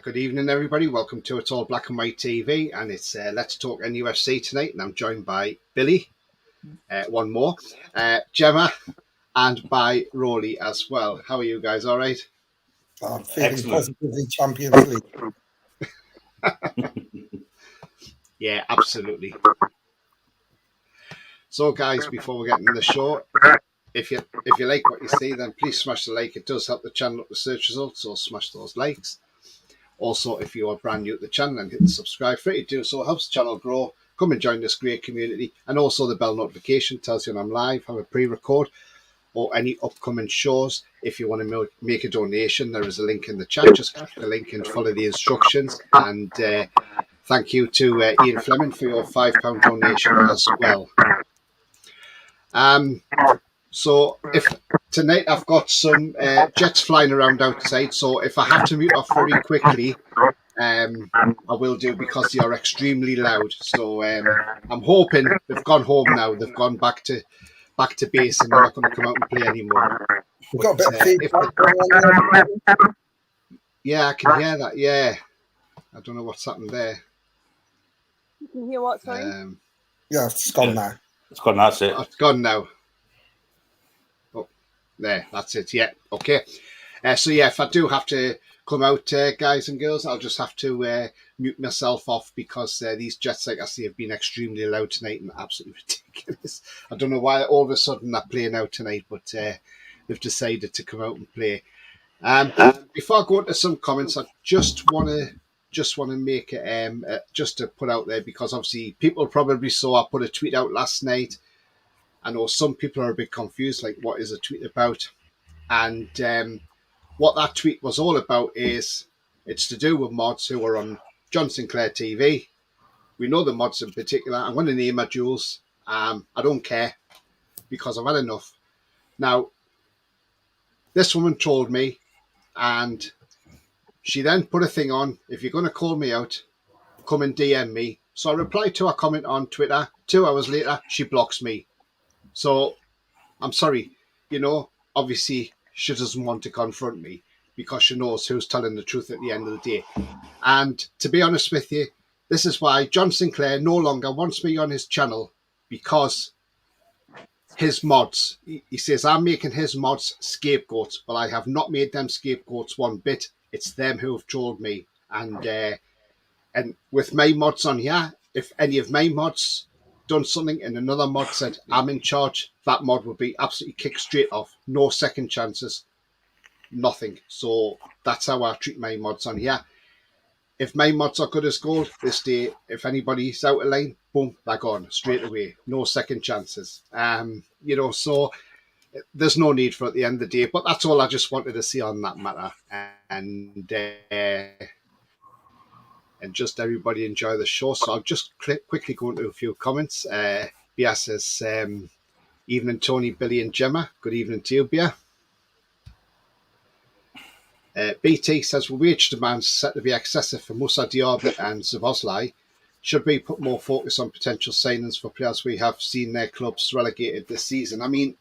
Good evening, everybody. Welcome to It's All Black and White TV, and it's Let's Talk NUFC tonight, and I'm joined by Billy, one more, Gemma, and by Roly as well. How are you guys? All right? I'm feeling positively Champions League. Yeah, absolutely. So, guys, before we get into the show, if you like what you see, then please smash the like. It does help the channel up the search results, so smash those likes. Also, if you are brand new to the channel, and hit the subscribe free to do so, helps the channel grow. Come and join this great community. And also the bell notification tells you when I'm live, have a pre-record, or any upcoming shows. If you want to make a donation, there is a link in the chat. Just click the link and follow the instructions. And thank you to Ian Fleming for your £5 donation as well. So if tonight I've got some jets flying around outside, so if I have to mute off very quickly, I will do, because they are extremely loud. So I'm hoping they've gone home now. They've gone back to base, and they're not going to come out and play anymore. We've got a bit of feedback. Yeah, I can hear that. Yeah, I don't know what's happened there. You can hear what, sorry? Yeah, it's gone now. It's gone. That's it. Oh, it's gone now. Oh, there. That's it. Yeah. Okay. So yeah, if I do have to come out, guys and girls, I'll just have to mute myself off, because these jets, like I say, have been extremely loud tonight and absolutely ridiculous. I don't know why all of a sudden they're playing out tonight, but they've decided to come out and play. Before I go into some comments, I just want to make it just to put out there, because obviously people probably saw I put a tweet out last night. I know some people are a bit confused, like, what is a tweet about? And what that tweet was all about is, it's to do with mods who are on John Sinclair TV. We know the mods in particular. I'm going to name my jewels. I don't care, because I've had enough. Now, this woman told me, and she then put a thing on, if you're going to call me out, come and DM me. So I replied to her comment on Twitter. 2 hours later, she blocks me. So I'm sorry, obviously she doesn't want to confront me, because she knows who's telling the truth at the end of the day. And to be honest with you, this is why John Sinclair no longer wants me on his channel, because his mods, he says I'm making his mods scapegoats. Well, I have not made them scapegoats one bit. It's them who have trolled me. And with my mods on here, if any of my mods done something and another mod said I'm in charge, that mod would be absolutely kicked straight off. No second chances, nothing. So that's how I treat my mods on here. If my mods are good as gold this day, if anybody's out of line, boom, they're gone straight away. No second chances. So there's no need for it at the end of the day. But that's all I just wanted to see on that matter. And just everybody enjoy the show. So I'll just quickly go into a few comments. Bia says, evening, Tony, Billy and Gemma. Good evening to you, Bia. BT says, well, wage demands set to be excessive for Moussa Diaby and Szoboszlai. Should we put more focus on potential signings for players we have seen their clubs relegated this season? I mean,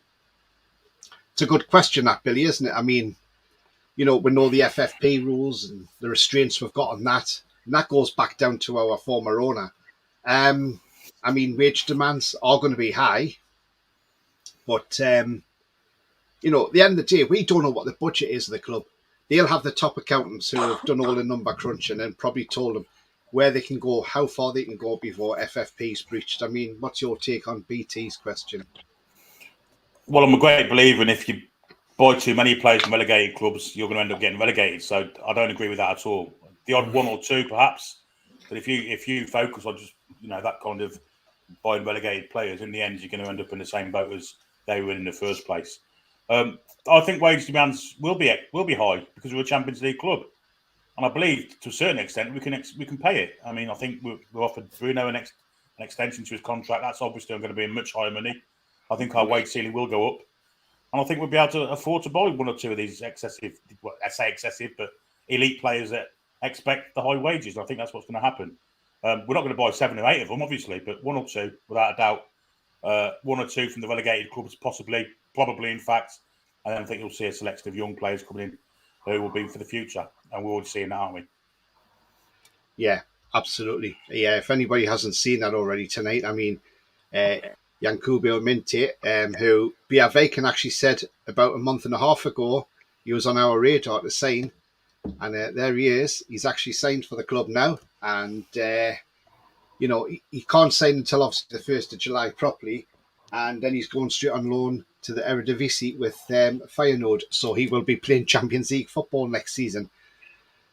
it's a good question, that, Billy, isn't it? I mean, we know the FFP rules and the restraints we've got on that. And that goes back down to our former owner. I mean, wage demands are going to be high. But, at the end of the day, we don't know what the budget is of the club. They'll have the top accountants who have done all the number crunching and probably told them where they can go, how far they can go before FFP is breached. I mean, what's your take on BT's question? Well, I'm a great believer in, if you buy too many players from relegated clubs, you're going to end up getting relegated. So I don't agree with that at all. The odd one or two, perhaps, but if you focus on just that kind of buying relegated players, in the end you're going to end up in the same boat as they were in the first place. I think wage demands will be high, because we're a Champions League club, and I believe to a certain extent we can pay it. I mean, I think we offered Bruno an extension to his contract. That's obviously going to be much higher money. I think our wage ceiling will go up, and I think we'll be able to afford to buy one or two of these excessive, well, I say excessive, but elite players that expect the high wages. I think that's what's going to happen. We're not going to buy 7 or 8 of them, obviously, but 1 or 2, without a doubt. 1 or 2 from the relegated clubs, probably, in fact. And then I think you'll see a selection of young players coming in who will be for the future. And we're already seeing that, aren't we? Yeah, absolutely. Yeah, if anybody hasn't seen that already tonight, I mean, uh, Yankubo Minte, who Biavekan actually said about a month and a half ago he was on our radar to sign, and there he is. He's actually signed for the club now, and he can't sign until obviously the 1st of July properly, and then he's going straight on loan to the Eredivisie with Feyenoord, so he will be playing Champions League football next season.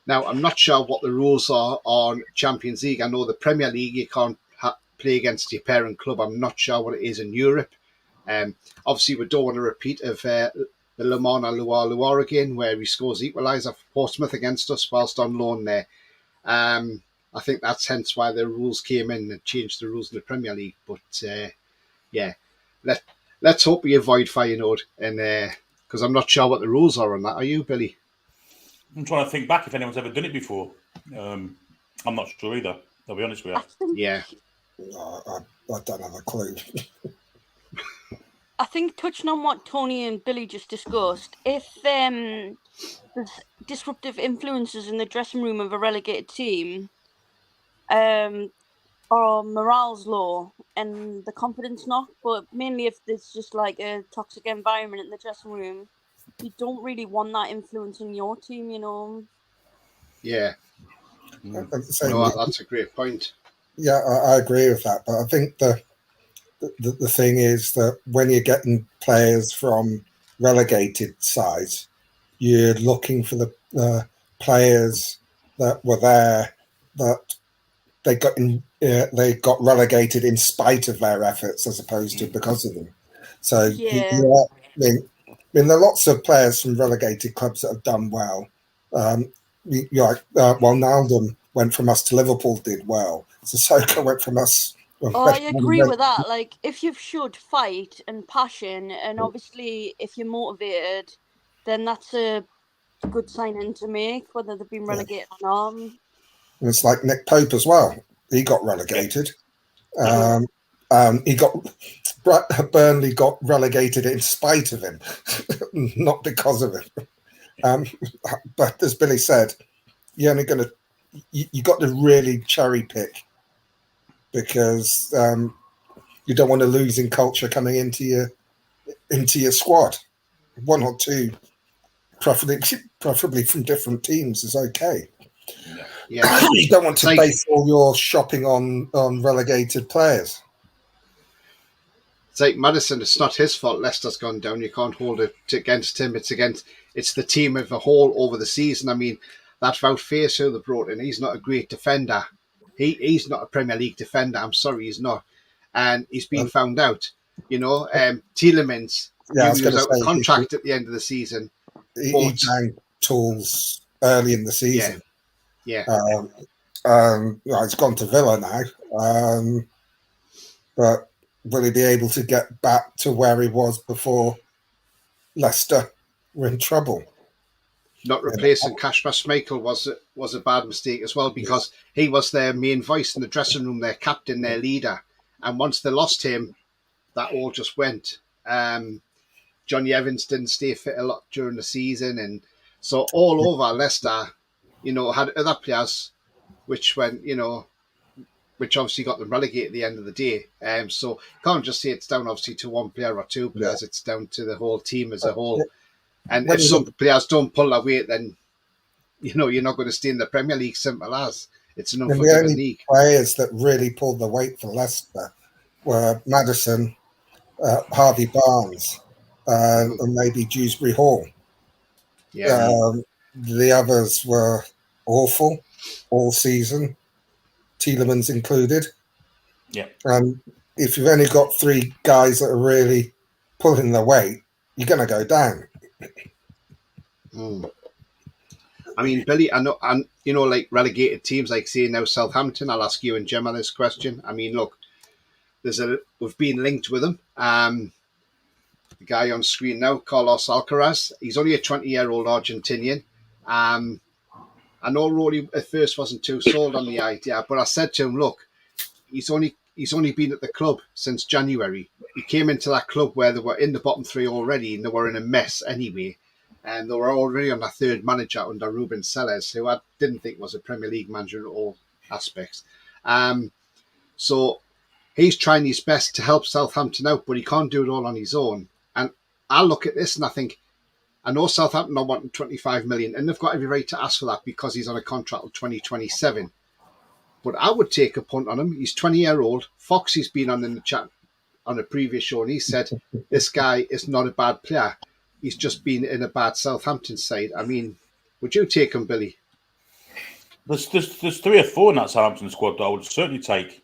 Now, I'm not sure what the rules are on Champions League. I know the Premier League, you can't play against your parent club. I'm not sure what it is in Europe. Obviously, we don't want a repeat of the Le Mans Loire again, where he scores equaliser for Portsmouth against us whilst on loan there. I think that's hence why the rules came in and changed the rules in the Premier League. But yeah, let's hope we avoid Feyenoord, and because I'm not sure what the rules are on that. Are you, Billy? I'm trying to think back if anyone's ever done it before. I'm not sure either. I'll be honest with you. Yeah. I don't have a clue. I think touching on what Tony and Billy just discussed, if there's disruptive influences in the dressing room of a relegated team, or morale's low and the confidence knock, but mainly if there's just like a toxic environment in the dressing room, you don't really want that influence in your team, Yeah. No, That's a great point. Yeah, I agree with that. But I think the thing is that when you're getting players from relegated sides, you're looking for the players that were there that they got relegated in spite of their efforts as opposed to because of them. So Yeah. I mean, there are lots of players from relegated clubs that have done well. Wijnaldum went from us to Liverpool, did well. Sissoko went from us. I agree with that. Like, if you've showed fight and passion, and obviously if you're motivated, then that's a good signing to make, whether they've been relegated or not. And it's like Nick Pope as well. He got relegated. Burnley got relegated in spite of him, not because of him. But as Billy said, you're only going to you got to really cherry pick because you don't want a losing culture coming into your squad. One or two, preferably from different teams, is okay. Yeah, you don't want to base all your shopping on relegated players. It's like Maddison. It's not his fault. Leicester's gone down. You can't hold it against him. It's the team as a whole over the season. I mean, that Wout Faes who they brought in, he's not a great defender. He's not a Premier League defender. I'm sorry, he's not, and he's been found out. Tielemans, he was out of contract at the end of the season. He banged tools early in the season. Yeah. He's gone to Villa now, but will he be able to get back to where he was before Leicester were in trouble? Not replacing Kasper Schmeichel was a bad mistake as well, because he was their main voice in the dressing room, their captain, their leader. And once they lost him, that all just went. Johnny Evans didn't stay fit a lot during the season. And so all over Leicester, had other players which went, which obviously got them relegated at the end of the day. So you can't just say it's down obviously to one player or two players. It's down to the whole team as a whole. And if some players don't pull their weight, then you're not going to stay in the Premier League. Simple as. It's an unforgiving league. Players that really pulled the weight for Leicester were Maddison, Harvey Barnes, and maybe Dewsbury Hall. Yeah. The others were awful all season, Tielemans included. Yeah. And if you've only got three guys that are really pulling the weight, you're going to go down. I mean, Billy, I know, and like relegated teams, like say now Southampton. I'll ask you and Gemma this question. I mean, look, we've been linked with them. The guy on screen now, Carlos Alcaraz. He's only a 20-year-old Argentinian. I know Roly at first wasn't too sold on the idea, but I said to him, look, he's only been at the club since January. He came into that club where they were in the bottom three already, and they were in a mess anyway. And they were already on their third manager under Ruben Selles, who I didn't think was a Premier League manager at all. aspects. So he's trying his best to help Southampton out, but he can't do it all on his own. And I look at this and I think, I know Southampton are wanting 25 million, and they've got every right to ask for that because he's on a contract till 2027. But I would take a punt on him. He's 20-year-old. Foxy's been on in the chat on a previous show, and he said this guy is not a bad player. He's just been in a bad Southampton side. I mean, would you take him, Billy? There's 3 or 4 in that Southampton squad that I would certainly take.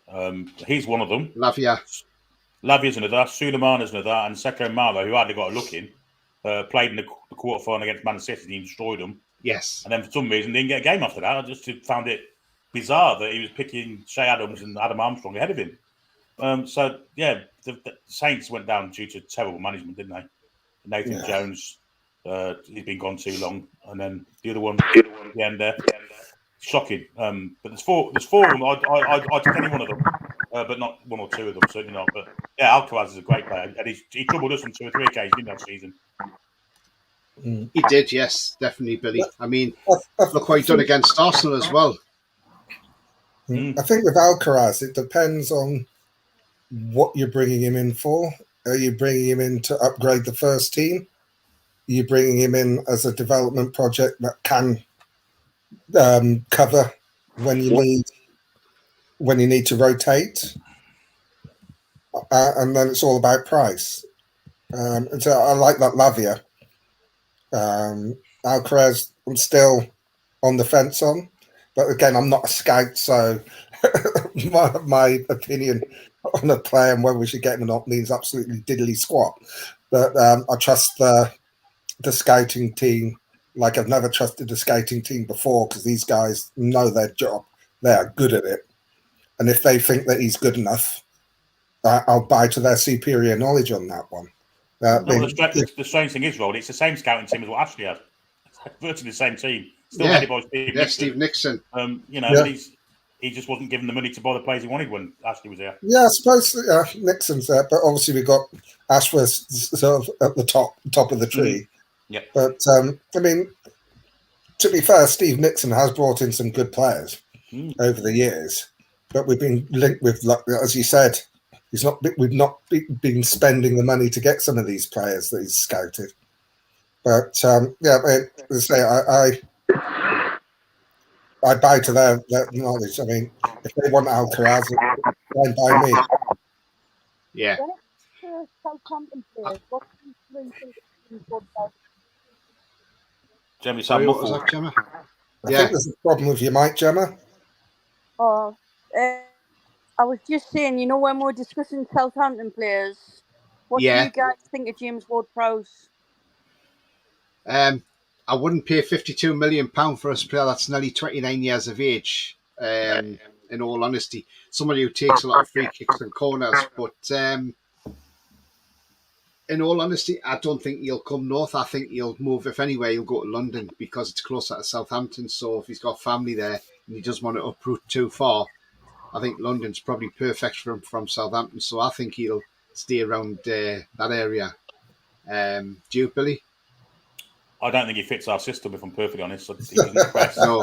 He's one of them. Lavia's another. Suleiman is another. And Seko Mara, who hardly got a look in, played in the quarterfinal against Man City and he destroyed them. Yes. And then for some reason didn't get a game after that. I just found it bizarre that he was picking Shea Adams and Adam Armstrong ahead of him. So, yeah, the Saints went down due to terrible management, didn't they? Nathan Jones, he's been gone too long. And then the other one, the end there. Shocking. But there's four of them. I'd take any one of them, but not one or two of them, certainly not. But yeah, Alcaraz is a great player. And he troubled us on 2 or 3 occasions in that season. He did, yes, definitely, Billy. I mean, look what he done against Arsenal as well. I think with Alcaraz, it depends on what you're bringing him in for. Are you bringing him in to upgrade the first team? Are you bringing him in as a development project that can cover when you need to rotate? And then it's all about price. And so I like that Lavia. Alcaraz, I'm still on the fence on. But again, I'm not a scout, so my opinion on a player and whether we should get him or not means absolutely diddly squat. But I trust the scouting team like I've never trusted the scouting team before, because these guys know their job. They are good at it. And if they think that he's good enough, I'll buy to their superior knowledge on that one. The strange thing is, Roll, it's the same scouting team as what Ashley had. Virtually the same team. Still headed by Steve Nixon. He just wasn't given the money to buy the players he wanted when Ashley was there. Yeah, I suppose Nixon's there, but obviously we got Ashworth sort of at the top of the tree. Yeah. But I mean, to be fair, Steve Nixon has brought in some good players over the years, but we've been linked with, as you said, we've not been spending the money to get some of these players that he's scouted. But as I say, I bow to their knowledge. I mean, if they want Alcaraz, fine by me. Yeah. Gemma, sorry, what was that, Gemma? I think there's a problem with your mic, Gemma. Oh, I was just saying, you know, when we were discussing Southampton players, what do you guys think of James Ward-Prowse? I wouldn't pay £52 million for a player that's nearly 29 years of age, in all honesty. Somebody who takes a lot of free kicks and corners, but in all honesty, I don't think he'll come north. I think he'll move, if anywhere, he'll go to London because it's closer to Southampton. So if he's got family there and he doesn't want to uproot too far, I think London's probably perfect for him from Southampton. So I think he'll stay around that area. Do you, Billy? I don't think he fits our system, if I'm perfectly honest. He doesn't impress. No.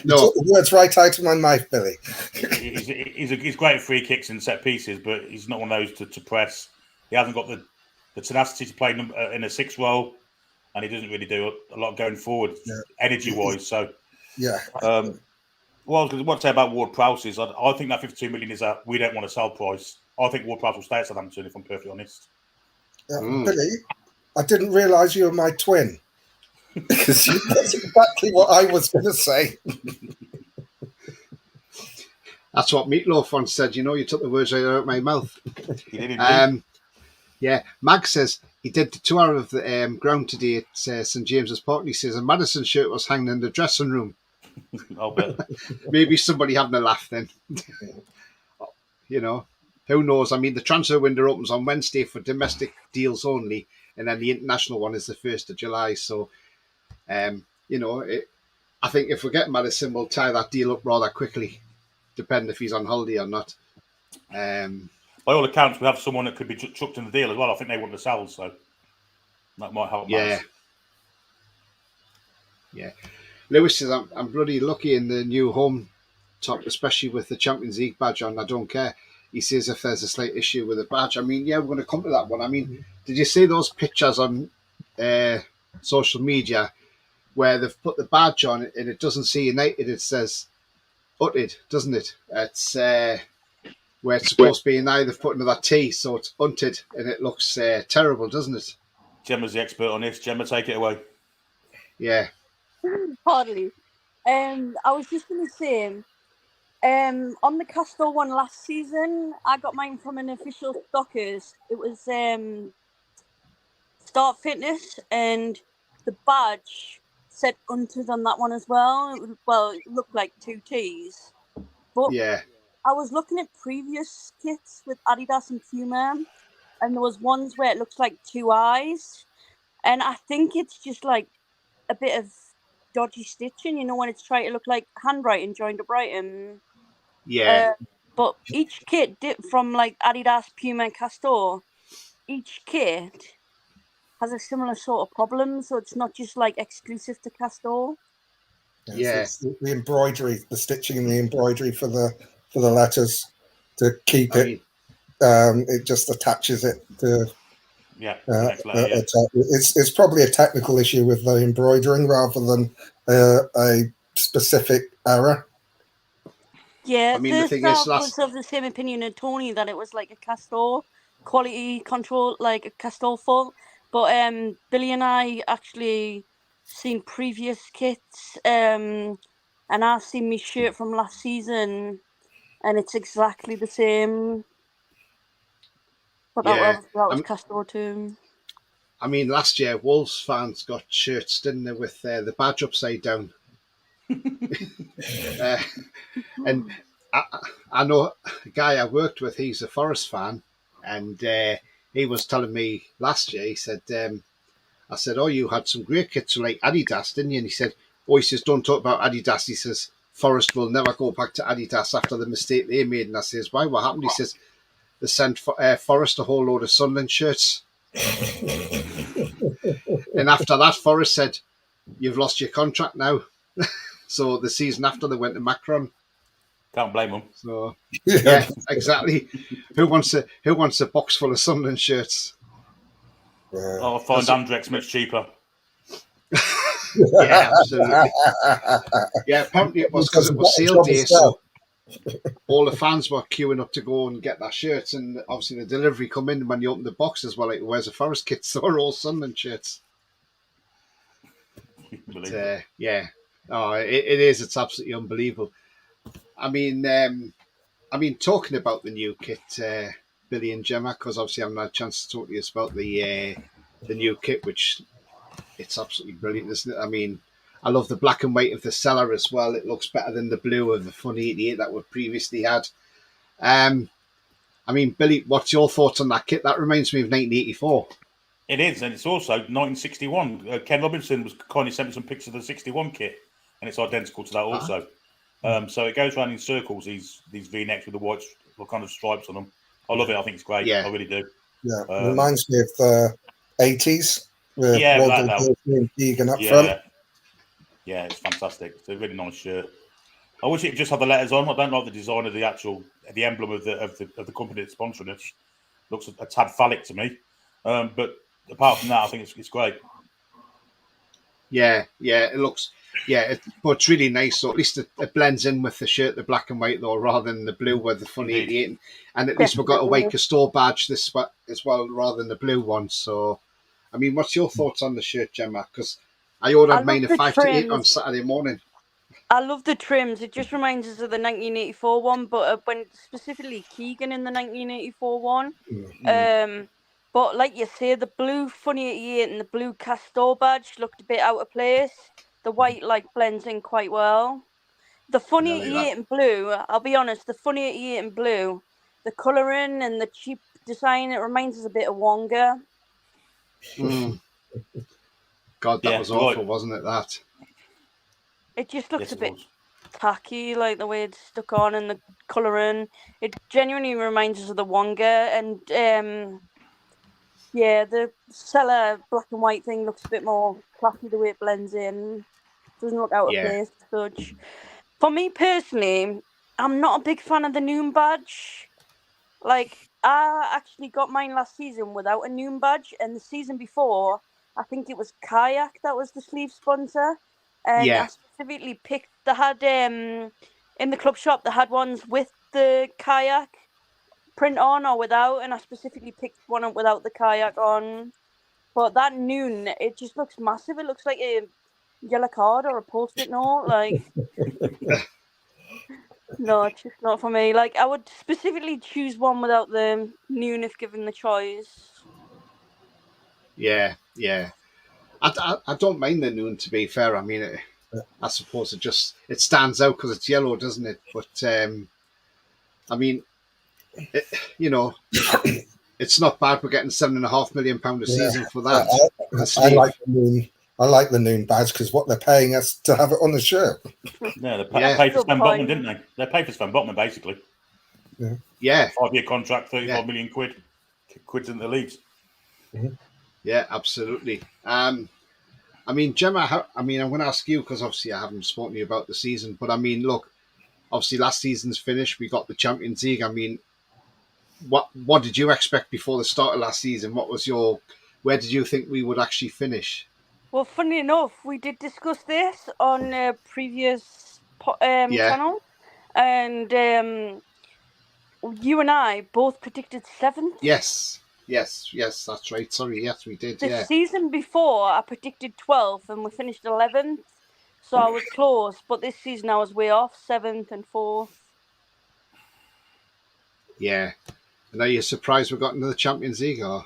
No. The words right out of my mouth, Billy. He's great at free kicks and set pieces, but he's not one of those to press. He hasn't got the tenacity to play in a 6 role, and he doesn't really do a lot going forward, energy-wise. So, what I was going to say about Ward-Prowse is I think that 52 million is we don't want to sell price. I think Ward-Prowse will stay at Southampton, if I'm perfectly honest. Billy, I didn't realise you were my twin. Because that's exactly what I was going to say. That's what Meatloaf once said. You know, you took the words right out of my mouth. He did indeed. Yeah, Mag says he did the tour of the ground today at St James's Park. He says a Madison shirt was hanging in the dressing room. I'll bet. Maybe somebody having a laugh then. You know, who knows? I mean, the transfer window opens on Wednesday for domestic deals only, and then the international one is the 1st of July. So, you know, I think if we get Madison, we'll tie that deal up rather quickly, depending if he's on holiday or not. By all accounts, we have someone that could be chucked in the deal as well. I think they want to sell, so that might help. Yeah. Lewis says, I'm bloody lucky in the new home top, especially with the Champions League badge on. I don't care. He says if there's a slight issue with the badge. I mean, yeah, we're going to come to that one. I mean, did you see those pictures on social media where they've put the badge on and it doesn't say United, it says Utted, doesn't it? It's where it's supposed to be now, they've put another T, so it's Unted, and it looks terrible, doesn't it? Gemma's the expert on this. Gemma, take it away. Yeah. Hardly. I was just going to say, on the Castor one last season, I got mine from an official stockers. It was Start Fitness, and the badge said Unted on that one as well. It looked like two T's. But Yeah. I was looking at previous kits with Adidas and Puma, and there was ones where it looks like two eyes. And I think it's just like a bit of dodgy stitching, when it's trying to look like handwriting joined up writing. Yeah. But each kit from like Adidas, Puma, and Castor, each kit has a similar sort of problem, so it's not just like exclusive to Castor. Yeah. It's the embroidery, the stitching and the embroidery for the letters to keep it. It just attaches it to. Yeah, it's probably a technical issue with the embroidering rather than a specific error. Yeah, I mean, the thing is, was of the same opinion as Tony that it was like a Castor quality control, like a Castor fault. But Billy and I actually seen previous kits, and I've seen my shirt from last season, and it's exactly the same. But that was Castor too. I mean, last year Wolves fans got shirts, didn't they, with the badge upside down. And I know a guy I worked with, he's a Forest fan, and he was telling me last year, he said, I said, oh, you had some great kits like Adidas, didn't you? And he said, don't talk about Adidas. He says, Forest will never go back to Adidas after the mistake they made. And I says, why, what happened? He says, they sent Forest a whole load of Sunderland shirts. And after that, Forest said, you've lost your contract now. So the season after, they went to Macron. Can't blame them. So yeah, exactly. Who wants a box full of Sunderland shirts? I'll find Andrex much cheaper. Yeah, absolutely. Yeah, apparently it was because it was sale day, so all the fans were queuing up to go and get their shirts, and obviously the delivery come in when you open the box as well. Like, where's the Forest kits? So are all Sunderland shirts. But, yeah. Oh, it is. It's absolutely unbelievable. I mean, talking about the new kit, Billy and Gemma, because obviously I haven't had a chance to talk to you about the new kit, which it's absolutely brilliant, isn't it? I mean, I love the black and white of the cellar as well. It looks better than the blue of the Fun 88 that we previously had. I mean, Billy, what's your thoughts on that kit? That reminds me of 1984. It is, and it's also 1961. Ken Robinson was kindly sent me some pictures of the 61 kit, and it's identical to that also. So it goes around in circles, these V-necks with the white kind of stripes on them. I love it. I think it's great. Yeah. I really do. Yeah, it reminds me of the 80s with Waldell and Keegan up front. Yeah, it's fantastic. It's a really nice shirt. I wish it just had the letters on. I don't like the design of the emblem of the company that's sponsoring it. Looks a tad phallic to me. But apart from that, I think it's great. Yeah, it looks. Yeah, but it's really nice. So at least it blends in with the shirt, the black and white, though, rather than the blue with the Fun 88. And at least we've got a white Castor badge this as well, rather than the blue one. So, I mean, what's your thoughts on the shirt, Gemma? Because I ordered mine at 5 to 8 on Saturday morning. I love the trims. It just reminds us of the 1984 one, but when specifically Keegan in the 1984 one. But like you say, the blue Fun 88 and the blue Castor badge looked a bit out of place. The white blends in quite well. The Fun 88 in blue, I'll be honest, the Fun 88 in blue, the colouring and the cheap design, it reminds us a bit of Wonga. God, that was awful, wasn't it, that? It just looks a bit tacky, like the way it's stuck on and the colouring. It genuinely reminds us of the Wonga. And the cellar black and white thing looks a bit more classy the way it blends in. Doesn't look out of place as such. For me personally, I'm not a big fan of the Noon badge. Like, I actually got mine last season without a Noon badge, and the season before, I think it was Kayak that was the sleeve sponsor, and Yeah. I specifically picked. They had in the club shop, they had ones with the Kayak print on or without, and I specifically picked one up without the Kayak on. But that Noon, it just looks massive. It looks like a yellow card or a post-it note. Like, no, it's just not for me. Like, I would specifically choose one without the Noon if given the choice. Yeah. I don't mind the Noon, to be fair. I mean, I suppose it stands out because it's yellow, doesn't it? But I mean, you know, it's not bad. We're getting £7.5 million a season for that. I like the Noon badge because what they're paying us to have it on the shirt. Yeah, they paid for Sven Botman, didn't they? They paid for Sven Botman, basically. Yeah. 5-year contract, 35 million quid. Quid's in the leagues. Mm-hmm. Yeah, absolutely. I mean, Gemma, I'm going to ask you because obviously I haven't spoken to you about the season, but I mean, look, obviously last season's finished. We got the Champions League. I mean, what did you expect before the start of last season? Where did you think we would actually finish? Well, funny enough, we did discuss this on a previous channel, and you and I both predicted 7th. Yes, that's right. Sorry, yes, we did. The season before, I predicted 12th, and we finished 11th, so I was close. But this season, I was way off, 7th and 4th. Yeah. And are you surprised we got into the Champions League, or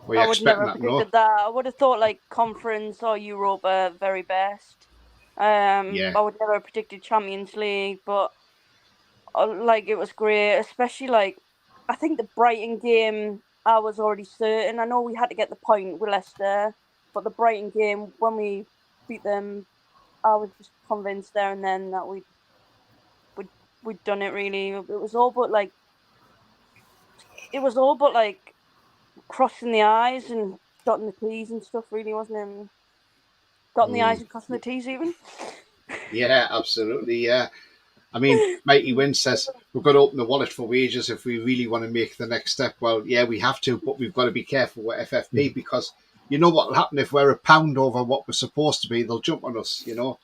were you I would expecting never that? predicted that. I would have thought like Conference or Europa very best. I would never have predicted Champions League, but like it was great, especially like I think the Brighton game I was already certain. I know we had to get the point with Leicester, but the Brighton game when we beat them, I was just convinced there and then that we'd done it. Really, it was all but like crossing the I's and dotting the T's and stuff. Really, wasn't it? Dotting the I's and crossing the T's even. Yeah, absolutely. Yeah. I mean, Mighty Win says we've got to open the wallet for wages if we really want to make the next step. Well, yeah, we have to, but we've got to be careful with FFP because you know what will happen if we're a pound over what we're supposed to be. They'll jump on us, you know.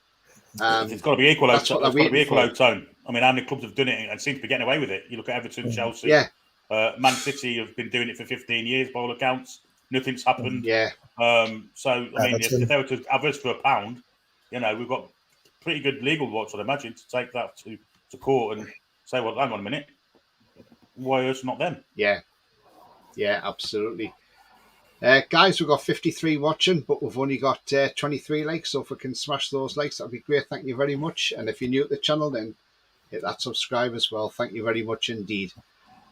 It's got to be equal. That's what they're waiting for. Tone. I mean, how many clubs have done it and seem to be getting away with it? You look at Everton, Chelsea, Man City have been doing it for 15 years by all accounts. Nothing's happened. Yeah. So I mean, if they were to have us for a pound, you know, we've got pretty good legal rights, I'd imagine, to take that to court and say, well, hang on a minute, why us, not them? Yeah, absolutely. Guys, we've got 53 watching, but we've only got 23 likes, so if we can smash those likes, that'd be great. Thank you very much. And if you're new to the channel, then hit that subscribe as well. Thank you very much indeed.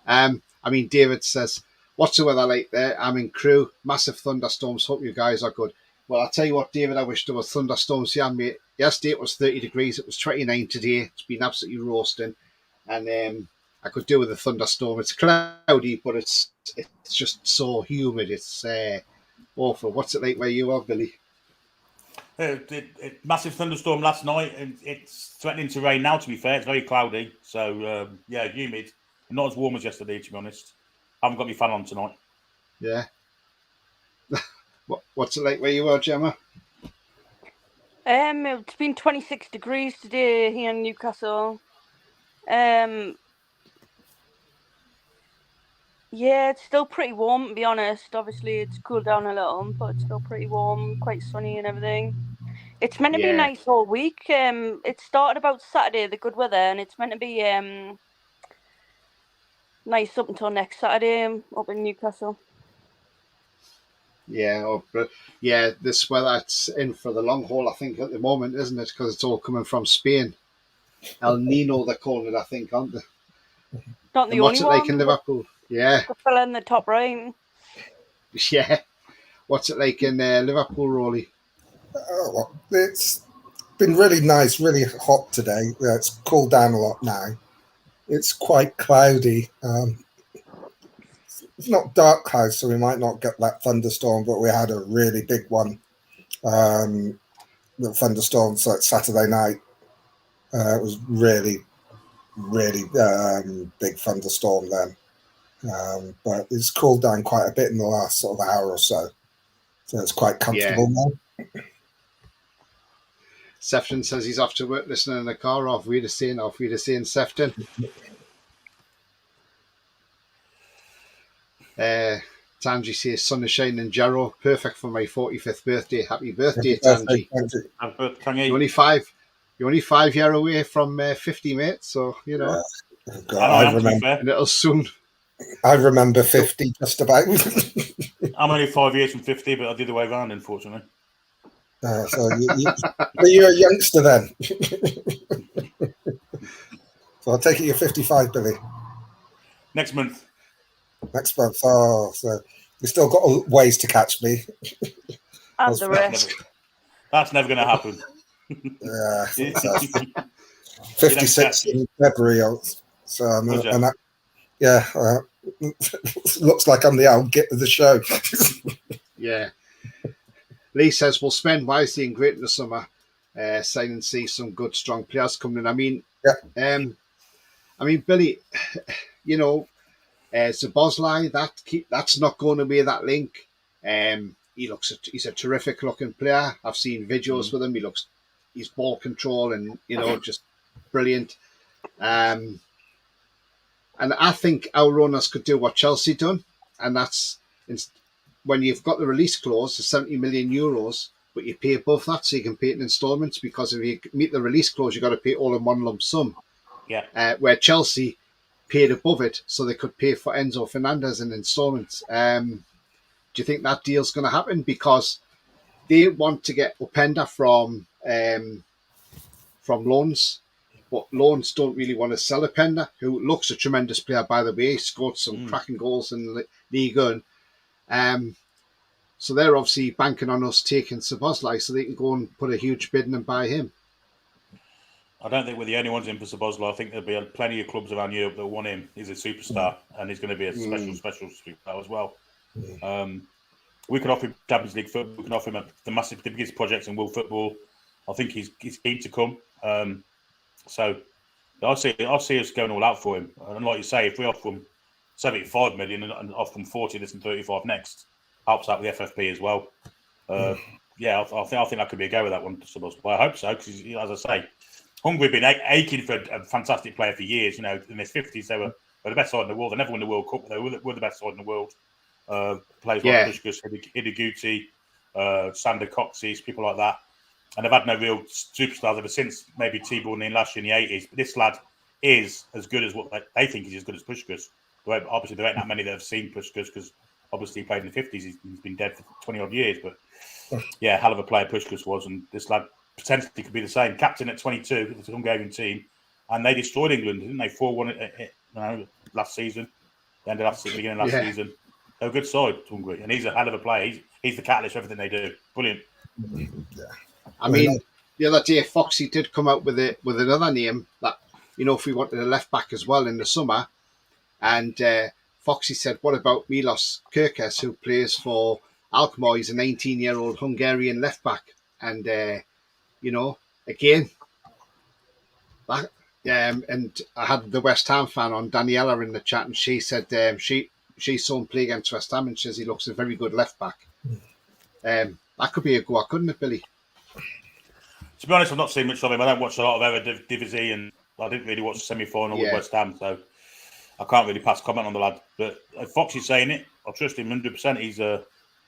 I mean, David says, what's the weather like there? I'm in Crewe. Massive thunderstorms. Hope you guys are good. Well, I'll tell you what, David, I wish there was thunderstorms here, mate. Yesterday it was 30 degrees. It was 29 today. It's been absolutely roasting. And I could do with a thunderstorm. It's cloudy, but it's just so humid. It's awful. What's it like where you are, Billy? Massive thunderstorm last night, and it's threatening to rain now, to be fair. It's very cloudy. So, humid. Not as warm as yesterday, to be honest. I haven't got my fan on tonight. Yeah. What's it like where you are, Gemma? It's been 26 degrees today here in Newcastle. Yeah, it's still pretty warm, to be honest. Obviously, it's cooled down a little, but it's still pretty warm, quite sunny and everything. It's meant to be nice all week. It started about Saturday, the good weather, and it's meant to be nice up until next Saturday up in Newcastle. Yeah, this weather, it's in for the long haul, I think, at the moment, isn't it? Because it's all coming from Spain. El Nino, they're calling it, I think, aren't they? Not the only one. What's it like in Liverpool? Yeah. The fella in the top right. Yeah. What's it like in Liverpool, Roly? It's been really nice, really hot today. It's cooled down a lot now. It's quite cloudy. It's not dark clouds, so we might not get that thunderstorm, but we had a really big one. The thunderstorm, so it's Saturday night. It was really really big thunderstorm then. But it's cooled down quite a bit in the last sort of hour or so. So it's quite comfortable now. Sefton says he's off to work listening in the car. Off Wiedersehen, Sefton. Tanji says, sun is shining, Jarrow. Perfect for my 45th birthday. Happy birthday, Tanji. You're only 5 years away from 50, mate. So, you know. Yeah. God, I remember. And it'll soon. I remember 50 just about. I'm only 5 years from 50, but I did the way around, unfortunately. So you're a youngster then. So I'll take it you're 55, Billy. Next month. Oh, so you still got ways to catch me. And the rest. That's never going to happen. Yeah, I think so. 56 in February. So looks like I'm the old git of the show. Yeah. Lee says we'll spend wisely and great in the summer. Sign and see some good, strong players coming in. I mean, Billy, you know, Szoboszlai, that's not going to be that link. He's a terrific looking player. I've seen videos with him. He's ball control and, you know, just brilliant. And I think our owners could do what Chelsea done, and that's when you've got the release clause, the 70 million euros, but you pay above that, so you can pay it in installments, because if you meet the release clause, you've got to pay all in one lump sum. Yeah. Where Chelsea paid above it, so they could pay for Enzo Fernandez in installments. Do you think that deal's going to happen? Because they want to get Openda from loans, but loans don't really want to sell Openda, who looks a tremendous player, by the way. He scored some cracking goals in League One. So they're obviously banking on us taking Szoboszlai so they can go and put a huge bid in and buy him. I don't think we're the only ones in for Szoboszlai. I think there'll be plenty of clubs around Europe that want him. He's a superstar, and he's going to be a special superstar as well. We can offer him Champions League football. We can offer him the biggest projects in world football. I think he's keen to come. So I see us going all out for him. And like you say, if we offer him 75 million and offer him 40 this and 35 next, helps out with the FFP as well. I think that could be a go with that one. But I hope so, because as I say, Hungary have been aching for a fantastic player for years. You know, in their 50s, they were the best side in the world. They never won the World Cup, but they were the best side in the world. Players like Puskás, Hidegkuti, Sander Coxes, people like that. And they've had no real superstars ever since, maybe T-Ball in last year in the 80s. But this lad is as good as what they think he's as good as Puskás. Obviously, there ain't that many that have seen Puskás, because obviously he played in the 50s. He's been dead for 20-odd years. But, yeah, hell of a player Puskás was. And this lad potentially could be the same. Captain at 22 of the Hungarian team. And they destroyed England, didn't they? 4-1 last season. The end of beginning of last season. They're a good side, Hungary. And he's a hell of a player. He's the catalyst for everything they do. Brilliant. Yeah. I mean, the other day, Foxy did come out with another name that, you know, if we wanted a left back as well in the summer. And Foxy said, what about Milos Kerkez, who plays for Alkmaar? He's a 19-year-old Hungarian left back. And, you know, again, that, and I had the West Ham fan on, Daniela, in the chat, and she said she saw him play against West Ham and says he looks a very good left back. That could be a go, couldn't it, Billy? To be honest, I've not seen much of him. I don't watch a lot of Eredivisie, and I didn't really watch the semi-final with West Ham, so I can't really pass comment on the lad. But if Foxy's saying it, I trust him 100%. He's a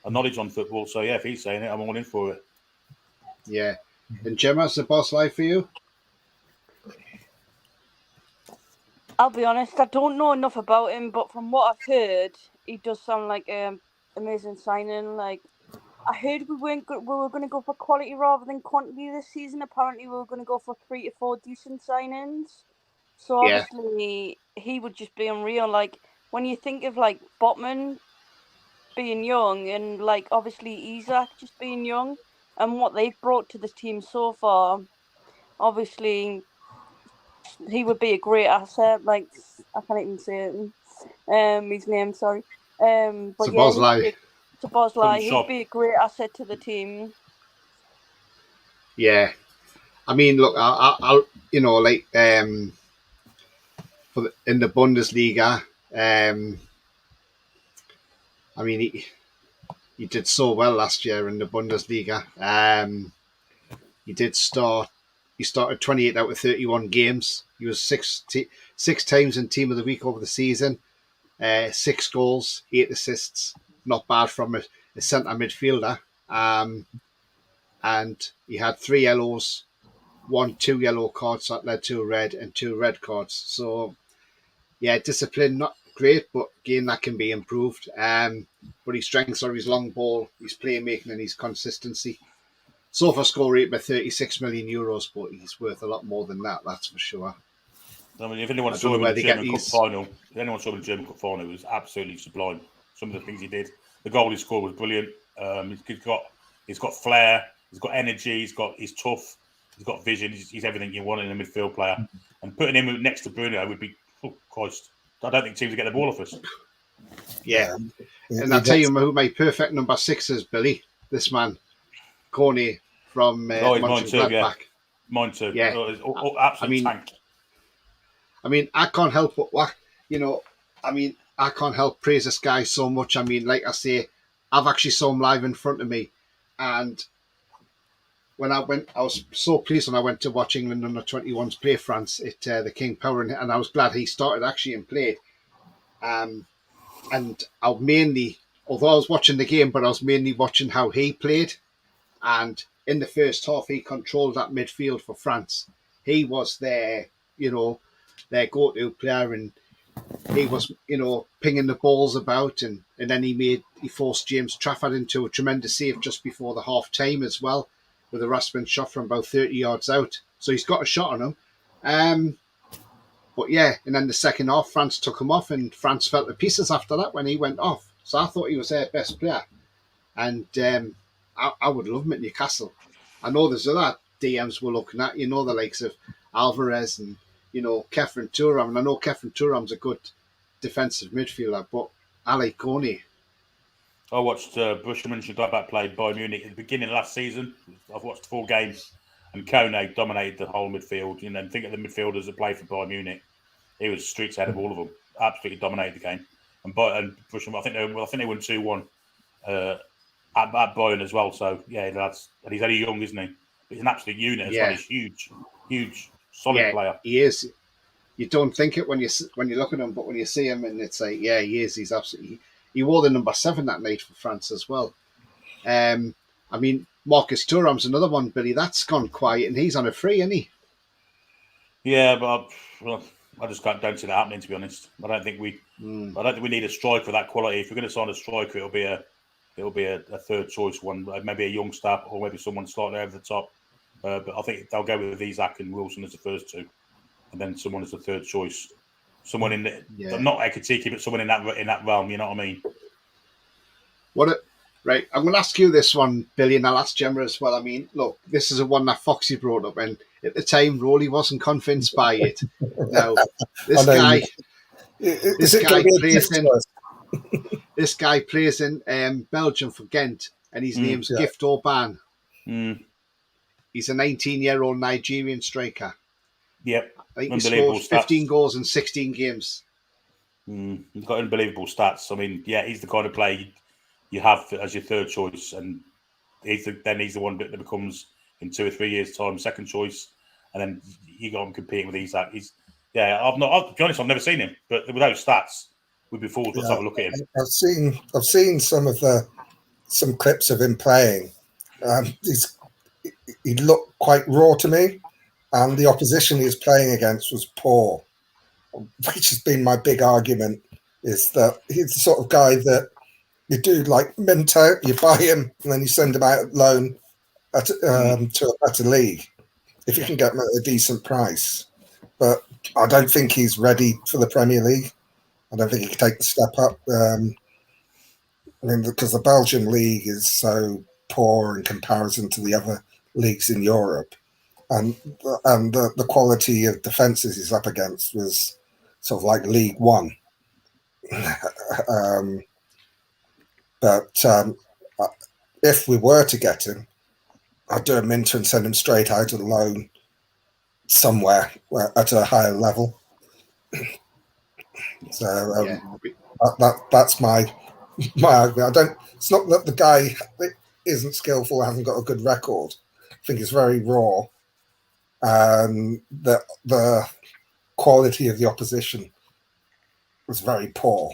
knowledge on football, so yeah, if he's saying it, I'm all in for it. Yeah. And Gemma, Szoboszlai for you? I'll be honest, I don't know enough about him, but from what I've heard, he does sound like an amazing signing. Like, I heard we were going to go for quality rather than quantity this season. Apparently, we were going to go for 3 to 4 decent signings. So obviously, he would just be unreal. Like, when you think of like Botman being young and like obviously Isak just being young and what they've brought to this team so far, obviously he would be a great asset. Like, I can't even say it. His name, sorry. But Szoboszlai. Szoboszlai, he'd be a great asset to the team. Yeah. I mean, look, I'll you know, like, in the Bundesliga. I mean, he did so well last year in the Bundesliga. He started 28 out of 31 games. He was six times in Team of the Week over the season. 6 goals, 8 assists. Not bad from a centre midfielder. And he had 3 yellows, 2 yellow cards that led to a red, and 2 red cards. So, yeah, discipline, not great, but again, that can be improved. But his strengths are his long ball, his playmaking, and his consistency. SofaScore rate by 36 million euros, but he's worth a lot more than that, that's for sure. I mean, if anyone saw him in the German Cup final, it was absolutely sublime. Some of the things he did. The goal he scored was brilliant. He's got flair, he's got energy, he's tough, he's got vision, he's everything you want in a midfield player. And putting him next to Bruno would be, oh Christ, I don't think teams would get the ball off us. Yeah. And I'll tell you who my perfect number 6 is, Billy. This man, Corny from Mönchengladbach. Yeah. Mine too. Yeah. Absolute tank. I mean, I can't help but I can't help praise this guy so much. I mean, like I say, I've actually saw him live in front of me, and when I was so pleased when I went to watch England under 21s play France at the King Power, and I was glad he started actually and played. And I mainly, although I was watching the game, but I was mainly watching how he played. And in the first half, he controlled that midfield for France. He was their go-to player, and he was, pinging the balls about, and then he forced James Trafford into a tremendous save just before the half time as well, with a Raspin shot from about 30 yards out. So he's got a shot on him. But yeah, and then the second half, France took him off, and France fell to pieces after that when he went off. So I thought he was their best player. And I would love him at Newcastle. I know there's other DMs we're looking at, the likes of Alvarez and, Kefren Turam. And I know Kefren Turam's a good defensive midfielder, but I like Corny. I watched Borussia Mönchengladbach play Bayern Munich at the beginning of last season. I've watched 4 games, and Kone dominated the whole midfield. And think of the midfielders that play for Bayern Munich. He was streets ahead of all of them. Absolutely dominated the game. And Borussia, I think they won 2-1 at Bayern as well. So yeah, and he's only young, isn't he? But he's an absolute unit as well. He's huge, solid player. He is. You don't think it when you look at him, but when you see him, and it's like, yeah, he is. He's absolutely. He wore the number 7 that night for France as well. I mean, Marcus Thuram's another one, Billy. That's gone quiet, and he's on a free, isn't he? Yeah, but I just don't see that happening. To be honest, I don't think we need a striker of that quality. If we're going to sign a striker, it'll be a third choice one, maybe a youngster or maybe someone slightly over the top. But I think they'll go with Isak and Wilson as the first 2, and then someone as the third choice. Someone in not Ekatiki, but someone in that realm. You know what I mean? Right, I'm going to ask you this one, Billy, and I'll ask Gemma as well. I mean, look, this is a one that Foxy brought up, and at the time, Roly wasn't convinced by it. Now, this guy plays in Belgium for Ghent, and his name's Gift Orban. He's a 19-year-old Nigerian striker. Yep. I think he scored 15 goals in 16 games. He's got unbelievable stats. I mean, yeah, he's the kind of player you have as your third choice, and he's the one that becomes in 2 or 3 years' time second choice, and then you got him competing with Isak. To be honest, I've never seen him, but with those stats, we'd be fools. Let's have a look at him. I've seen some clips of him playing. He looked quite raw to me, and the opposition he was playing against was poor, which has been my big argument. Is that he's the sort of guy that you do like Minto, you buy him and then you send him out at loan to a better league if you can get him at a decent price. But I don't think he's ready for the Premier League. I don't think he can take the step up. Because the Belgian league is so poor in comparison to the other leagues in Europe, and the quality of defences he's up against was sort of like League One. But if we were to get him, I'd do a Minter and send him straight out on loan somewhere at a higher level. So Yeah. that's my argument. It's not that the guy isn't skillful, hasn't got a good record. I think it's very raw. The quality of the opposition was very poor.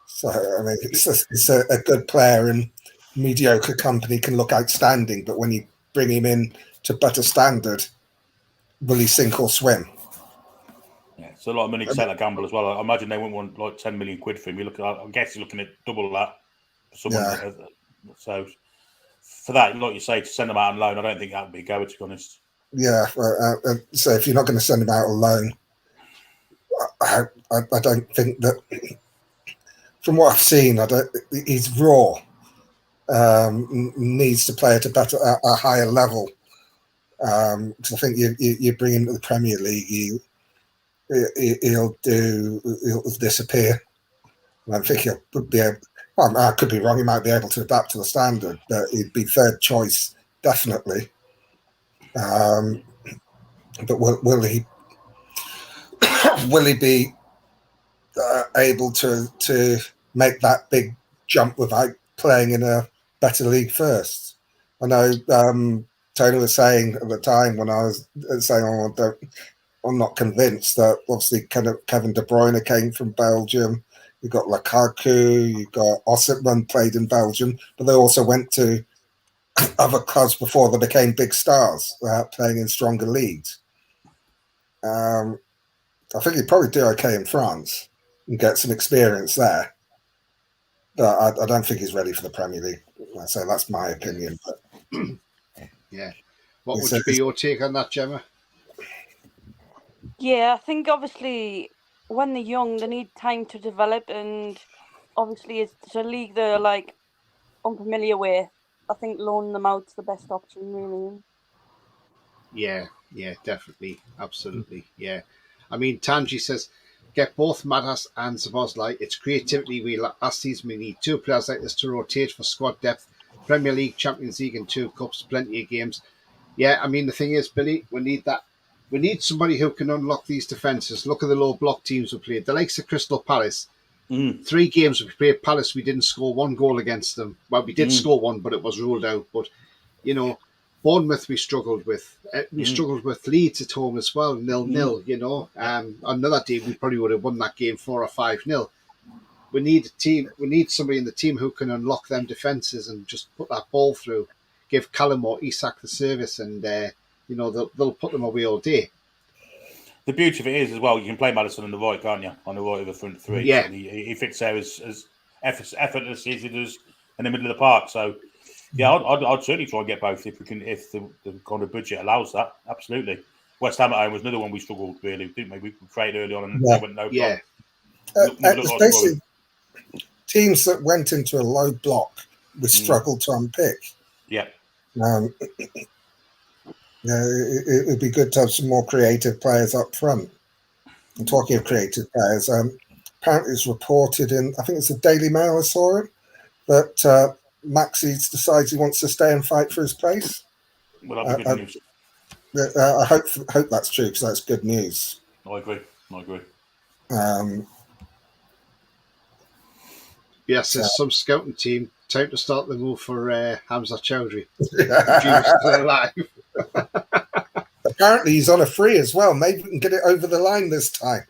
So I mean, it's a good player, and mediocre company can look outstanding, but when you bring him in to better standard, will he sink or swim? Yeah, it's a lot of money to take that gamble as well. I imagine they wouldn't want like 10 million quid for him. I guess you're looking at double that for someone. Yeah. So for that, like you say, to send them out on loan, I don't think that would be a go, to be honest. Yeah. So if you're not going to send him out alone, I don't think that. From what I've seen, he's raw. Needs to play at a higher level. Because I think you bring him to the Premier League, he'll disappear. And I think he'll be able. Well, I could be wrong. He might be able to adapt to the standard, but he'd be third choice definitely. But will he be able to make that big jump without playing in a better league first? I know Tony was saying at the time when I was saying, I'm not convinced that obviously Kevin De Bruyne came from Belgium. You've got Lukaku, you've got Osimhen played in Belgium, but they also went to other clubs before they became big stars, playing in stronger leagues. I think he'd probably do okay in France and get some experience there. But I don't think he's ready for the Premier League. So that's my opinion. But yeah. What would be your take on that, Gemma? Yeah, I think obviously when they're young, they need time to develop, and obviously it's a league they're like unfamiliar with. I think loaning them out's the best option, really. Yeah, definitely, absolutely, yeah. I mean, Tanji says, get both Madas and Szoboszlai. It's creativity. Last season we need two players like this to rotate for squad depth. Premier League, Champions League, and 2 cups, plenty of games. Yeah, I mean, the thing is, Billy, we need that. We need somebody who can unlock these defences. Look at the low block teams we played. The likes of Crystal Palace. 3 games we played Palace, we didn't score 1 goal against them. Well, we did score 1, but it was ruled out. But, you know, Bournemouth we struggled with. We struggled with Leeds at home as well, 0-0, you know. Another day we probably would have won that game 4 or 5-0. We need a team. We need somebody in the team who can unlock them defences and just put that ball through. Give Callum or Isak the service, and you know they'll put them away all day. The beauty of it is as well, you can play Maddison on the right, can't you? On the right of the front 3. Yeah, so he fits there as effortless as he does in the middle of the park. So yeah, I'd certainly try and get both if we can, if the kind of budget allows that. Absolutely. West Ham at home was another one we struggled really, didn't we? We created early on and they went no. Yeah. Basically, teams that went into a low block we struggled to unpick. Yeah. It would be good to have some more creative players up front. And talking of creative players, apparently it's reported in, I think it's the Daily Mail, I saw it, that Maxi decides he wants to stay and fight for his place. Well, that'd be good news. I hope that's true, because that's good news. I agree. Yes, there's some scouting team. Time to start the move for Hamza Chowdhury. Alive. Apparently he's on a free as well. Maybe we can get it over the line this time.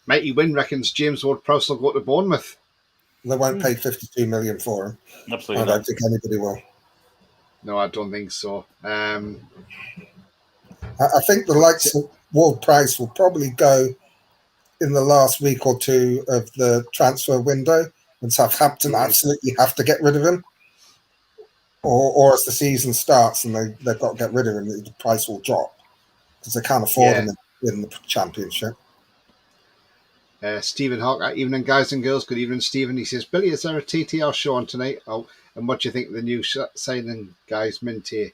Mighty Win reckons James Ward-Prowse will go to Bournemouth. They won't pay 52 million for him. Absolutely. I don't think anybody will. No, I don't think so. I think the likes of Ward-Prowse will probably go in the last week or 2 of the transfer window, and Southampton absolutely have to get rid of him. Or as the season starts and they've got to get rid of him, the price will drop because they can't afford him in the Championship. Stephen Hawk, evening guys and girls. Good evening, Stephen. He says, Billy, is there a TTR show on tonight? Oh, and what do you think of the new signing, guys, Minty?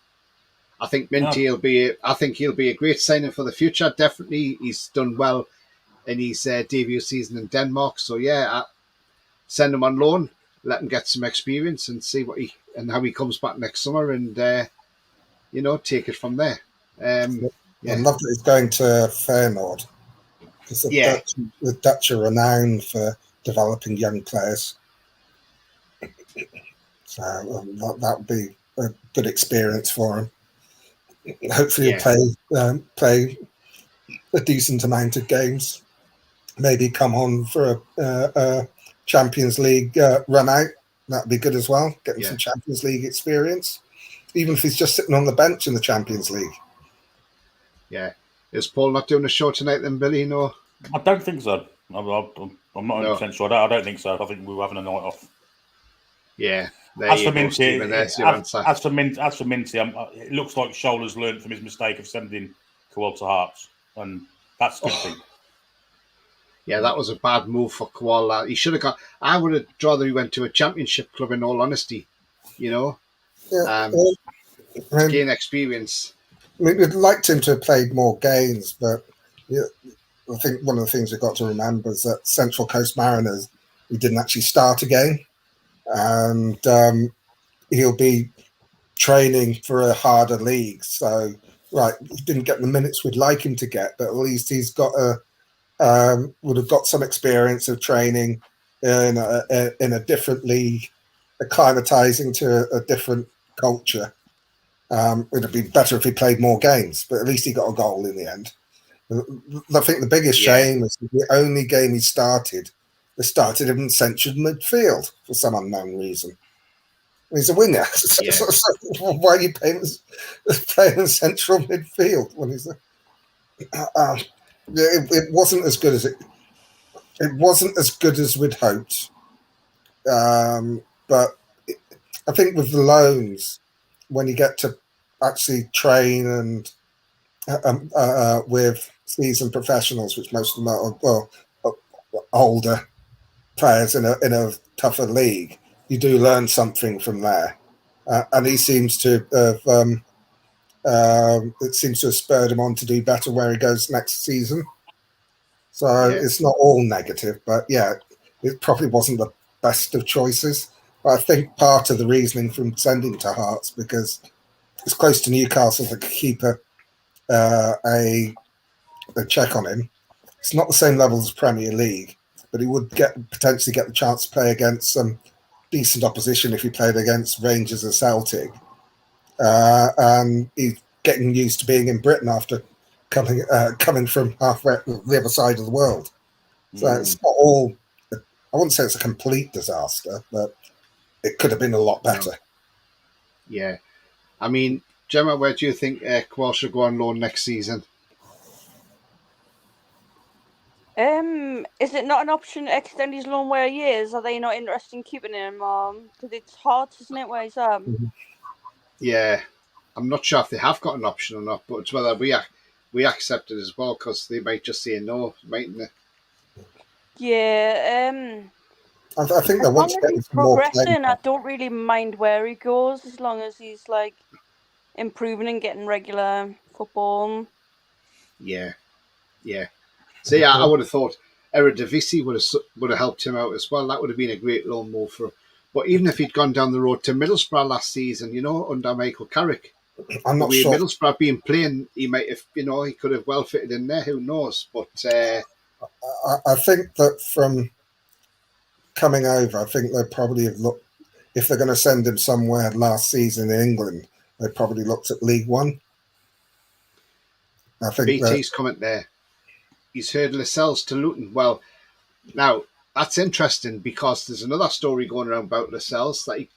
I think Minty will be. I think he'll be a great signing for the future. Definitely, he's done well in his debut season in Denmark. So yeah, send him on loan, let him get some experience, and see what how he comes back next summer, and take it from there. I love that he's going to Feyenoord. Because Yeah. the Dutch are renowned for developing young players. So that would be a good experience for him. Hopefully he'll play a decent amount of games. Maybe come on for a Champions League run out. That'd be good as well. Getting some Champions League experience, even if he's just sitting on the bench in the Champions League. Yeah. Is Paul not doing a show tonight then, Billy? No? I don't think so. I'm not 100% sure. I don't think so. I think we were having a night off. Yeah. There As you for go, Minty, Stephen. There's your answer. As for Minty, it looks like Scholes learned from his mistake of sending Kowal to Hearts, and that's a good thing. Yeah, that was a bad move for Kowal. He should have got. I would have rather he went to a championship club. In all honesty, you know, to gain experience. I mean, we'd liked him to have played more games, but I think one of the things we've got to remember is that Central Coast Mariners, he didn't actually start a game, and he'll be training for a harder league. So, right, he didn't get the minutes we'd like him to get, but at least he's got would have got some experience of training in a different league, acclimatizing to a different culture. It would be better if he played more games, but at least he got a goal in the end. I think the biggest shame is the only game he started, they started him in central midfield for some unknown reason. He's a winger. Yeah. So why are you playing in central midfield when he's it wasn't as good as it wasn't as good as we'd hoped. But I think with the loans, when you get to actually train and with seasoned professionals, which most of them are older players in a tougher league, you do learn something from there. And he seems to have it seems to have spurred him on to do better where he goes next season. So it's not all negative, but it probably wasn't the best of choices. But I think part of the reasoning from sending him to Hearts because it's close to Newcastle to keep a check on him. It's not the same level as Premier League, but he would potentially get the chance to play against some decent opposition if he played against Rangers or Celtic. And he's getting used to being in Britain after coming from halfway the other side of the world. So it's not all. I wouldn't say it's a complete disaster, but it could have been a lot better. Yeah, I mean, Gemma, where do you think Kowal should go on loan next season? Is it not an option to extend his loan where he is? Are they not interested in keeping him? Because it's hard, isn't it, where he's at? Yeah, I'm not sure if they have got an option or not, but it's whether we accept it as well because they might just say no, mightn't they? Yeah. I think as long as he's progressing, I don't really mind where he goes as long as he's like improving and getting regular football. Yeah. So I would have thought Eredivisie would have helped him out as well. That would have been a great loan move for him. But even if he'd gone down the road to Middlesbrough last season, under Michael Carrick, I'm not sure. Middlesbrough being playing, he might have, he could have well fitted in there. Who knows? But I think that from coming over, I think they probably have looked. If they're going to send him somewhere last season in England, they probably looked at League One. I think BT's comment there. He's heard Lascelles to Luton. Well, now that's interesting because there's another story going around about Lascelles that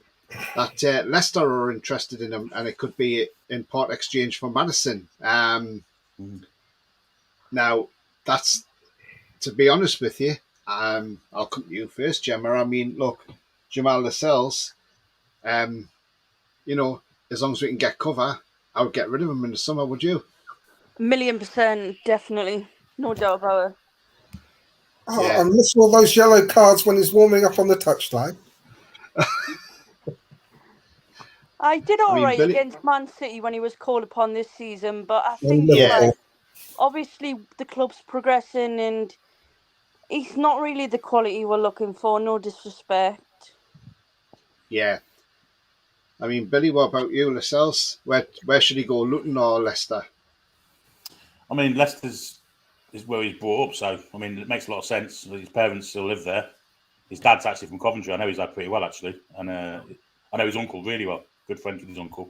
Leicester are interested in him, and it could be in part exchange for Madison. Now, that's, to be honest with you, I'll come to you first, Gemma. I mean, look, Jamal Lascelles, as long as we can get cover, I would get rid of him in the summer, would you? 1,000,000%, definitely. No doubt about it. I miss all those yellow cards when he's warming up on the touchline. I did right against Man City when he was called upon this season, but I think obviously the club's progressing and he's not really the quality we're looking for, no disrespect. Yeah. I mean, Billy, what about you, Lascelles? Where should he go, Luton or Leicester? I mean, Leicester's is where he's brought up. So I mean, it makes a lot of sense. His parents still live there. His dad's actually from Coventry. I know his dad pretty well actually, and I know his uncle really well. Good friend with his uncle.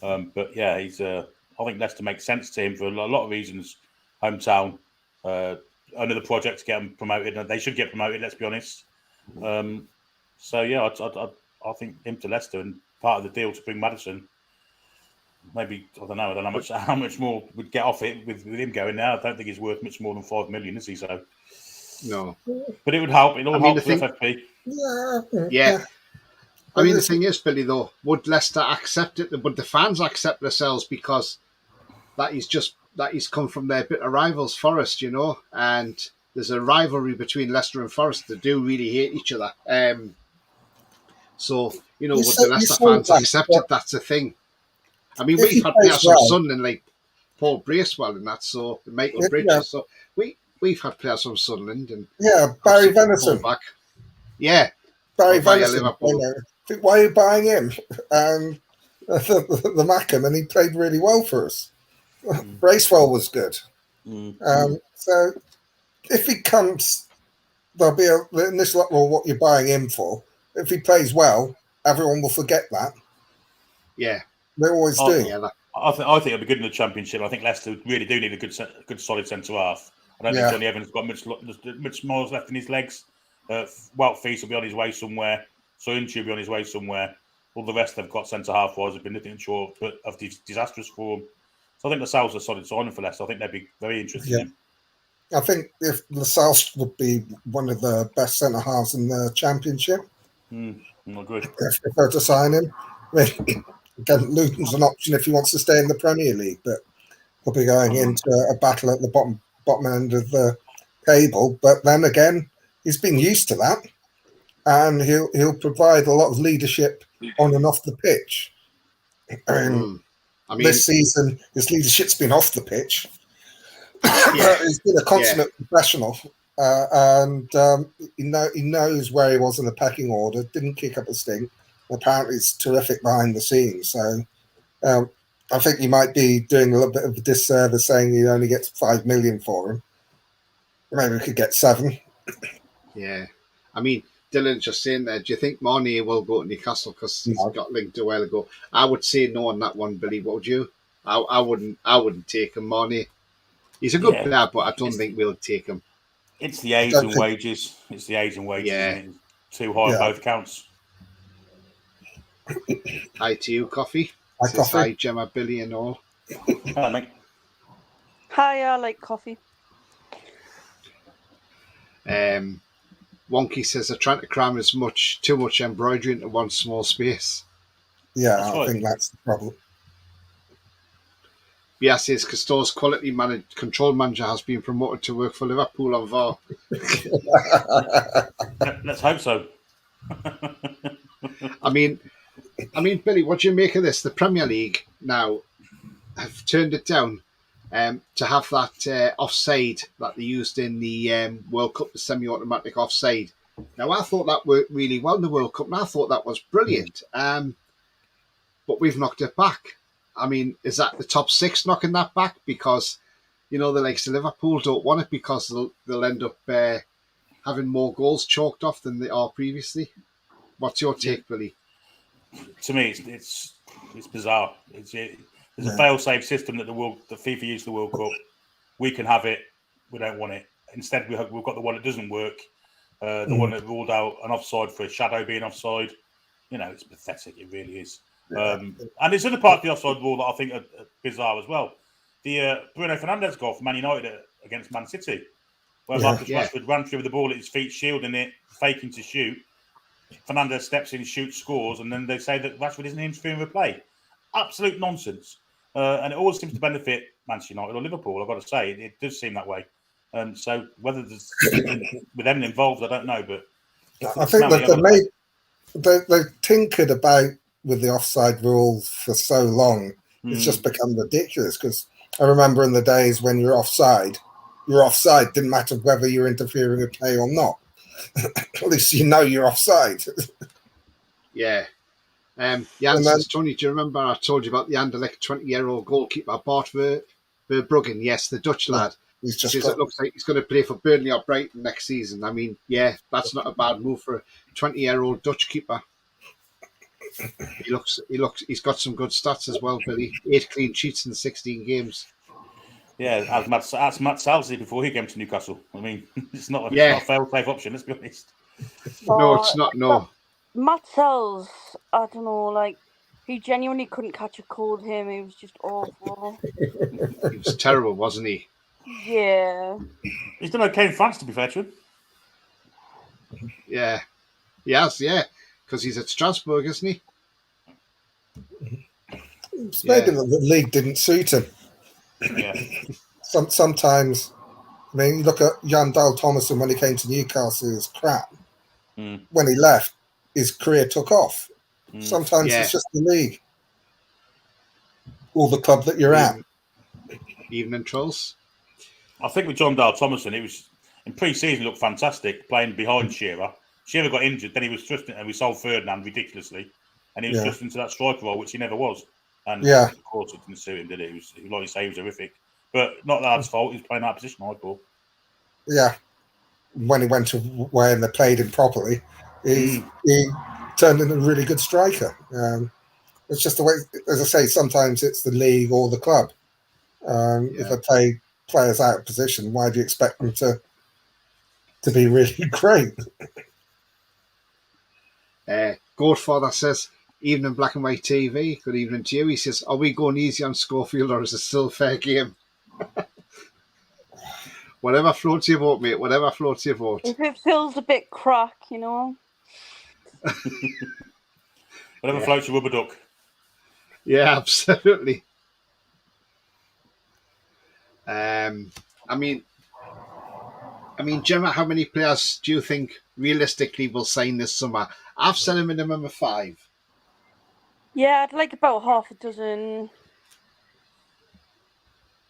But yeah, he's. I think Leicester makes sense to him for a lot of reasons. Hometown, another project to get them promoted, and they should get promoted. Let's be honest. So yeah, I think him to Leicester, and part of the deal to bring Maddison. Maybe I don't know how much more would get off it with him going now. I don't think he's worth much more than 5 million, is he? So no, but it would help. It'll help for FFP. Yeah. I mean, the thing is, Billy, though, would Leicester accept it? Would the fans accept themselves because that he's come from their bitter rivals, Forest, you know, and there's a rivalry between Leicester and Forest. They do really hate each other. So, you know, would the Leicester fans accept it? That's a thing. I mean, we've had players from Sunderland like Paul Bracewell and that, so Michael Bridges. Yeah. So we've had players from Sunderland and Barry Venison. Yeah, Barry Venison. Why are you buying him? The Mackham, and he played really well for us. Bracewell was good. So if he comes, there'll be in this lot rule what you're buying him for. If he plays well, everyone will forget that. Yeah. They always do. Yeah, I think it'll be good in the Championship. I think Leicester really do need a good solid centre half. I don't think Johnny Evans got much more left in his legs. Wout Feast will be on his way somewhere. Soyuncu will be on his way somewhere. All the rest they've got centre half wise have been nothing short of disastrous form. So I think Lascelles is a solid signing for Leicester. I think they'd be very interested in him. I think if Lascelles would be one of the best centre halves in the Championship. I agree. If they were to sign him. Again, Luton's an option if he wants to stay in the Premier League, but he'll be going into a battle at the bottom end of the table. But then again, he's been used to that, and he'll provide a lot of leadership on and off the pitch. I mean, this season, his leadership's been off the pitch. He's been a consummate professional, and he knows where he was in the pecking order. Didn't kick up a stink. Apparently, it's terrific behind the scenes. So, I think you might be doing a little bit of a disservice saying he only gets 5 million for him. Maybe we could get 7. Yeah, I mean, Dylan's just saying there. Do you think Marnie will go to Newcastle because he's got linked a while ago? I would say no on that one, Billy. What would you? I wouldn't take him, Marnie. He's a good player, but I don't think we'll take him. It's the age and wages. It's the age and wages. Yeah. Too high on both counts. Hi to you, Coffee. Hi, Gemma, Billy, and all. Hello, mate. Hi, I like coffee. Wonky says they're trying to cram too much embroidery into one small space. Yeah, I think that's the problem. Yeah, says Cousteau's quality control manager has been promoted to work for Liverpool on VAR. Let's hope so. I mean, Billy, what do you make of this? The Premier League now have turned it down to have that offside that they used in the World Cup, the semi-automatic offside. Now, I thought that worked really well in the World Cup, and I thought that was brilliant. But we've knocked it back. I mean, is that the top 6 knocking that back? Because, you know, the likes of Liverpool don't want it because they'll end up having more goals chalked off than they are previously. What's your take, Billy? To me, it's bizarre. There's a fail-safe system that the FIFA used the World Cup. We can have it. We don't want it. Instead, we've got the one that doesn't work. The one that ruled out an offside for a shadow being offside. You know, it's pathetic. It really is. And there's other part of the offside rule that I think are bizarre as well. The Bruno Fernandes goal for Man United against Man City, where Marcus Rashford ran through with the ball at his feet, shielding it, faking to shoot. Fernandes steps in, shoots, scores, and then they say that Rashford isn't interfering with play. Absolute nonsense. And it always seems to benefit Manchester United or Liverpool, I've got to say. It does seem that way. So whether there's with them involved, I don't know. But I think that they've tinkered about with the offside rule for so long. It's just become ridiculous because I remember in the days when you're offside, didn't matter whether you're interfering with play or not. At least you know you're offside. Yeah. Jan says, Tony, do you remember I told you about the Anderlecht 20-year-old goalkeeper Bart Verbruggen? Yes, the Dutch lad. He's just Says it looks like he's going to play for Burnley or Brighton next season. I mean, yeah, that's not a bad move for a 20-year-old Dutch keeper. He's got some good stats as well, Billy. 8 clean sheets in 16 games. Yeah, as Matt Sals did before he came to Newcastle. I mean, it's not a fail-safe option, let's be honest. No, it's not, no. Matt Sells, I don't know, like, he genuinely couldn't catch a cold him. He was just awful. He was terrible, wasn't he? Yeah. He's done okay in France, to be fair to him. Yeah. He has, yeah. Because he's at Strasbourg, isn't he? Maybe the league didn't suit him. Yeah. Sometimes, I mean, you look at Jan Dahl Thomason when he came to Newcastle, he was crap. When he left, his career took off. Sometimes it's just the league or the club that you're at. Evening Trolls. I think with John Dahl Thomason, it was in pre-season he looked fantastic playing behind Shearer. Shearer got injured, then he was thrust in, and we sold Ferdinand ridiculously, and he was thrust into that striker role, which he never was. And of course, it didn't suit him, did it? It was, like you say, he was horrific. But not that's fault. He was playing that position, I thought. Yeah. When he went away and they played him properly, he turned into a really good striker. It's just the way, as I say, sometimes it's the league or the club. If they play players out of position, why do you expect them to be really great? Goatfather says, evening Black and White TV, good evening to you. He says, are we going easy on Schofield or is it still fair game? Whatever floats your boat, mate. Whatever floats your boat. If it feels a bit crack, you know. Whatever floats your rubber duck. Yeah, absolutely. I mean, Gemma, how many players do you think realistically will sign this summer? I've said a minimum of 5. Yeah, I'd like about half a dozen.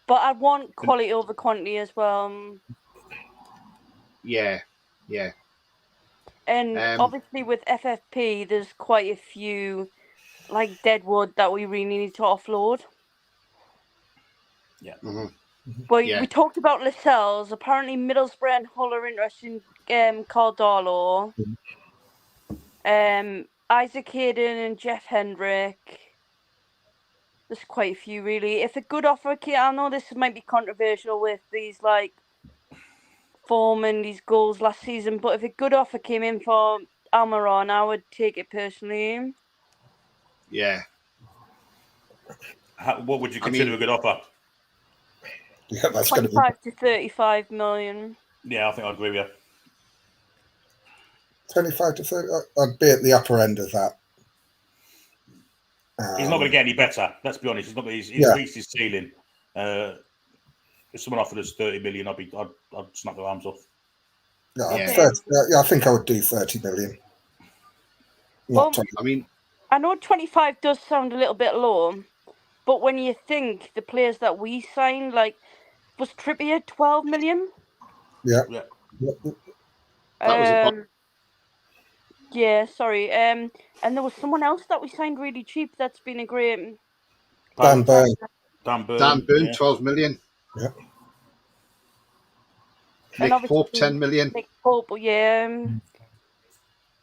But I want quality over quantity as well. Yeah. And obviously with FFP, there's quite a few, like Deadwood, that we really need to offload. Yeah. But we talked about Lascelles. Apparently Middlesbrough and Hull are interested in Caldalo. Isaac Hayden and Jeff Hendrick. There's quite a few, really. If a good offer came, I know this might be controversial with these, like, form and these goals last season, but if a good offer came in for Almiron, I would take it personally. Yeah. What would you consider a good offer? Yeah, that's 25 to 35 million. Yeah, I think I agree with you. 25 to 30, I'd be at the upper end of that. He's not going to get any better. Let's be honest. He's reached his ceiling. If someone offered us 30 million, I'd snap their arms off. I think I would do 30 million. Not 20. I mean, I know 25 does sound a little bit low, but when you think the players that we signed, like, was Trippier 12 million? Yeah. that was yeah, sorry. And there was someone else that we signed really cheap that's been a great... Dan Burn. Dan Burn, 12 million. Yeah. Nick Pope, 10 million. Nick Pope, yeah.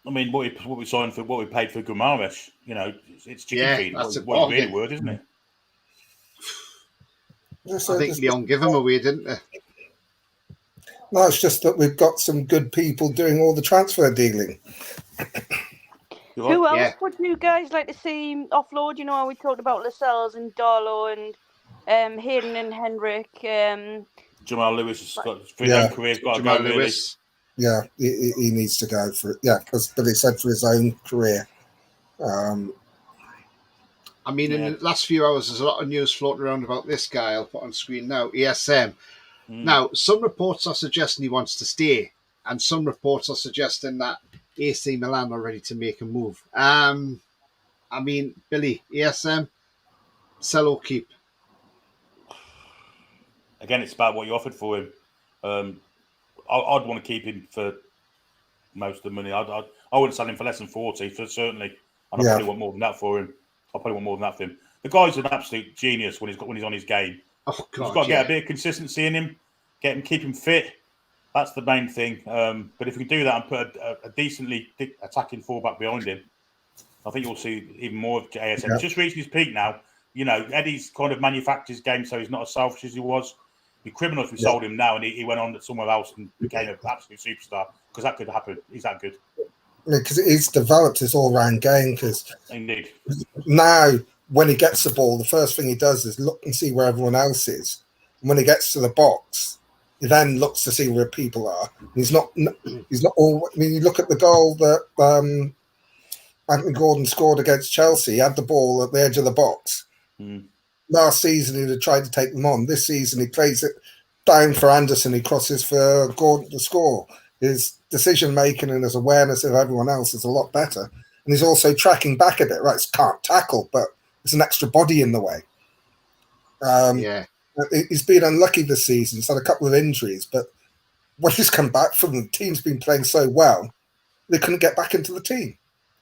I mean, what we signed for, what we paid for Guimaraes, you know, it's chicken feed. That's what really word, isn't it? I think Leon gave him away, didn't they? No, it's just that we've got some good people doing all the transfer dealing. Who else would you guys like to see offload? You know, we talked about Lascelles and Darlow and Hayden and Hendrick. Jamal Lewis has got for his own career. Got Jamal to go, Lewis. Really. Yeah, he needs to go for it. Yeah, because Billy said for his own career. I mean, in the last few hours, there's a lot of news floating around about this guy. I'll put on screen now, ESM. Now, some reports are suggesting he wants to stay, and some reports are suggesting that AC Milan are ready to make a move. I mean, Billy, ESM, sell or keep? Again, it's about what you offered for him. I'd want to keep him for most of the money. I wouldn't sell him for less than 40, for certainly. And I probably want more than that for him. The guy's an absolute genius when he's on his game. Oh God, he's got to get a bit of consistency in him. keep him fit. That's the main thing. But if we do that and put a decently attacking fullback behind him, I think you'll see even more of ASM. Yeah. He's just reached his peak now. You know, Eddie's kind of manufactured his game, so he's not as selfish as he was. It'd be criminal if we sold him now and he went on somewhere else and became an absolute superstar, because that could happen. He's that good. Because he's developed his all-round game. Because Indeed. now, when he gets the ball, the first thing he does is look and see where everyone else is. And when he gets to the box, he then looks to see where people are. He's not all. I mean, you look at the goal that Anthony Gordon scored against Chelsea. He had the ball at the edge of the box. Last season, he'd have tried to take them on. This season, he plays it down for Anderson. He crosses for Gordon to score. His decision-making and his awareness of everyone else is a lot better. And he's also tracking back a bit. Right, can't tackle, but there's an extra body in the way. He's been unlucky this season. He's had a couple of injuries, but when he's come back from the team's been playing so well, they couldn't get back into the team.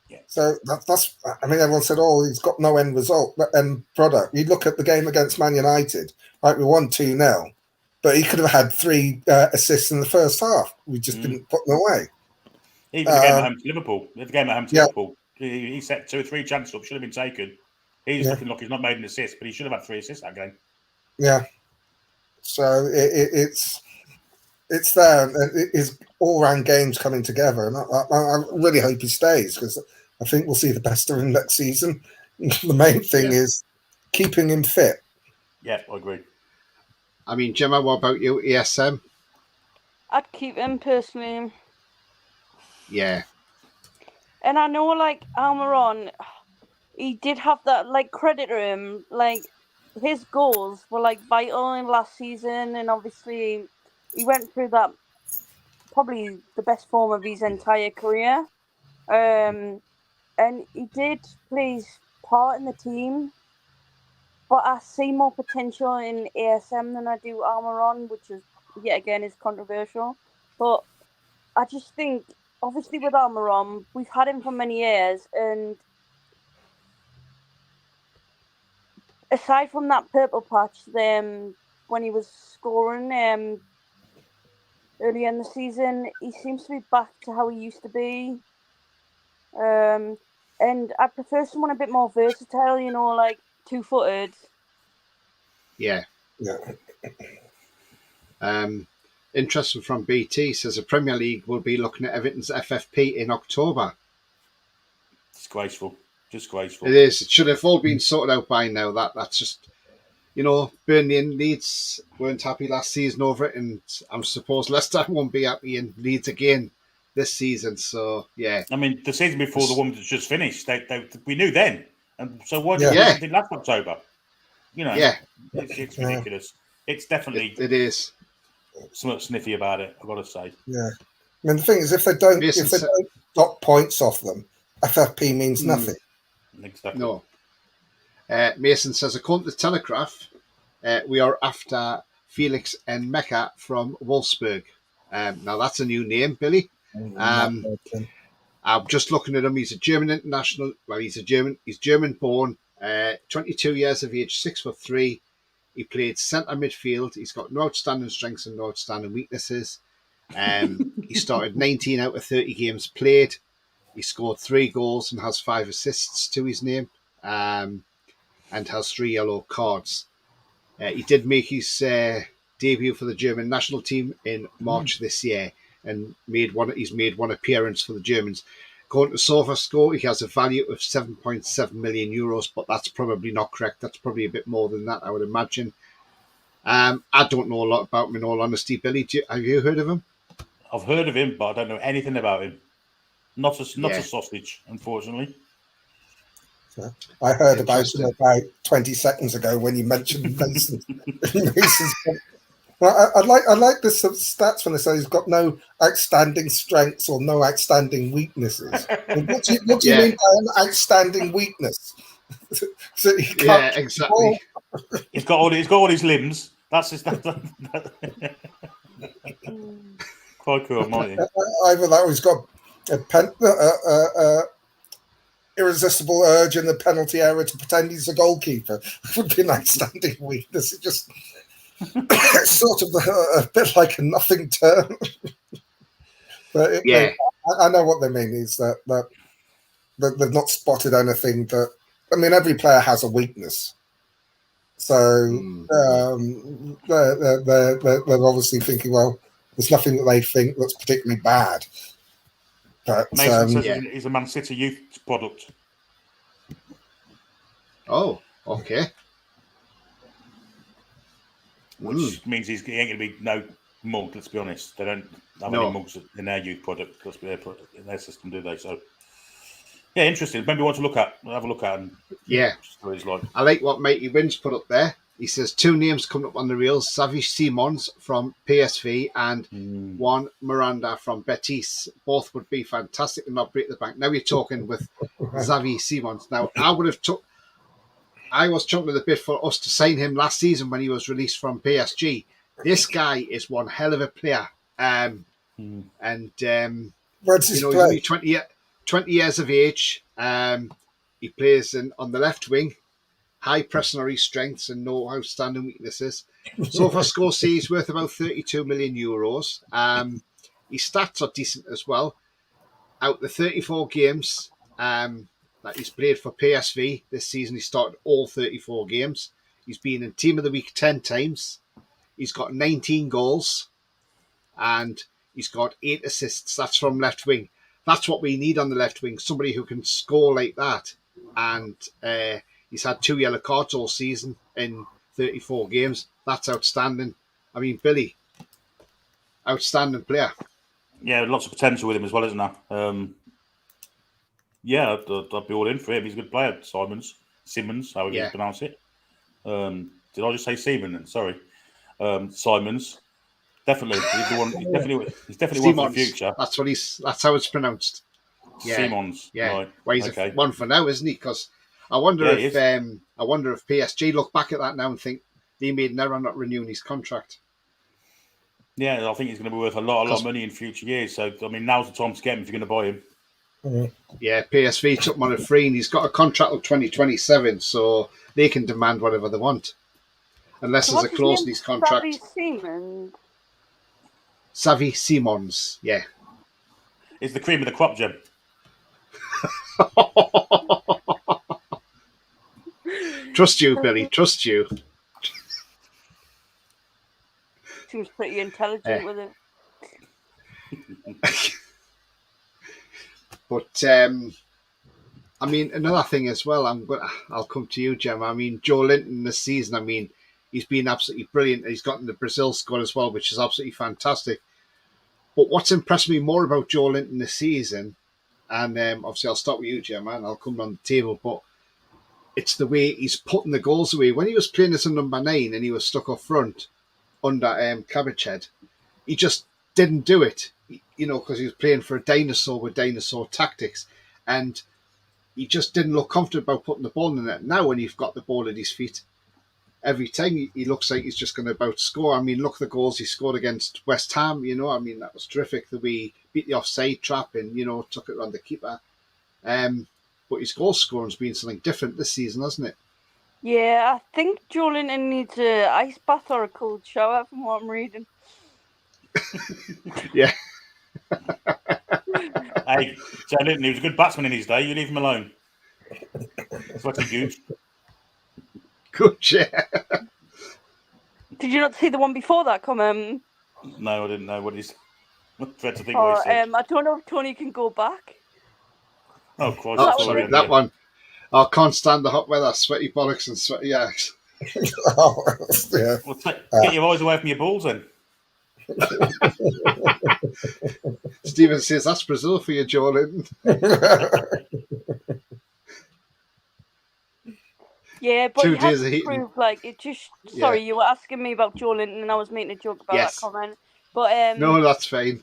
Yeah. So that's. I mean, everyone said, "Oh, he's got no end result, end product." You look at the game against Man United. Right, we won 2-0, but he could have had 3 assists in the first half. We just didn't put them away. Even the game at home to Liverpool. Liverpool, he set 2 or 3 chances up, should have been taken. He's looking like he's not made an assist, but he should have had 3 assists that game. Yeah. So it's there. His all-round game's coming together, and I really hope he stays, because I think we'll see the best of him next season. The main thing is keeping him fit. Yeah, I agree. I mean, Gemma, what about you, ESM? I'd keep him personally. Yeah. And I know, like, Almiron, he did have that, like, credit to him. Like, his goals were, like, vital in last season, and obviously he went through that, probably the best form of his entire career. And he did play his part in the team, but I see more potential in ASM than I do Almiron, which is, yet again, is controversial. But I just think, obviously with Almiron, we've had him for many years, and aside from that purple patch, when he was scoring early in the season, he seems to be back to how he used to be. And I prefer someone a bit more versatile, you know, like 2-footed. Yeah. Yeah. Interesting from BT says the Premier League will be looking at Everton's FFP in October. Disgraceful. Disgraceful. It is. It should have all been sorted out by now. That's just, you know, Burnley and Leeds weren't happy last season over it, and I'm supposed Leicester won't be happy in Leeds again this season. So yeah. I mean, the season before the one that's just finished, we knew then, and so why did we do something last October? You know, it's ridiculous. It's definitely it is something sniffy about it, I've got to say. Yeah, I mean, the thing is, if they don't knock points off them, FFP means nothing. Exactly. No. Mason says, according to the Telegraph, we are after Felix and Mecca from Wolfsburg. Now that's a new name, Billy. I'm just looking at him. He's a German international. Well, he's German born, 22 years of age, 6'3". He played centre midfield. He's got no outstanding strengths and no outstanding weaknesses. He started 19 out of 30 games played. He scored 3 goals and has 5 assists to his name, and has 3 yellow cards. He did make his debut for the German national team in March this year, and he's made one appearance for the Germans. According to SofaScore, he has a value of 7.7 million euros, but that's probably not correct. That's probably a bit more than that, I would imagine. I don't know a lot about him, in all honesty. Billy, have you heard of him? I've heard of him, but I don't know anything about him. Not a sausage, unfortunately. I heard about him about 20 seconds ago when you mentioned Mason. Well, I like the stats when they say he's got no outstanding strengths or no outstanding weaknesses. What do you mean by an outstanding weakness? So he can't exactly. He's got all his limbs. That's his. Quite cool, might he? Either that, or he's got a irresistible urge in the penalty area to pretend he's a goalkeeper. It would be an outstanding weakness. It just. It's sort of a bit like a nothing term. But I know what they mean is that they've not spotted anything that. I mean, every player has a weakness, so they're obviously thinking, well, there's nothing that they think that's particularly bad. But Mason says he's a Man City youth product. Oh, okay. Which means he ain't going to be no mug. Let's be honest. They don't have any mugs in their youth product. In their system, do they? So. Yeah, interesting. Maybe want to have a look at. And what he's like. I like what Mikey Wins put up there. He says 2 names coming up on the reels: Xavi Simons from PSV and Juan Miranda from Betis. Both would be fantastic and not break the bank. Now you're talking with Xavi Simons. Now I was chomping at the bit for us to sign him last season when he was released from PSG. This guy is one hell of a player, where's he's only 20 years of age. He plays on the left wing, high pressionary strengths and no outstanding weaknesses. So for Scorsese, he's worth about 32 million euros. His stats are decent as well. Out the 34 games that he's played for PSV this season, he started all 34 games. He's been in Team of the Week 10 times. He's got 19 goals and he's got 8 assists. That's from left wing. That's what we need on the left wing, somebody who can score like that. And he's had 2 yellow cards all season in 34 games. That's outstanding. I mean, Billy, outstanding player. Yeah, lots of potential with him as well, isn't there? Yeah, I'd be all in for him. He's a good player, Simmons, however you pronounce it. Did I just say Seaman? Sorry. Simons. Definitely. He's the one. He's definitely one for the future. That's how it's pronounced. Yeah. Simons. Yeah. Right. Well, he's one for now, isn't he? Because I wonder if PSG look back at that now and think they made an error not renewing his contract. Yeah, I think he's going to be worth a lot of money in future years. So I mean, now's the time to get him if you're going to buy him. Yeah, PSV took him on a free, and he's got a contract of 2027, so they can demand whatever they want, unless there's a clause in his contract. Xavi Simons, yeah. It's the cream of the crop, Jim. Trust you, Billy. Trust you. Seems pretty intelligent with it. But I mean, another thing as well. I'll come to you, Gemma. I mean, Joe Linton this season. I mean, he's been absolutely brilliant. He's gotten the Brazil squad as well, which is absolutely fantastic. But what's impressed me more about Joe Linton this season, and obviously I'll start with you, Gemma, and I'll come on the table. But it's the way he's putting the goals away. When he was playing as a number 9 and he was stuck up front under Cabbagehead, he just didn't do it. Because he was playing for a dinosaur with dinosaur tactics, and he just didn't look comfortable about putting the ball in it. Now, when you've got the ball at his feet, every time he looks like he's just going to about to score. I mean, look at the goals he scored against West Ham. I mean, that was terrific. The way he beat the offside trap and took it around the keeper. But his goal scoring's been something different this season, hasn't it? Yeah, I think Joe Linton needs an ice bath or a cold shower, from what I'm reading. Yeah. Hey, Joe Linton, he was a good batsman in his day. You leave him alone. Sweaty goose. Good, yeah. Did you not see the one before that comment? No, I didn't know what he's. I dread to think what he said. I don't know if Tony can go back. Oh, Christ. Oh, sorry, that one. I can't stand the hot weather, sweaty bollocks and sweaty eggs. Yeah. Well, get your eyes away from your balls then. Stephen says that's Brazil for you, Joe Linton. Yeah, but 2 you have days of to heating. prove, like, it just... Sorry, you were asking me about Joe Linton and I was making a joke about that comment. But no, that's fine.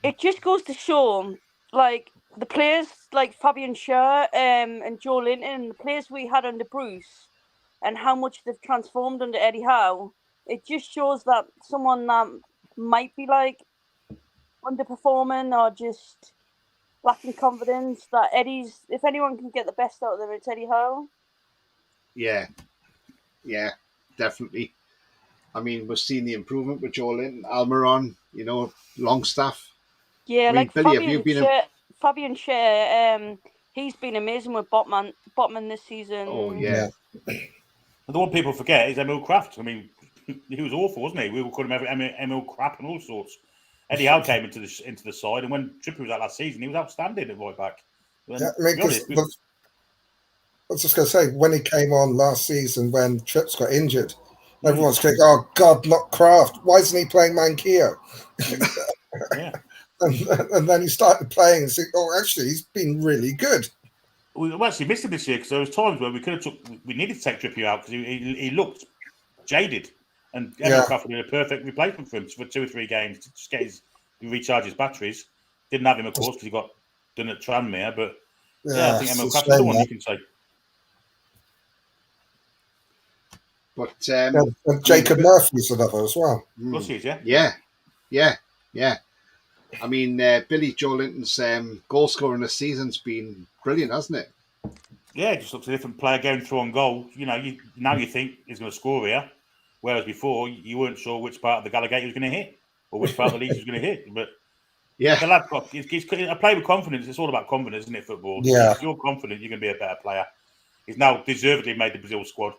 It just goes to show, like, the players like Fabian Schär and Joe Linton, the players we had under Bruce, and how much they've transformed under Eddie Howe. It just shows that someone that might be, like, underperforming or just lacking confidence, that if anyone can get the best out of them, it's Eddie Howe. Yeah, definitely. I mean, we've seen the improvement with Joe Linton, Almiron, Longstaff. Yeah, I mean, like Billy, have you been? Fabian Schär, he's been amazing with Botman this season. Oh yeah. And the one people forget is Emil Kraft. I mean, he was awful, wasn't he? We were calling him Emil Crap and all sorts. Eddie Howe came into the side, and when Trippier was out last season, he was outstanding at right back. Yeah, I mean, I was just going to say, when he came on last season, when Trips got injured, everyone's going, "Oh God, not Kraft! Why isn't he playing Manquillo?" Yeah. and then he started playing and said, "Oh, actually, he's been really good." We actually missed him this year because there was times where we needed to take Trippier out because he looked jaded, and Emil Kraft would be a perfect replacement for him for 2 or 3 games to just recharge his batteries. Didn't have him, of course, because he got done at Tranmere, but I think Emil Kraft is the one you can say. But and Jacob Murphy's another as well. Plus he is, yeah. I mean, Billy Joe Linton's goal scoring this season's been brilliant, hasn't it? Yeah, it just looks a different player going through on goal. Now you think he's going to score here, whereas before you weren't sure which part of the Gallagher he was going to hit or which part of the Leeds he was going to hit. But yeah, the lad I play with confidence. It's all about confidence, isn't it? Football. Yeah. If you're confident, you're going to be a better player. He's now deservedly made the Brazil squad.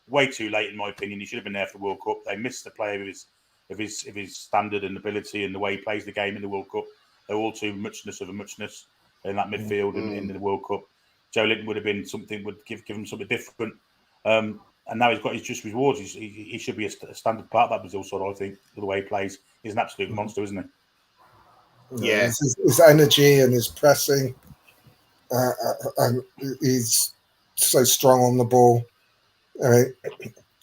Way too late, in my opinion. He should have been there for the World Cup. They missed the player of his standard and ability and the way he plays the game in the World Cup. They're all too muchness of a muchness in that midfield and in the World Cup. Joe Linton would have been something, would give him something different. And now he's got his just rewards. He should be a standard part of that Brazil side, I think, the way he plays. He's an absolute monster, isn't he? Yeah. His energy and his pressing. And he's so strong on the ball. I mean,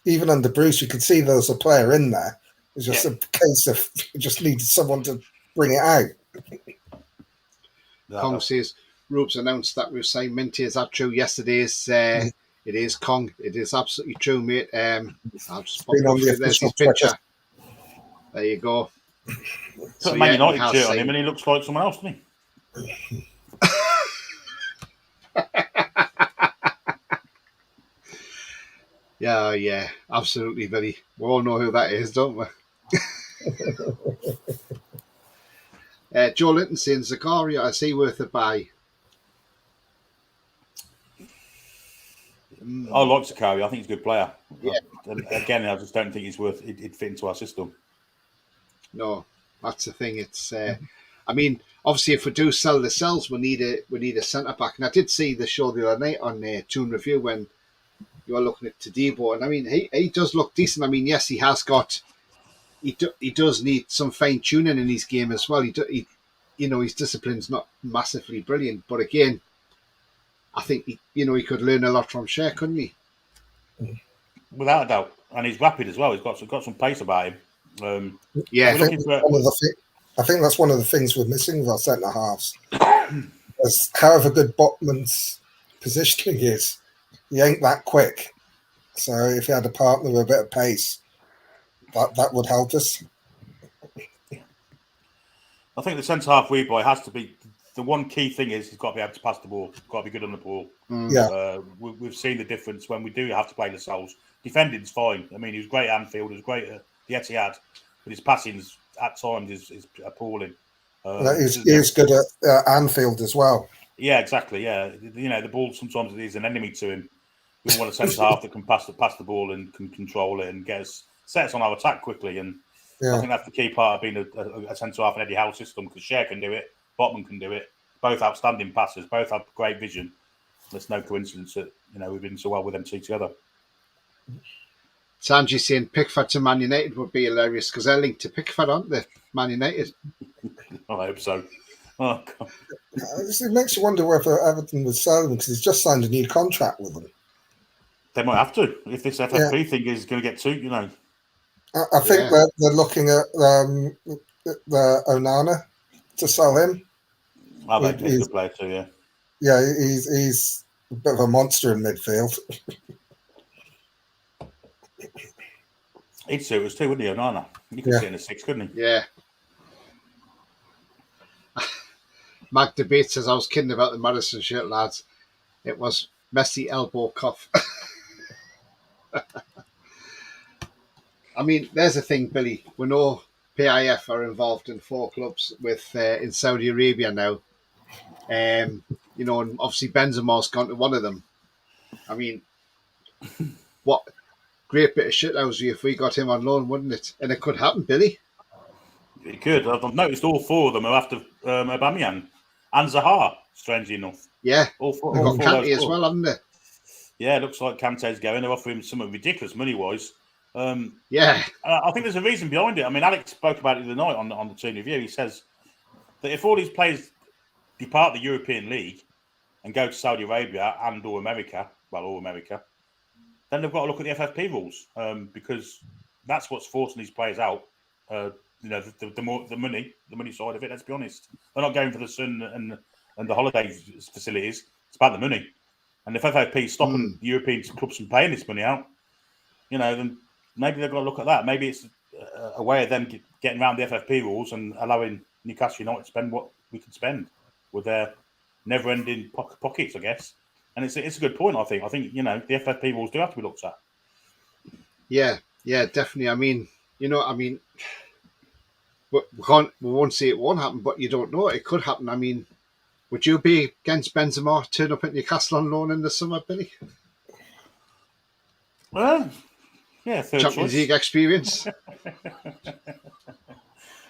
even under Bruce, you could see there was a player in there. It's just a case of just needed someone to bring it out. Kong says, Rubes announced that we've signed Minty. Is that true? Yes, it is. It is, Kong. It is absolutely true, mate. I'll just pop there's his picture. There you go. Put a Man United shirt on him and he looks like someone else, doesn't he? Yeah, absolutely, Billy. We all know who that is, don't we? Joe Linton saying Zakaria, I see worth a buy. I like Zakaria. I think he's a good player. Yeah. Again, I just don't think he's worth it fit into our system. No, that's the thing. It's I mean, obviously, if we do sell the cells, we need a centre back. And I did see the show the other night on Toon Review when you were looking at Tadibo, and I mean, he does look decent. I mean, yes, he has got. He does need some fine tuning in his game as well. He his discipline's not massively brilliant, but again, I think he could learn a lot from Cher, couldn't he? Without a doubt, and he's rapid as well. He's got some pace about him. Yeah, I think that's one of the things we're missing with our centre halves. However good Botman's positioning is, he ain't that quick. So if he had a partner with a bit of pace, that would help us. I think the centre half we buy has to be the one key thing is he's got to be able to pass the ball. He's got to be good on the ball. Yeah, we've seen the difference when we do have to play the souls. Defending's fine. I mean, he was great at Anfield. He was great at the Etihad, but his passing at times is appalling. He is good at Anfield as well. Yeah, exactly. Yeah, the ball sometimes is an enemy to him. We want a centre half that can pass the ball and can control it and set us on our attack quickly. And I think that's the key part of being a centre half in Eddie Howe's system, because Cher can do it, Botman can do it. Both outstanding passers, both have great vision. There's no coincidence that we've been so well with them two together. Sanji's saying Pickford to Man United would be hilarious because they're linked to Pickford, aren't they? Man United. I hope so. Oh, God. It makes you wonder whether Everton would sell him because he's just signed a new contract with them. They might have to if this FFP thing is going to get to, I think they're looking at the Onana to sell him. I think he's a good player too, yeah. Yeah, he's a bit of a monster in midfield. He'd suit us too, wouldn't he, Onana? You could see in a 6, couldn't he? Yeah. Mag Debate says, I was kidding about the Madison shirt, lads. It was Messi elbow cuff. I mean, there's the thing, Billy. We know PIF are involved in 4 clubs with in Saudi Arabia now. You know, and obviously Benzema's gone to one of them. I mean, what great bit of shit if we got him on loan, wouldn't it? And it could happen, Billy. It could. I've noticed all 4 of them are after Aubameyang and Zaha, strangely enough. Yeah. All 4, They've all got 4 of Kante those as 4. well, haven't they? Yeah, it looks like Kante's going. They're offering something ridiculous money-wise. Yeah. I think there's a reason behind it. I mean, Alex spoke about it the other night on the team review. He says that if all these players depart the European League and go to Saudi Arabia and or America, then they've got to look at the FFP rules because that's what's forcing these players out. You know, the money side of it. Let's be honest, they're not going for the sun and the holiday facilities. It's about the money, and if FFP is stopping the European clubs from paying this money out, you know, then maybe they've got to look at that. Maybe it's a way of them getting around the FFP rules and allowing Newcastle United to spend what we can spend with their never-ending pockets, I guess. And it's a good point, I think. I think, you know, the FFP rules do have to be looked at. Yeah, definitely. I mean, you know, we won't say it won't happen, but you don't know. It could happen. I mean, would you be against Benzema turn up at Newcastle on loan in the summer, Billy? Well, yeah, third Champions choice. League experience.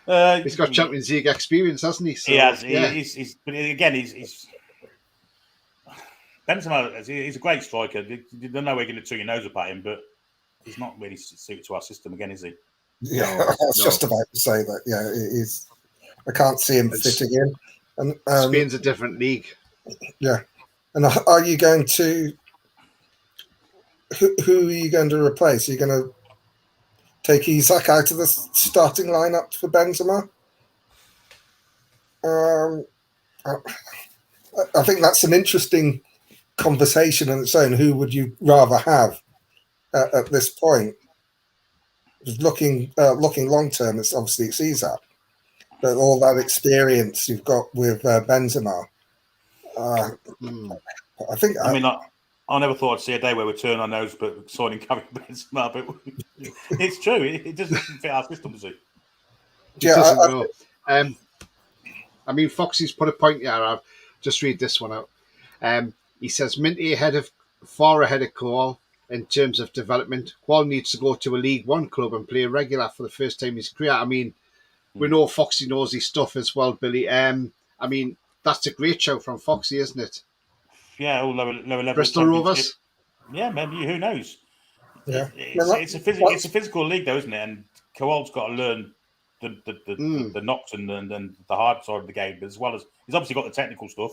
He's got Champions League experience, hasn't he? So, he has. Yeah. But again, he's Benzema. He's a great striker. There's no way you're going to turn your nose up at him, but he's not really suited to our system again, is he? Yeah, I was just about to say that. Yeah, it is. I can't see him fitting in. And Spain's a different league. Yeah, and are you going to? Who are you going to replace? Are you going to take Isak out of the starting lineup for Benzema? I think that's an interesting conversation in its own. Who would you rather have at this point? Just looking long term, it's obviously it's Isak, but all that experience you've got with Benzema, I think. I mean, I never thought I'd see a day where we turn our nose but signing Karim Benzema, but it's true. It doesn't fit our system, does it? Yeah, I mean, Foxy's put a point here. I'll just read this one out. He says, Minty far ahead of Cole in terms of development. Qual needs to go to a League One club and play regular for the first time in his career. I mean, we know Foxy knows his stuff as well, Billy. I mean, that's a great show from Foxy, isn't it? Yeah, all lower level. Bristol Rovers. Yeah, maybe. Who knows? Yeah, it's a physical league, though, isn't it? And Coal's got to learn the knocks and the hard side of the game, as well as he's obviously got the technical stuff.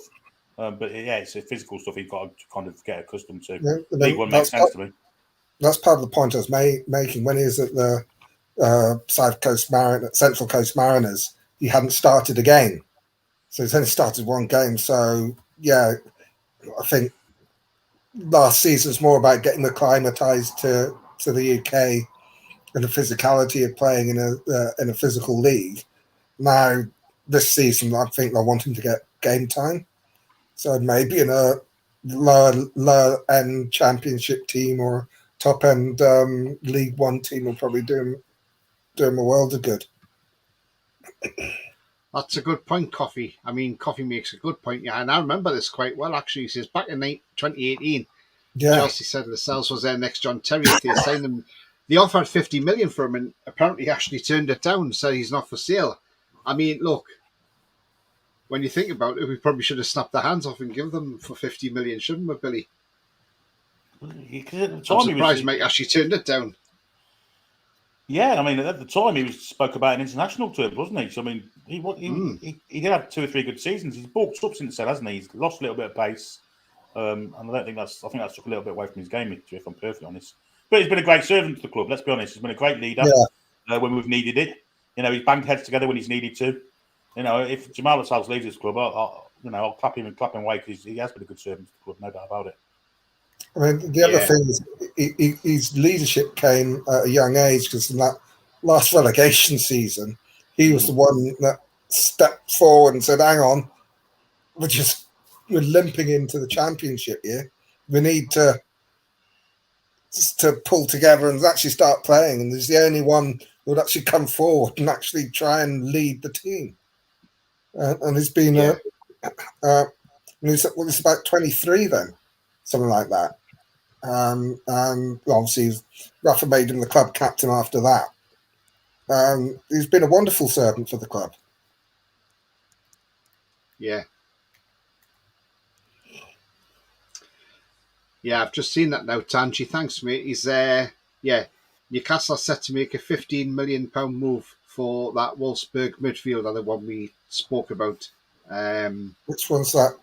But yeah, it's the physical stuff he's got to kind of get accustomed to. Yeah, League One makes sense to me. That's part of the point I was making when he was at the Central Coast Mariners. He hadn't started a game, so he's only started one game. So yeah, I think last season was more about getting acclimatized to the UK and the physicality of playing in a physical league. Now this season, I think they're wanting to get game time. So maybe in a lower end championship team or top end League One team will probably do him a world of good. That's a good point, Coffee. I mean, Coffee makes a good point. Yeah, and I remember this quite well, actually. He says back in 2018, Chelsea said Lascelles was their next John Terry. If they signed him, they offered 50 million for him, and apparently he actually turned it down, said he's not for sale. I mean, look, when you think about it, we probably should have snapped their hands off and give them for 50 million, shouldn't we, Billy? I'm surprised Mike actually turned it down. Yeah, I mean, at the time he spoke about an international tour, wasn't he? So I mean, he did have 2 or 3 good seasons. He's bulked up since then, hasn't he? He's lost a little bit of pace, and I think that's took a little bit away from his game, if I'm perfectly honest. But he's been a great servant to the club. Let's be honest. He's been a great leader when we've needed it. You know, he's banged heads together when he's needed to. You know, if Jamal Lascelles leaves this club, I'll clap him away because he has been a good servant to the club, no doubt about it. I mean, the other thing is his leadership came at a young age because in that last relegation season, he was the one that stepped forward and said, hang on, we're limping into the championship here. We need to to pull together and actually start playing, and he's the only one who would actually come forward and actually try and lead the team. And he's been he's about 23 then, something like that. And obviously Rafa made him the club captain after that. He's been a wonderful servant for the club. Yeah. Yeah, I've just seen that now, Tanji. Thanks, mate. He's Newcastle are set to make a £15 million move for that Wolfsburg midfielder, the one we spoke about. Which one's that?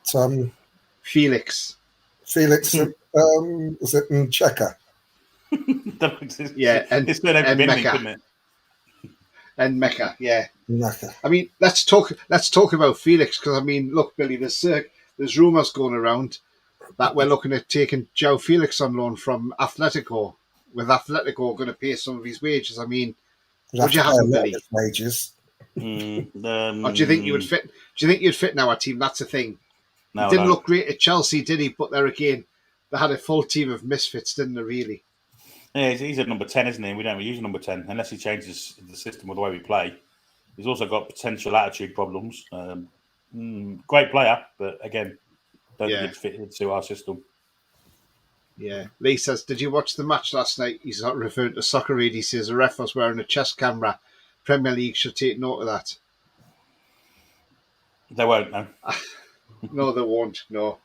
Felix. Felix, was it in Czechia? Yeah, and Mecca. And Mecca, yeah. Mecca. I mean, let's talk about Felix, because I mean, look, Billy, there's rumours going around that we're looking at taking João Felix on loan from Atletico, with Atletico going to pay some of his wages. I mean, would you have him, Billy? Wages. Or do you think you would fit? Do you think you'd fit in our team? That's the thing. No, he didn't look great at Chelsea, did he? But there again, they had a full team of misfits, didn't they? Really? Yeah, he's at number 10, isn't he? We don't use number 10 unless he changes the system or the way we play. He's also got potential attitude problems. Great player, but again, don't think he'd fit into our system. Yeah. Lee says, did you watch the match last night? He's not referring to Soccer Aid. He says the ref was wearing a chest camera. Premier League should take note of that. They won't, no. No, they won't, no.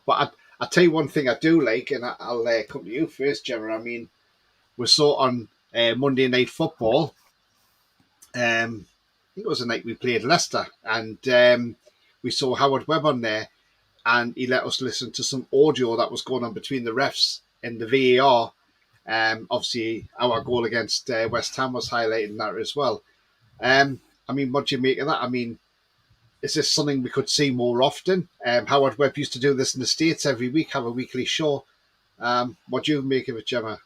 But I'll tell you one thing I do like, and I'll come to you first, Gemma. I mean, we saw on Monday Night Football, I think it was the night we played Leicester, and we saw Howard Webb on there, and he let us listen to some audio that was going on between the refs and the VAR. Obviously, our goal against West Ham was highlighted in that as well. I mean, what do you make of that? I mean, is this something we could see more often? Howard Webb used to do this in the States every week, have a weekly show. What do you make of it, Gemma?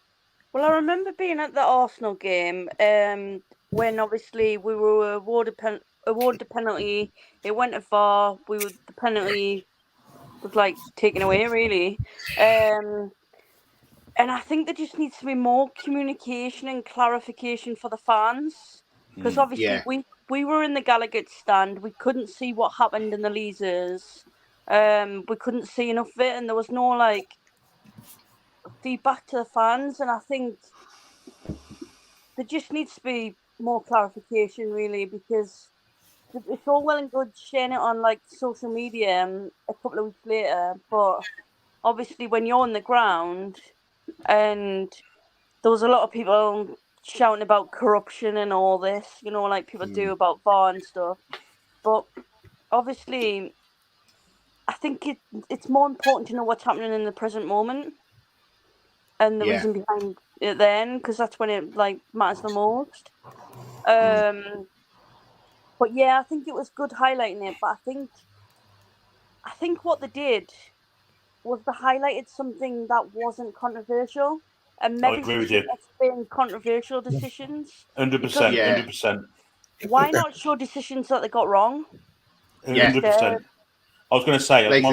Well, I remember being at the Arsenal game when obviously we were awarded the penalty. It went to VAR. The penalty was like taken away, really. And I think there just needs to be more communication and clarification for the fans, because obviously we were in the Gallagher stand. We couldn't see what happened in the Leazers. We couldn't see enough of it, and there was no like feedback to the fans. And I think there just needs to be more clarification, really, because it's all well and good sharing it on like social media a couple of weeks later, but obviously when you're on the ground, and there was a lot of people shouting about corruption and all this, like people do about VAR and stuff. But obviously, I think it's more important to know what's happening in the present moment and the reason behind it then, because that's when it like matters the most. But yeah, I think it was good highlighting it. But I think what they did was they highlighted something that wasn't controversial, and maybe we should explain controversial decisions. 100%, 100%. Why not show decisions that they got wrong? 100%. I was going to say like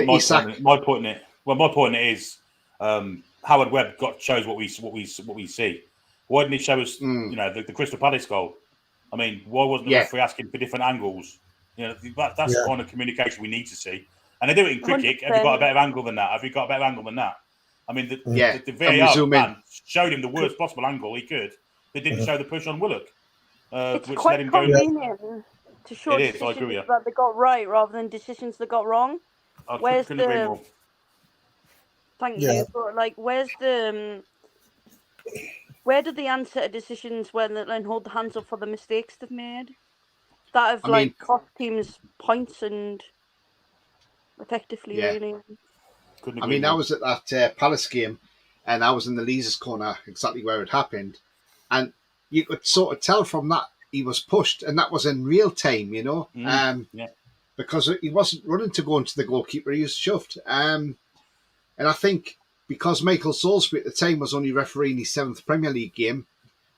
my point in it is Howard Webb shows what we see. Why didn't he show us the Crystal Palace goal? I mean, why wasn't the referee asking for different angles? That's the kind of communication we need to see. And they do it in cricket. 100%. Have you got a better angle than that? I mean, the VAR man showed him the worst possible angle he could. They didn't show the push on Willock, it's which quite let him go. Convenient to show decisions that they got right rather than decisions they got wrong. I couldn't agree more. Thank you. But like, where did they answer decisions and hold the hands up for the mistakes they've made that have cost teams points and effectively really? I mean, I was at that Palace game, and I was in the Leazers corner, exactly where it happened, and you could sort of tell from that he was pushed, and that was in real time, because he wasn't running to go into the goalkeeper; he was shoved. And I think because Michael Salisbury at the time was only refereeing his 7th Premier League game,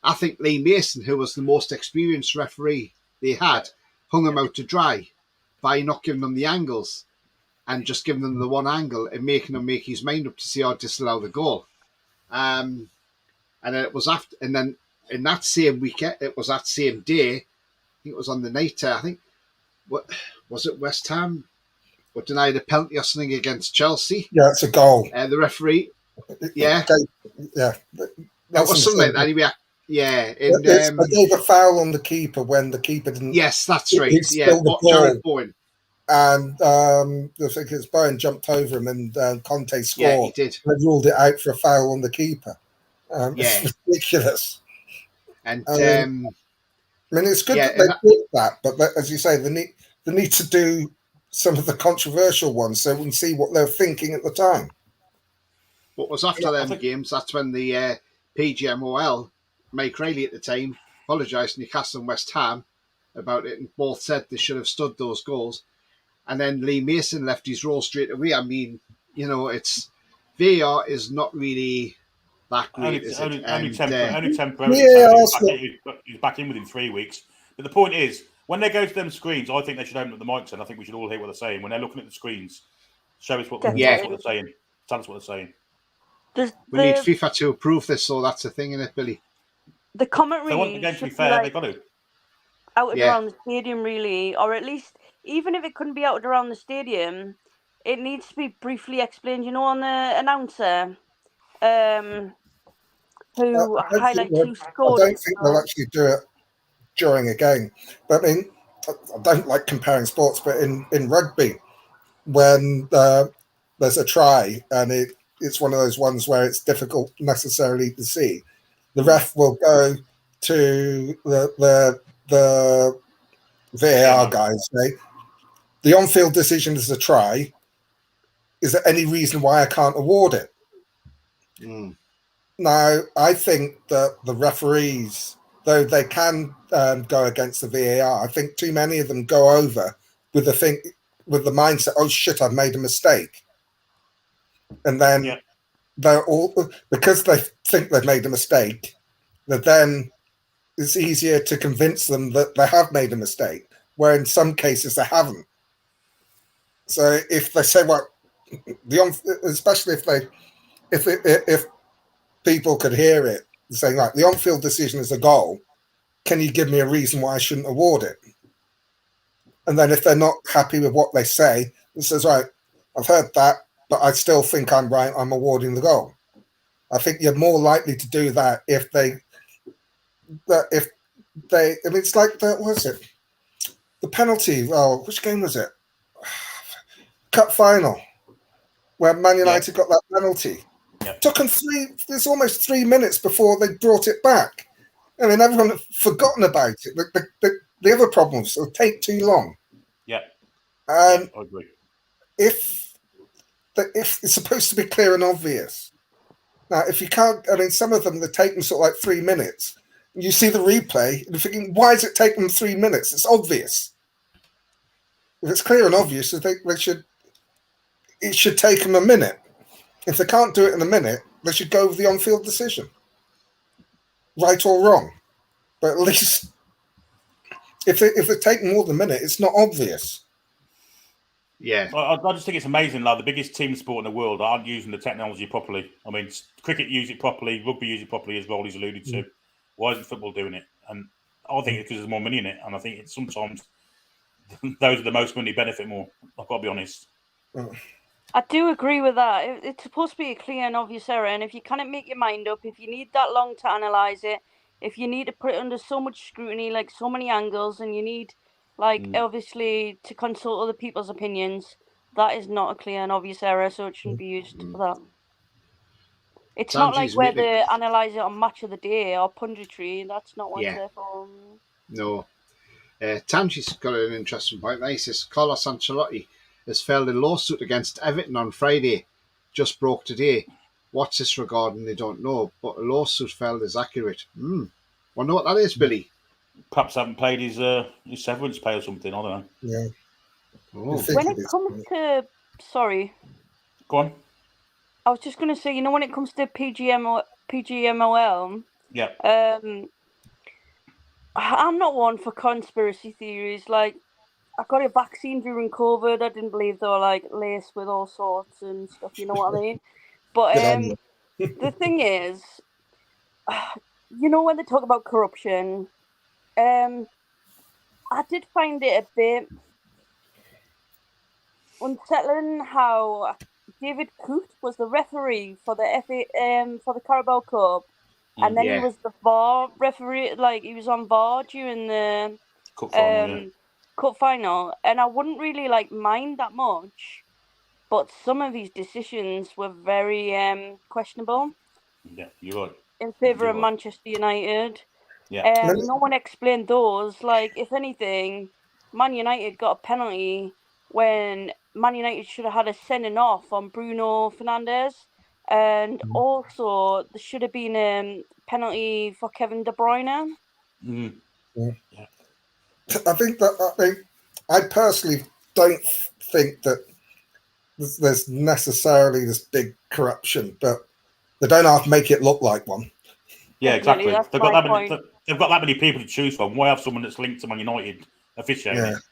I think Lee Mason, who was the most experienced referee they had, hung him out to dry by not giving them the angles and just giving them the one angle and making him make his mind up to see how to disallow the goal. And then it was after, and then in that same weekend, it was that same day. I think it was on the night. I think what was it? West Ham were denied a penalty or something against Chelsea. Yeah, it's a goal. The referee, yeah, yeah, it was something like that. Anyway, yeah, and they gave a foul on the keeper when the keeper didn't. Yes, that's right. Yeah, Jared Bowen. And I think it's Bowen jumped over him, and Conte scored. Yeah, he did. They ruled it out for a foul on the keeper. It's ridiculous. And I mean, it's good that they did that, but as you say, they need to do some of the controversial ones so we can see what they're thinking at the time. What was after them games? That's when the PGMOL, Mike Riley at the time, apologised to Newcastle and West Ham about it, and both said they should have stood those goals. And then Lee Mason left his role straight away. I mean, it's VAR is not really that great, is it? Only temporarily. Yeah, he's back in within 3 weeks. But the point is, when they go to them screens, I think they should open up the mics, and I think we should all hear what they're saying. When they're looking at the screens, show us what they're saying. Tell us what they're saying. We need FIFA to approve this, so that's the thing, isn't it, Billy? The commentary. If they want the game to be fair, they've got to. Out around the stadium, really, or at least, even if it couldn't be out around the stadium, it needs to be briefly explained, on the announcer, who highlights who scored. I don't think they'll actually do it during a game. But I mean, I don't like comparing sports, but in rugby, when there's a try and it's one of those ones where it's difficult necessarily to see, the ref will go to the VAR guys, say, the on-field decision is a try. Is there any reason why I can't award it? Now, I think that the referees, though they can go against the VAR, I think too many of them go over with the mindset, oh shit, I've made a mistake. And then they're all, because they think they've made a mistake, that then it's easier to convince them that they have made a mistake, where in some cases they haven't. So if they say, well, especially if people could hear it saying, like, the on-field decision is a goal, can you give me a reason why I shouldn't award it? And then if they're not happy with what they say, it says, right, I've heard that, but I still think I'm right, I'm awarding the goal. I think you're more likely to do that if it's like what was it? The penalty, which game was it? Cup final, where Man United got that penalty. Took them it's almost 3 minutes before they brought it back. I mean, everyone had forgotten about it. The other problems, it'll take too long. I agree. If it's supposed to be clear and obvious. Now, if you can't, I mean, some of them, they take them sort of like 3 minutes. You see the replay, and you're thinking, why is it taking them 3 minutes? It's obvious. If it's clear and obvious, it should take them a minute. If they can't do it in a minute, they should go with the on-field decision. Right or wrong. But at least, if it takes more than a minute, it's not obvious. Yeah. I just think it's amazing. Like, the biggest team sport in the world aren't using the technology properly. I mean, cricket use it properly, rugby use it properly, as Rolly's alluded to. Why isn't football doing it? And I think it's because there's more money in it. And I think it's sometimes those are the most money benefit more. I've got to be honest. I do agree with that. It's supposed to be a clear and obvious error. And if you can't make your mind up, if you need that long to analyse it, if you need to put it under so much scrutiny, like so many angles, and you need, obviously, to consult other people's opinions, that is not a clear and obvious error, so it shouldn't be used for that. It's not like where they analyse it on Match of the Day or punditry. That's not what it's there for. No. Tangi's got an interesting point. He says Carlos Ancelotti has filed a lawsuit against Everton on Friday. Just broke today. What's this regarding? They don't know. But a lawsuit filed is accurate. Well, know what that is, Billy? Perhaps haven't paid his severance pay or something. I don't know. Yeah. When it comes to... Sorry. Go on. I was just going to say, when it comes to PGMOL, I'm not one for conspiracy theories. Like, I got a vaccine during COVID. I didn't believe they were, laced with all sorts and stuff, you know what I mean? But the thing is, you know, when they talk about corruption, I did find it a bit unsettling how David Coote was the referee for the for the Carabao Cup, and then he Yeah. was the VAR referee. Like, he was on VAR during the Cup final, cup final, and I wouldn't really mind that much. But some of his decisions were very questionable yeah, you're right. in favour You're of right. Manchester United. Yeah. No one explained those. Like, if anything, Man United got a penalty when Man United should have had a sending off on Bruno Fernandes, and also there should have been a penalty for Kevin De Bruyne. Mm. Yeah. I think I personally don't think that there's necessarily this big corruption, but they don't have to make it look like one. Yeah, Definitely, exactly. that's They've got my that many. point. They've got that many people to choose from. Why have someone that's linked to Man United officiating Yeah. it?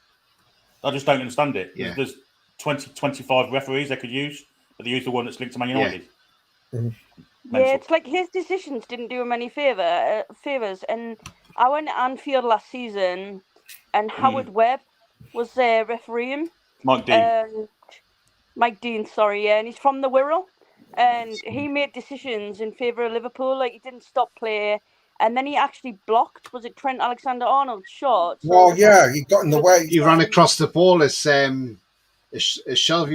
I just don't understand it. Yeah. There's 20, 25 referees they could use, but they use the one that's linked to Man United. Mhm. Yeah, it's like his decisions didn't do him any favors. And I went to Anfield last season, and Howard Webb was there refereeing. Mike Dean. Mike Dean, sorry, yeah, and he's from the Wirral, and he made decisions in favour of Liverpool. Like, he didn't stop play, and then he actually blocked. Was it Trent Alexander-Arnold's shot? Well, yeah, he got in the way. He ran across the ball as Shelvey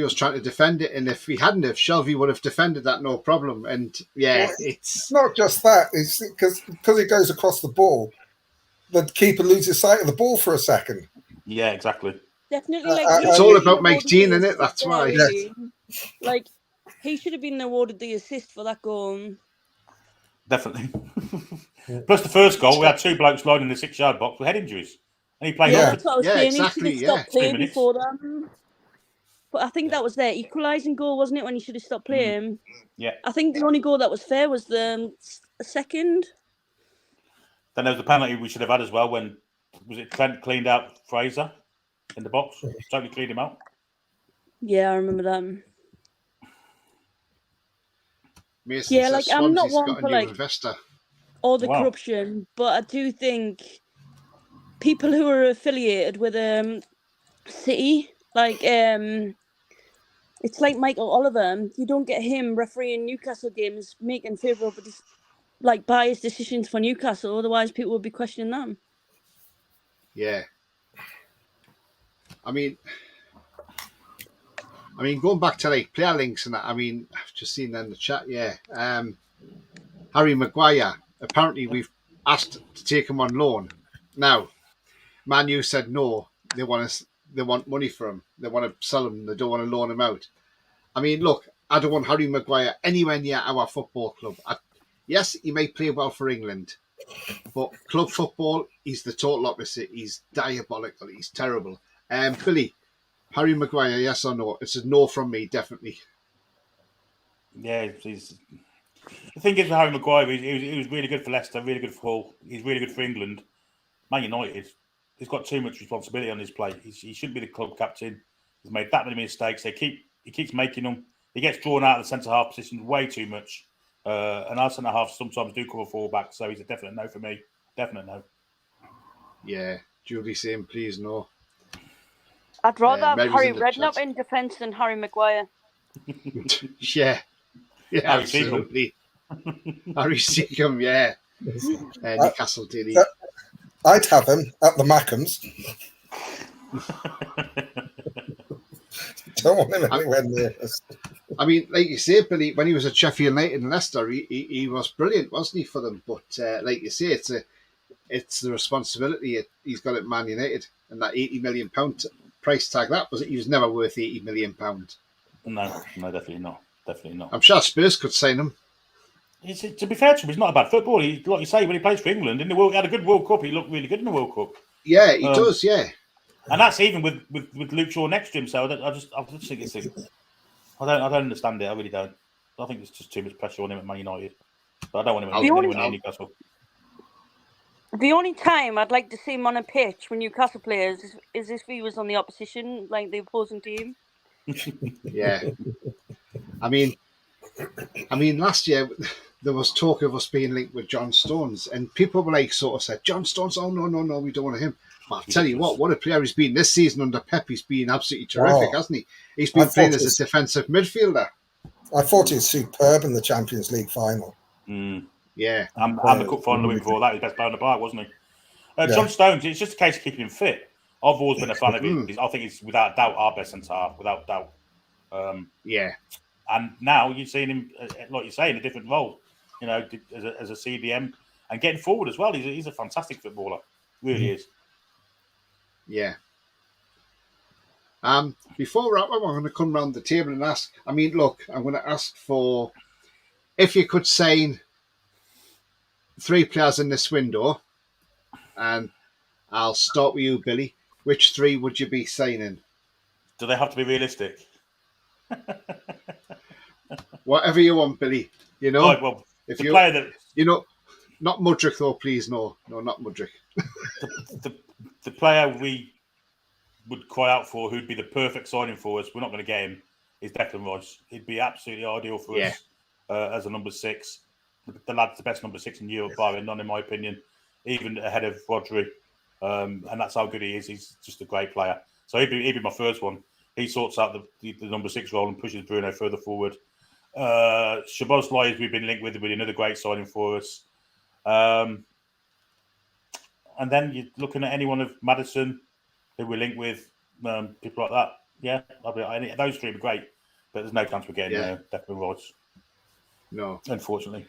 was trying to defend it, and if he hadn't have, Shelvey would have defended that no problem. And yeah, Well, it's not just that. It's because he goes across the ball, the keeper loses sight of the ball for a second. Yeah, exactly. Definitely, it's all about Mike Dean, isn't it? That's why. Really. Like, he should have been awarded the assist for that goal. Definitely. Plus the first goal, we had two blokes lying in the 6-yard box with head injuries, and he played. Yeah, that's what I was saying. Exactly. He should have stopped playing 2 minutes. before that. But I think that was their equalising goal, wasn't it? When he should have stopped playing. Yeah. I think the only goal that was fair was the second. Then there was the penalty we should have had as well when was it Trent cleaned out Fraser in the box? Totally cleaned him out. Yeah, I remember that. Mason Yeah, says I'm not Swansea's one got a for new investor. all the corruption, but I do think people who are affiliated with City, it's like Michael Oliver. You don't get him refereeing Newcastle games, making favourable biased decisions for Newcastle. Otherwise, people would be questioning them. Yeah. I mean, going back to player links and that. I mean, I've just seen that in the chat. Yeah. Harry Maguire. Apparently, we've asked to take him on loan. Now, Man U said no. They want money for him. They want to sell him. They don't want to loan him out. I mean, look, I don't want Harry Maguire anywhere near our football club. Yes, he may play well for England, but club football, he's the total opposite. He's diabolical. He's terrible. Billy, Harry Maguire, yes or no? It's a no from me, definitely. Yeah, the thing is with Harry Maguire, he was really good for Leicester, really good for Hull. He's really good for England. Man United, he's got too much responsibility on his plate. He shouldn't be the club captain. He's made that many mistakes. He keeps making them. He gets drawn out of the centre half position way too much. And our centre halves sometimes do cover fullback, so he's a definite no for me. Definite no. Yeah, Julie saying please no. I'd rather have Harry Redknapp in defence than Harry Maguire. Yeah, absolutely. Harry Seacombe, yeah. Newcastle Daily. I'd have him at the Mackems. Don't want him anywhere near us. I mean, like you say, Billy, when he was at Sheffield United and Leicester, he was brilliant, wasn't he, for them? But like you say, it's the responsibility he's got at Man United, and that £80 million price tag. He was never worth £80 million. No, definitely not. Definitely not. I'm sure Spurs could sign him. To be fair to him, he's not a bad footballer. Like you say, when he plays for England in the World, he had a good World Cup. He looked really good in the World Cup. Yeah, he does. Yeah, and that's even with Luke Shaw next to him. So I just think it's. I don't understand it. I really don't. I think there's just too much pressure on him at Man United. But I don't want him anywhere near Newcastle. The only time I'd like to see him on a pitch when Newcastle players is if he was on the opposition, like the opposing team. Yeah. I mean, I mean, last year there was talk of us being linked with John Stones, and people were like, sort of said, John Stones, oh no, we don't want him. But I'll tell you what a player he's been this season under Pep. He's been absolutely terrific, Wow. hasn't he? He's been playing as a defensive midfielder. I thought he was superb in the Champions League final. Yeah. And the cup final the week before that, he was best player in the park, wasn't he? John Stones, it's just a case of keeping him fit. I've always been a fan of him. I think he's without doubt our best centre half, without doubt. Yeah. And now you're seeing him, like you say, in a different role, as a CDM and getting forward as well. He's a fantastic footballer, really is. Yeah. Before we wrap up, I'm going to come round the table and ask. I mean, look, I'm going to ask for if you could sign 3 players in this window, and I'll start with you, Billy. Which 3 would you be signing? Do they have to be realistic? Whatever you want, Billy. Right, well, if the player that not Mudryk though, please. No, not Mudryk. the player we would cry out for, who'd be the perfect signing for us, we're not going to get him, is Declan Rice. He'd be absolutely ideal for us as a number 6. The lad's the best number 6 in Europe, barring none, in my opinion, even ahead of Rodri. And that's how good he is. He's just a great player. So he'd be my first one. He sorts out the number 6 role and pushes Bruno further forward. Szoboszlai, we've been linked with, would be another great signing for us. And then you're looking at anyone of Maddison, who we're linked with, people like that. Yeah, those 3 would be great. But there's no chance we're getting Declan Rice. No. Unfortunately.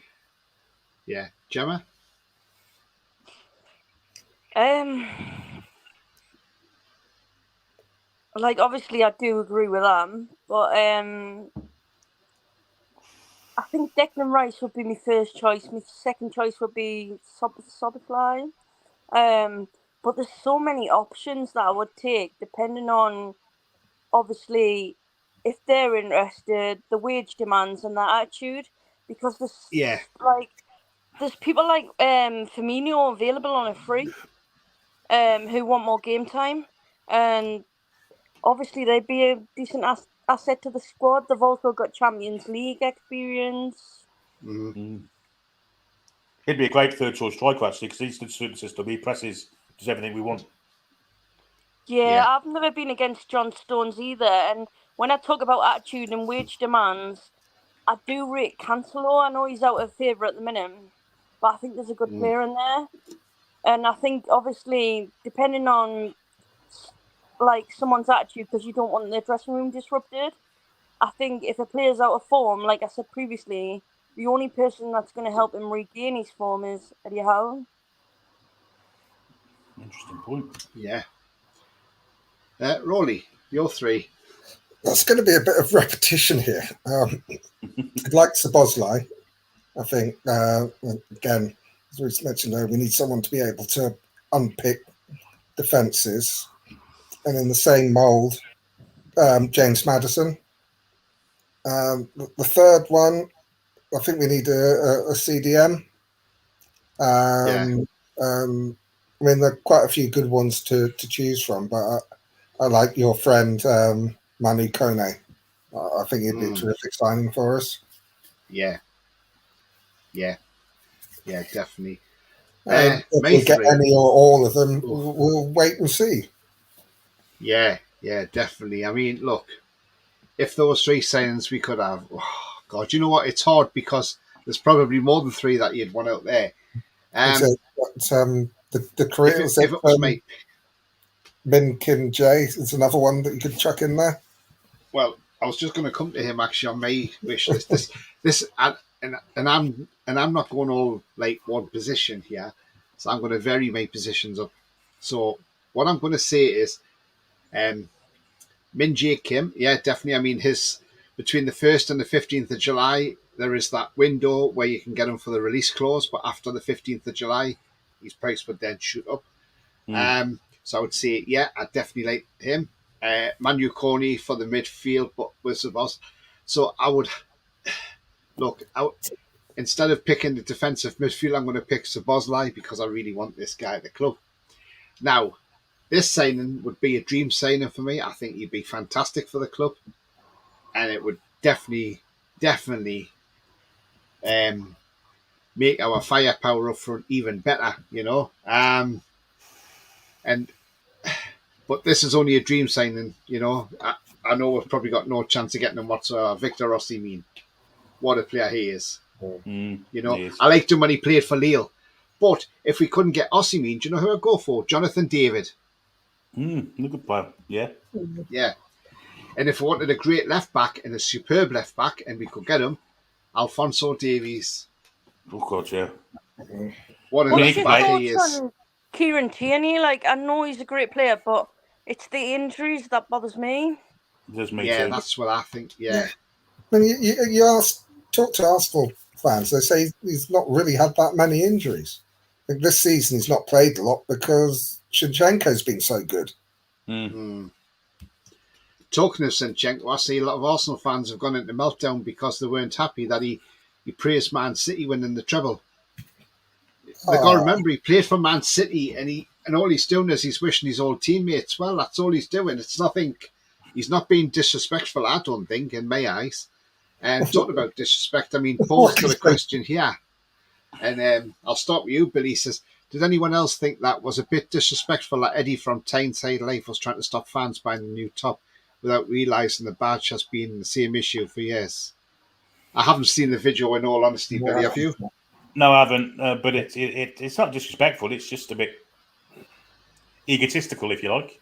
Yeah. Gemma? Obviously I do agree with them, but I think Declan Rice would be my first choice. My second choice would be Szoboszlai. But there's so many options that I would take, depending on, obviously, if they're interested, the wage demands and that attitude, because there's people like Firmino available on a free, who want more game time, and obviously they'd be a decent asset to the squad. They've also got Champions League experience. Mm-hmm. He'd be a great third choice striker, actually, because he's the super system. He presses, does everything we want. Yeah, I've never been against John Stones either. And when I talk about attitude and wage demands, I do rate Cancelo. I know he's out of favour at the minute, but I think there's a good player in there. And I think, obviously, depending on someone's attitude, because you don't want their dressing room disrupted, I think if a player's out of form, like I said previously, the only person that's going to help him regain his form is Eddie Howe. Interesting point. Yeah. Roly, your 3. That's going to be a bit of repetition here. I'd like Szoboszlai. I think, again, as we mentioned earlier, we need someone to be able to unpick defences. And in the same mould, James Maddison. The third one, I think we need a CDM. I mean, there are quite a few good ones to choose from, but I like your friend Manu Kone. I think he'd be a terrific signing for us. Yeah, definitely. If we get any or all of them, we'll wait and see. Yeah, definitely. I mean, look, if there was 3 signings we could have, God, you know what? It's hard because there's probably more than 3 that you'd want out there. The careers if it was me, Min Kim Jae is another one that you could chuck in there. Well, I was just going to come to him actually on my wish list. And I'm not going all one position here, so I'm going to vary my positions up. So what I'm going to say is, Min Jae Kim, definitely. I mean, his between the 1st and the 15th of July, there is that window where you can get him for the release clause, but after the 15th of July, his price would then shoot up. So I would say, I definitely like him. Manu Kone for the midfield, but with the boss. So I would look out. Instead of picking the defensive midfield, I'm going to pick Szoboszlai because I really want this guy at the club. Now, this signing would be a dream signing for me. I think he'd be fantastic for the club. And it would definitely make our firepower up front even better, you know. And but this is only a dream signing, you know. I know we've probably got no chance of getting him whatsoever. Victor Osimhen, what a player he is. You know, I liked him when he played for Lille. But if we couldn't get Osimhen, do you know who I'd go for? Jonathan David. A good player, yeah. Yeah. And if we wanted a great left back and a superb left back and we could get him, Alphonso Davies. Oh, God, yeah. What a What's left your back he thoughts is. on Kieran Tierney? Like, I know he's a great player, but it's the injuries that bothers me. Just me Yeah, too. that's what I think. Yeah. I mean, you talk to Arsenal fans, they say he's not really had that many injuries. I think this season he's not played a lot because Zinchenko's been so good. Talking of Zinchenko, I see a lot of Arsenal fans have gone into meltdown because they weren't happy that he praised Man City winning the treble. They got to remember he played for Man City, and all he's doing is he's wishing his old teammates well. That's all he's doing. It's nothing. He's not being disrespectful, I don't think, in my eyes. And talking about disrespect, I mean, Paul's got a question here, and I'll start with you, Billy. He says, did anyone else think that was a bit disrespectful that Eddie from Tyneside Life was trying to stop fans buying the new top without realising the badge has been the same issue for years? I haven't seen the video, in all honesty, Billy, have you? No, I haven't. But it's not disrespectful. It's just a bit egotistical, if you like.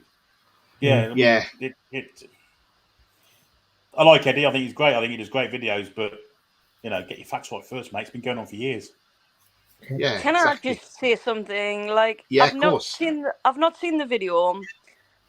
Yeah, I mean, I like Eddie. I think he's great. I think he does great videos. But you know, get your facts right first, mate. It's been going on for years. Yeah. Can exactly. I just say something? Like, Yeah, I've of not course. seen the video,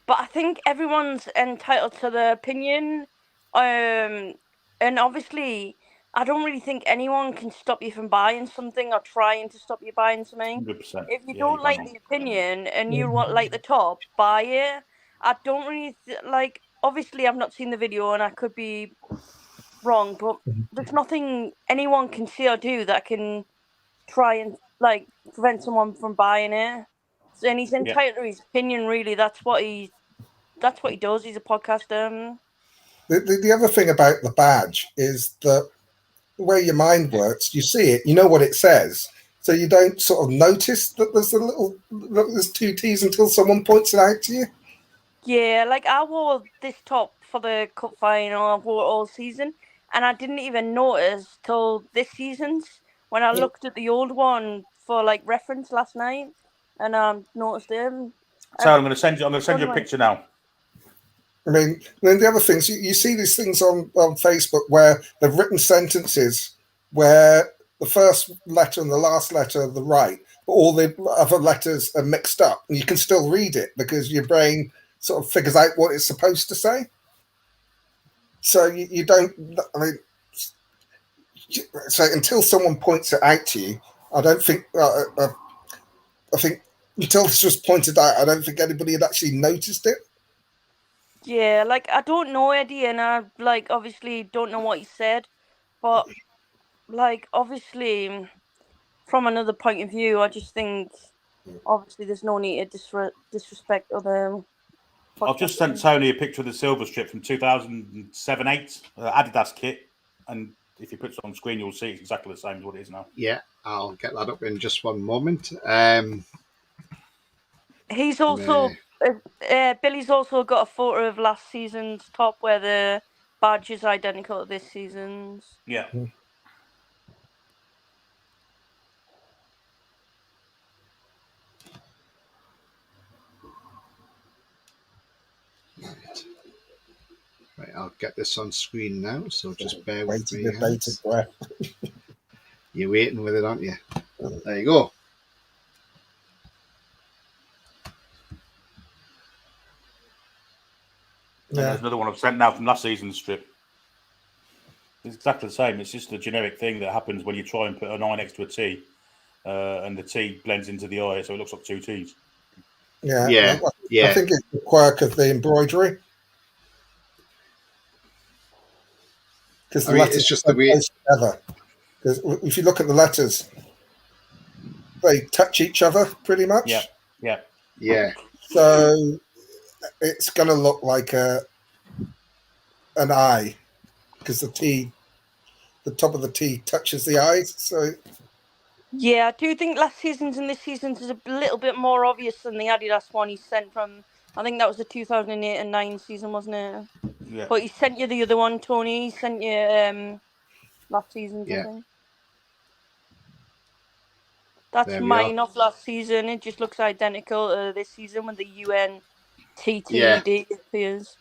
but I think everyone's entitled to their opinion. And obviously, I don't really think anyone can stop you from buying something or trying to stop you buying something. 100%. If you don't like the opinion and you want like the top, buy it. I don't really like. Obviously, I've not seen the video and I could be wrong, but there's nothing anyone can say or do that can try and like prevent someone from buying it. So, and he's entitled to his opinion. Really, that's what he does. He's a podcaster. The other thing about the badge is that the way your mind works, you see it, you know what it says, so you don't sort of notice that there's two T's until someone points it out to you. Yeah, like I wore this top for the cup final. I wore it all season, and I didn't even notice till this season's when I looked at the old one for like reference last night, and noticed him. So I'm going to send you a picture now. I mean, then the other things, you see these things on Facebook where they've written sentences where the first letter and the last letter are the right, but all the other letters are mixed up, and you can still read it because your brain sort of figures out what it's supposed to say. So you don't, I mean, so until someone points it out to you, I don't think, I think until this was pointed out, I don't think anybody had actually noticed it. Yeah, like I don't know Eddie, and I like obviously don't know what he said, but like obviously from another point of view, I just think obviously there's no need to disrespect other. I've just sent Tony a picture of the silver strip from 2007-8 Adidas kit, and if you put it on screen, you'll see it's exactly the same as what it is now. Yeah, I'll get that up in just one moment. He's also Billy's also got a photo of last season's top where the badge is identical to this season's. Yeah. Right, I'll get this on screen now, so just bear with me. You're waiting with it, aren't you? There you go. Yeah. There's another one I've sent now from last season's strip. It's exactly the same. It's just a generic thing that happens when you try and put an I next to a T, and the T blends into the I, so it looks like two T's. Yeah. I think it's the quirk of the embroidery. Because it's just the way together. Because if you look at the letters, they touch each other pretty much. Yeah. So it's going to look like an I, because the T the top of the tee touches the eyes. So Yeah, I do think last season's and this season's is a little bit more obvious than the Adidas one he sent from. I think that was the 2008 and 9 season, wasn't it? Yeah. But he sent you the other one, Tony. He sent you last season's, I Yeah. think. That's There we mine off last season. It just looks identical to this season with the UNTTED appears.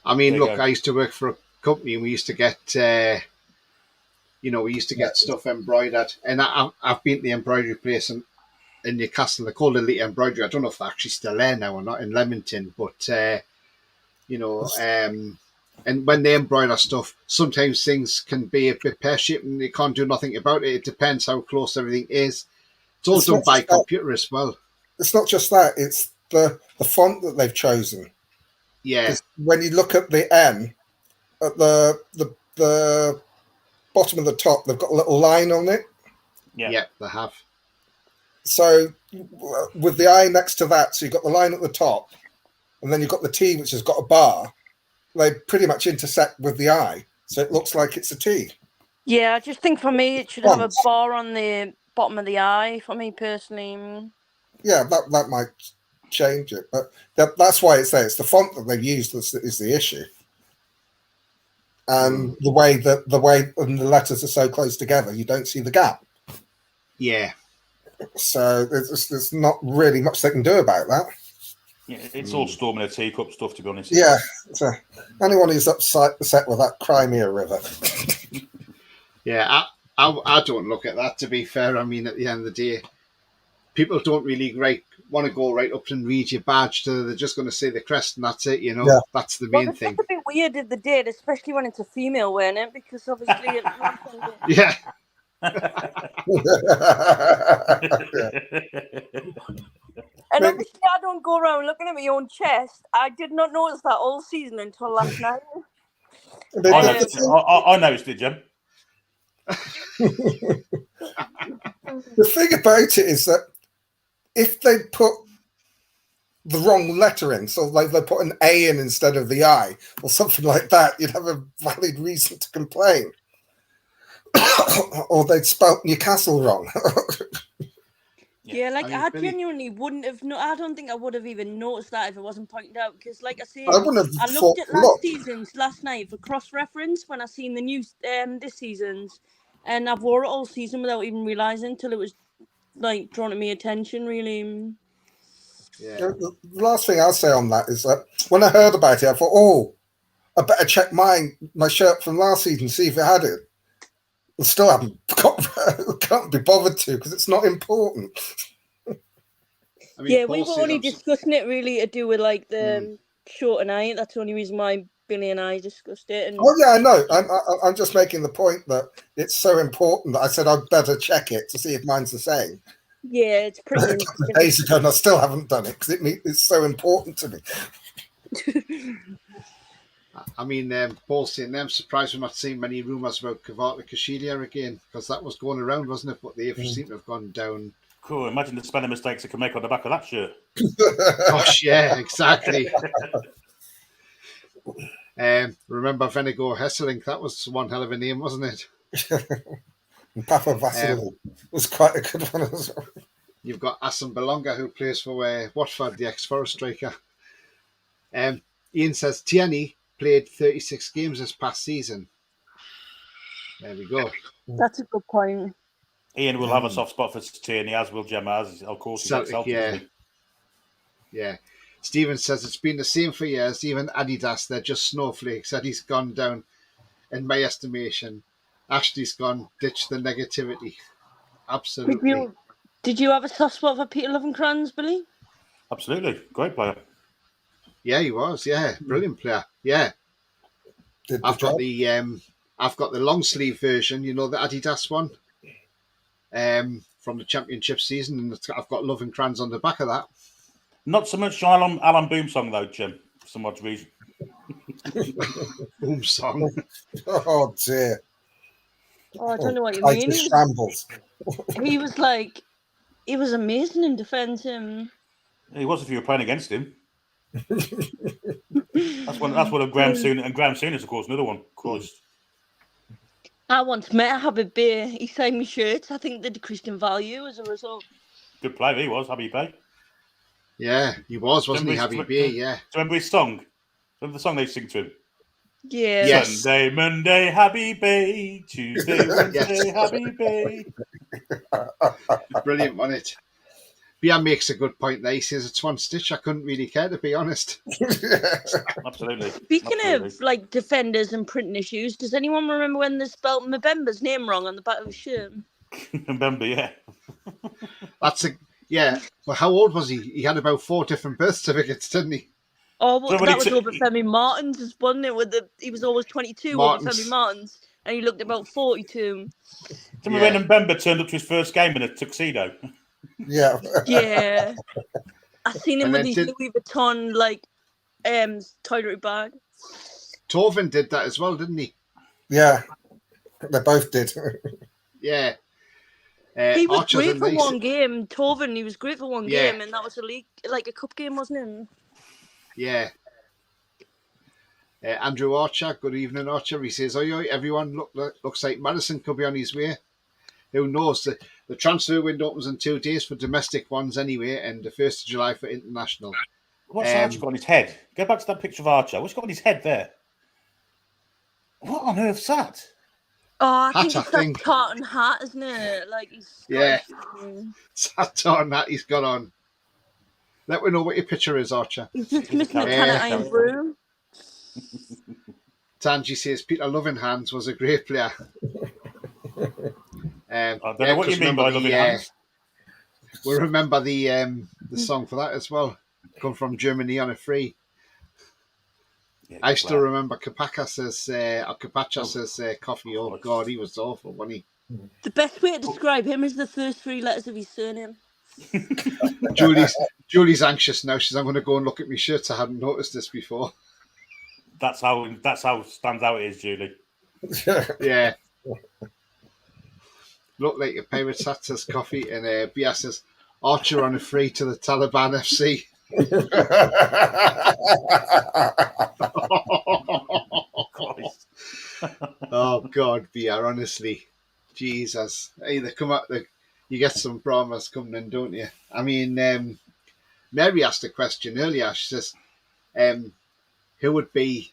I mean, There you look, go. I used to work for a company and we used to get, stuff embroidered. And I've been to the embroidery place in Newcastle. They're called Elite Embroidery. I don't know if they're actually still there now or not in Leamington, but, and when they embroider stuff, sometimes things can be a bit pear-shaped and you can't do nothing about it. It depends how close everything is. It's all done by computer as well. It's not just that; it's the font that they've chosen. Yeah. When you look at the N, at the bottom of the top, they've got a little line on it. Yeah, they have. So with the I next to that, so you've got the line at the top, and then you've got the T, which has got a bar. They pretty much intersect with the I, so it looks like it's a T. Yeah, I just think for me it should have a bar on the bottom of the eye, for me personally. Yeah, that might change it, but that's why it's there. It's the font that they've used is the issue, and the way and the letters are so close together, you don't see the gap. Yeah. So there's not really much they can do about that. Yeah, it's all storm in a teacup stuff, to be honest. Yeah. So anyone who's upset with that Crimea River. Yeah, I don't look at that, to be fair. I mean, at the end of the day, people don't really want to go right up and read your badge. They're just going to say the crest and that's it, Yeah. That's the main Well, it's thing. a bit weird if they did, especially when it's a female wearing it, because obviously Yeah. And obviously I don't go around looking at my own chest. I did not notice that all season until last night. I noticed it, Jim. The thing about it is that if they put the wrong letter in, so like they put an A in instead of the I, or something like that, you'd have a valid reason to complain. Or they'd spelt Newcastle wrong. Yeah, like I mean, genuinely wouldn't have. I don't think I would have even noticed that if it wasn't pointed out. Because, like I say, I wouldn't have I looked at last thought. season's last night for cross reference when I seen the new this season's, and I've wore it all season without even realizing until it was like drawn to my attention. Really. Yeah. The last thing I'll say on that is that when I heard about it, I thought, oh, I better check my shirt from last season, see if it had it. I still haven't can't be bothered to because it's not important. I mean, Yeah, we were only discussing it really to do with like the short and I. That's the only reason why Billy and I discussed it. And oh yeah, I know. I'm just making the point that it's so important that I said I'd better check it to see if mine's the same. Yeah, it's pretty. A couple of days ago, and I still haven't done it because it's so important to me. I mean, Paul's saying I'm surprised we're not seeing many rumours about Kavata Kashilia again because that was going around, wasn't it? But they seem to have gone down. Cool. Imagine the spelling mistakes they can make on the back of that shirt. Gosh, yeah, exactly. Remember Venego Hesselink? That was one hell of a name, wasn't it? And Papa Vasily was quite a good one as well. You've got Asim Belonga, who plays for Watford, the ex-Forest striker. Ian says Tierney played 36 games this past season. There we go. That's a good point. Ian will have a soft spot for Tierney, as will Gemma, as of course he's Celtic. Yeah. Stephen says it's been the same for years. Even Adidas, they're just snowflakes. Eddie's gone down, in my estimation. Ashley's gone, ditch the negativity. Absolutely. Did you have a soft spot for Peter Lovenkrands, Billy? Absolutely. Great player. Yeah, he was. Yeah, brilliant player. Yeah. I've got the long sleeve version, the Adidas one, from the championship season, and I've got Lovenkrands on the back of that. Not so much Alan Boom song though, Jim, for some odd reason. Boom song. Oh dear. Oh, I don't know what you mean. Shambles. He was amazing in defence. He was if you were playing against him. That's one of Graham Souness, and Graham Souness, of course, another one. Of course. I once met Habib Bey. He signed me shirts. I think they decreased in value as a result. Good player he was, Habib Bey. Yeah, he was, wasn't he, Habib Bey? Yeah. Do you remember his song? Remember the song they sing to him? Yeah. Yes. Sunday, Monday, Habib Bey. Tuesday, Wednesday, Habib Bey. Brilliant, wasn't it? Bia makes a good point there. He says it's one stitch. I couldn't really care, to be honest. Absolutely. Speaking of like defenders and printing issues, does anyone remember when they spelled Mbemba's name wrong on the back of his shirt? Remember, yeah. Yeah. Well, how old was he? He had about 4 different birth certificates, didn't he? Oh, well, that was Obafemi Martins, wasn't it? He was always 22, Obafemi Martins, and he looked about 42. Do you remember when Mbemba turned up to his first game in a tuxedo? Yeah. Yeah. I seen him with his Louis Vuitton toiletry bag. Torvin did that as well, didn't he? Yeah. They both did. Yeah. He was great for one game. Torvin, he was great for one Yeah. game, and that was a league, like a cup game, wasn't it? Yeah. Andrew Archer, good evening, Archer. He says, oi, everyone, looks like Madison could be on his way. Who knows? The transfer window opens in 2 days for domestic ones anyway, and the 1st of July for international. What's Archer got on his head? Go back to that picture of Archer. What's he got on his head there? What on earth's that? Oh, I think it's that tartan hat, isn't it? Like he's it's that tartan hat he's got on. Let me know what your picture is, Archer. He's just missing a can of iron brew. Tanji says Peter Loving-Hands was a great player. I don't know what you mean by Loving-Hands. We remember the song for that as well. Come from Germany on a free. Yeah, I still remember Kapacha says coffee. Oh God, he was awful, wasn't he? The best way to describe him is the first 3 letters of his surname. Julie's anxious now. She's, I'm going to go and look at my shirts. I hadn't noticed this before. That's how stands out it is, Julie. Yeah. Look like a Pirates hat says coffee, and Bia says Archer on a free to the Taliban FC. Oh God, Bia, honestly, Jesus. Hey, they come up. You get some Brahmas coming in, don't you? I mean, Mary asked a question earlier. She says, "Who would be,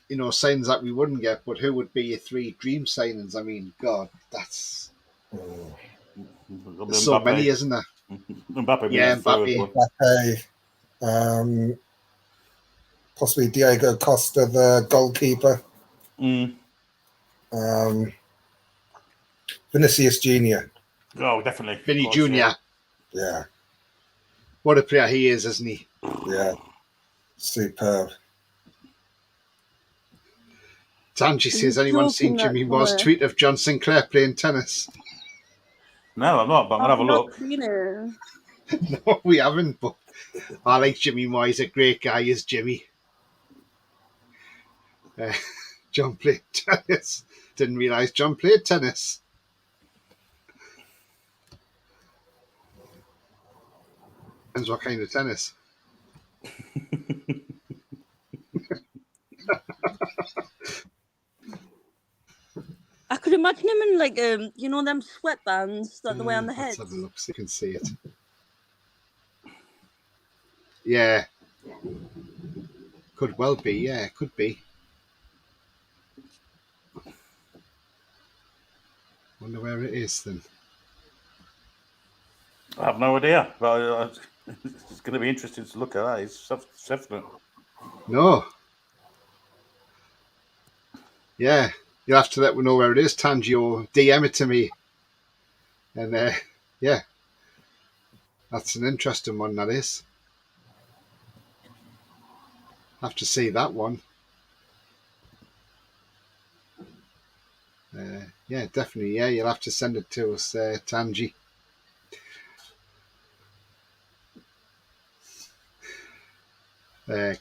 signings that we wouldn't get, but who would be your 3 dream signings?" I mean, God, that's there's so many, isn't there? Mbappe. Yeah, Mbappe. Possibly Diego Costa, the goalkeeper. Vinicius Jr. Oh, definitely. Vinny Jr. Yeah. What a player he is, isn't he? Yeah. Superb. Tanji says, anyone seen Jimmy Moore's tweet of John Sinclair playing tennis? No, I'm not, but I'm going to have a look. No, we haven't, but I like Jimmy Moore. He's a great guy, is Jimmy. John played tennis. Didn't realise John played tennis. Depends what kind of tennis. I could imagine him in like them sweatbands that the way on the head. Let's have a look so you can see it. Yeah. Could well be, yeah, could be. Wonder where it is then. I have no idea, but it's going to be interesting to look at that. It's definite. No. Yeah, you'll have to let me know where it is, Tangi, or DM it to me. And yeah, that's an interesting one, that is. Have to see that one. Yeah, definitely. Yeah, you'll have to send it to us, Tangi.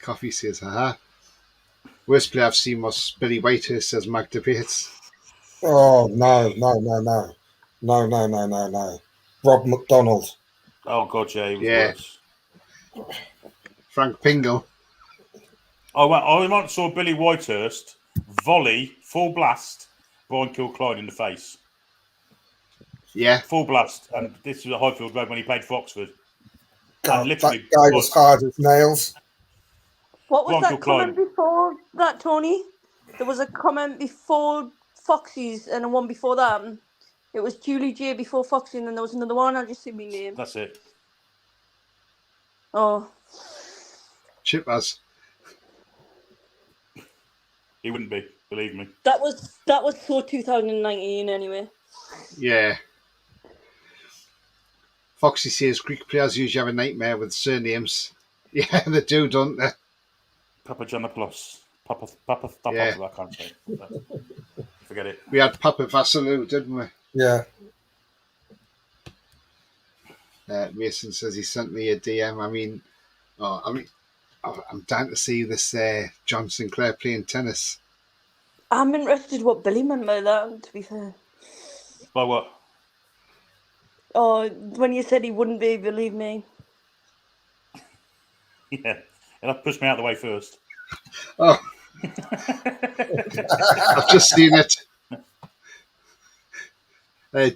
Coffee says, haha. Worst player I've seen was Billy Whitehurst, says Magda Bates. Oh, no. Rob McDonald. Oh, God, yeah, he was worse. Frank Pingle. I once saw Billy Whitehurst volley full blast Brian Kilcline in the face. Yeah. Full blast, and this was at Highfield Road when he played for Oxford. God, And literally, that guy was hard as nails. What was Brian that comment Kilcline. before that, Tony? There was a comment before Foxy's and one before that. It was Julie J before Foxy, and then there was another one. I just see my name. That's it. Oh, Chippers. He wouldn't be, believe me. that was so 2019 anyway. Yeah. Foxy says Greek players usually have a nightmare with surnames. Yeah, they do, don't they? Papagiannopoulos. Papa, Yeah. I can't say. Forget it. We had Papa Vassilou, didn't we? Yeah. Mason says he sent me a DM. I'm down to see this John Sinclair playing tennis. I'm interested what Billy meant by that, to be fair. By what? Oh, when you said he wouldn't be, believe me. Yeah. He'll have to push me out of the way first. Oh. I've just seen it.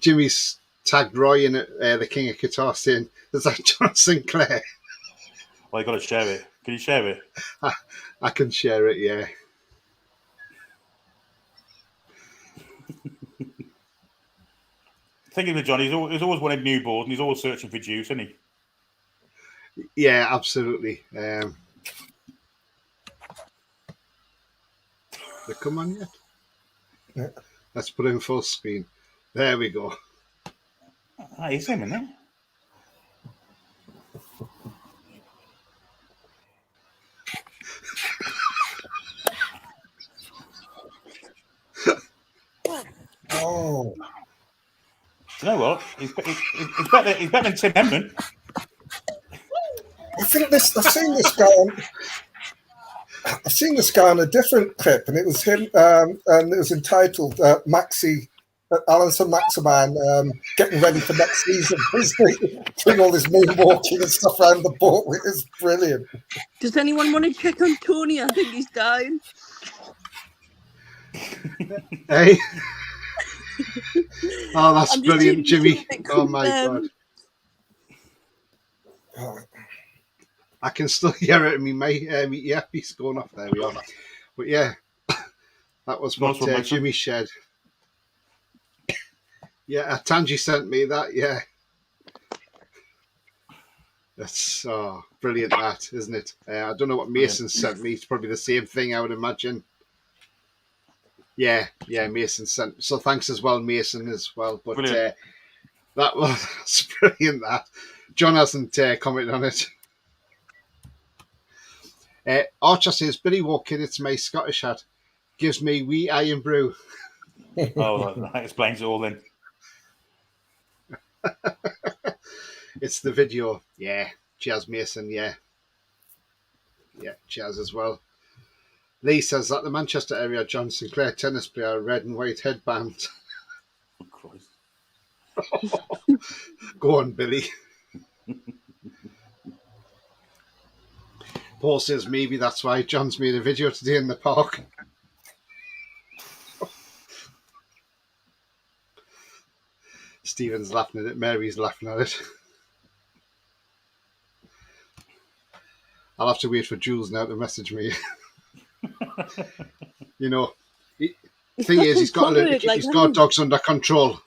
Jimmy's tagged Roy in the King of Qatar saying, "Is that John Sinclair?" Well, you got to share it. Can you share it? I can share it, yeah. Thinking of John, he's always wanted new balls and he's always searching for juice, isn't he? Yeah, absolutely. They come on yet? Yeah. Let's put in full screen. There we go. Ah, he's him, isn't he? Oh. Do you know what? He's better than Tim Henman. I think I've seen this guy on. I've seen this guy on a different clip, and it was him, and it was entitled Alanson Maximan getting ready for next season. Doing all this moonwalking and stuff around the boat. It was brilliant. Does anyone want to check on Tony? I think he's dying. Hey. Oh, that's I'm just brilliant, Jimmy. Oh, my confirmed. God. Oh, I can still hear it in me, mate. Yeah, he's going off. There we are. But yeah, that was what Nice one, Jimmy shared. Yeah, Tanji sent me that. Yeah, that's brilliant. That isn't it? I don't know what Mason sent me. It's probably the same thing, I would imagine. Yeah, Mason sent. So thanks as well, Mason as well. But that was brilliant. That John hasn't commented on it. Archer says, Billy walking into my Scottish hat gives me wee iron brew. Oh, that explains it all then. It's the video. Yeah. Cheers, Mason. Yeah. Yeah, cheers as well. Lee says that the Manchester area John Sinclair tennis player, red and white headband. Oh, Christ. Go on, Billy. Paul says maybe that's why John's made a video today in the park. Stephen's laughing at it. Mary's laughing at it. I'll have to wait for Jules now to message me. You know, the thing is, he's got dogs under control.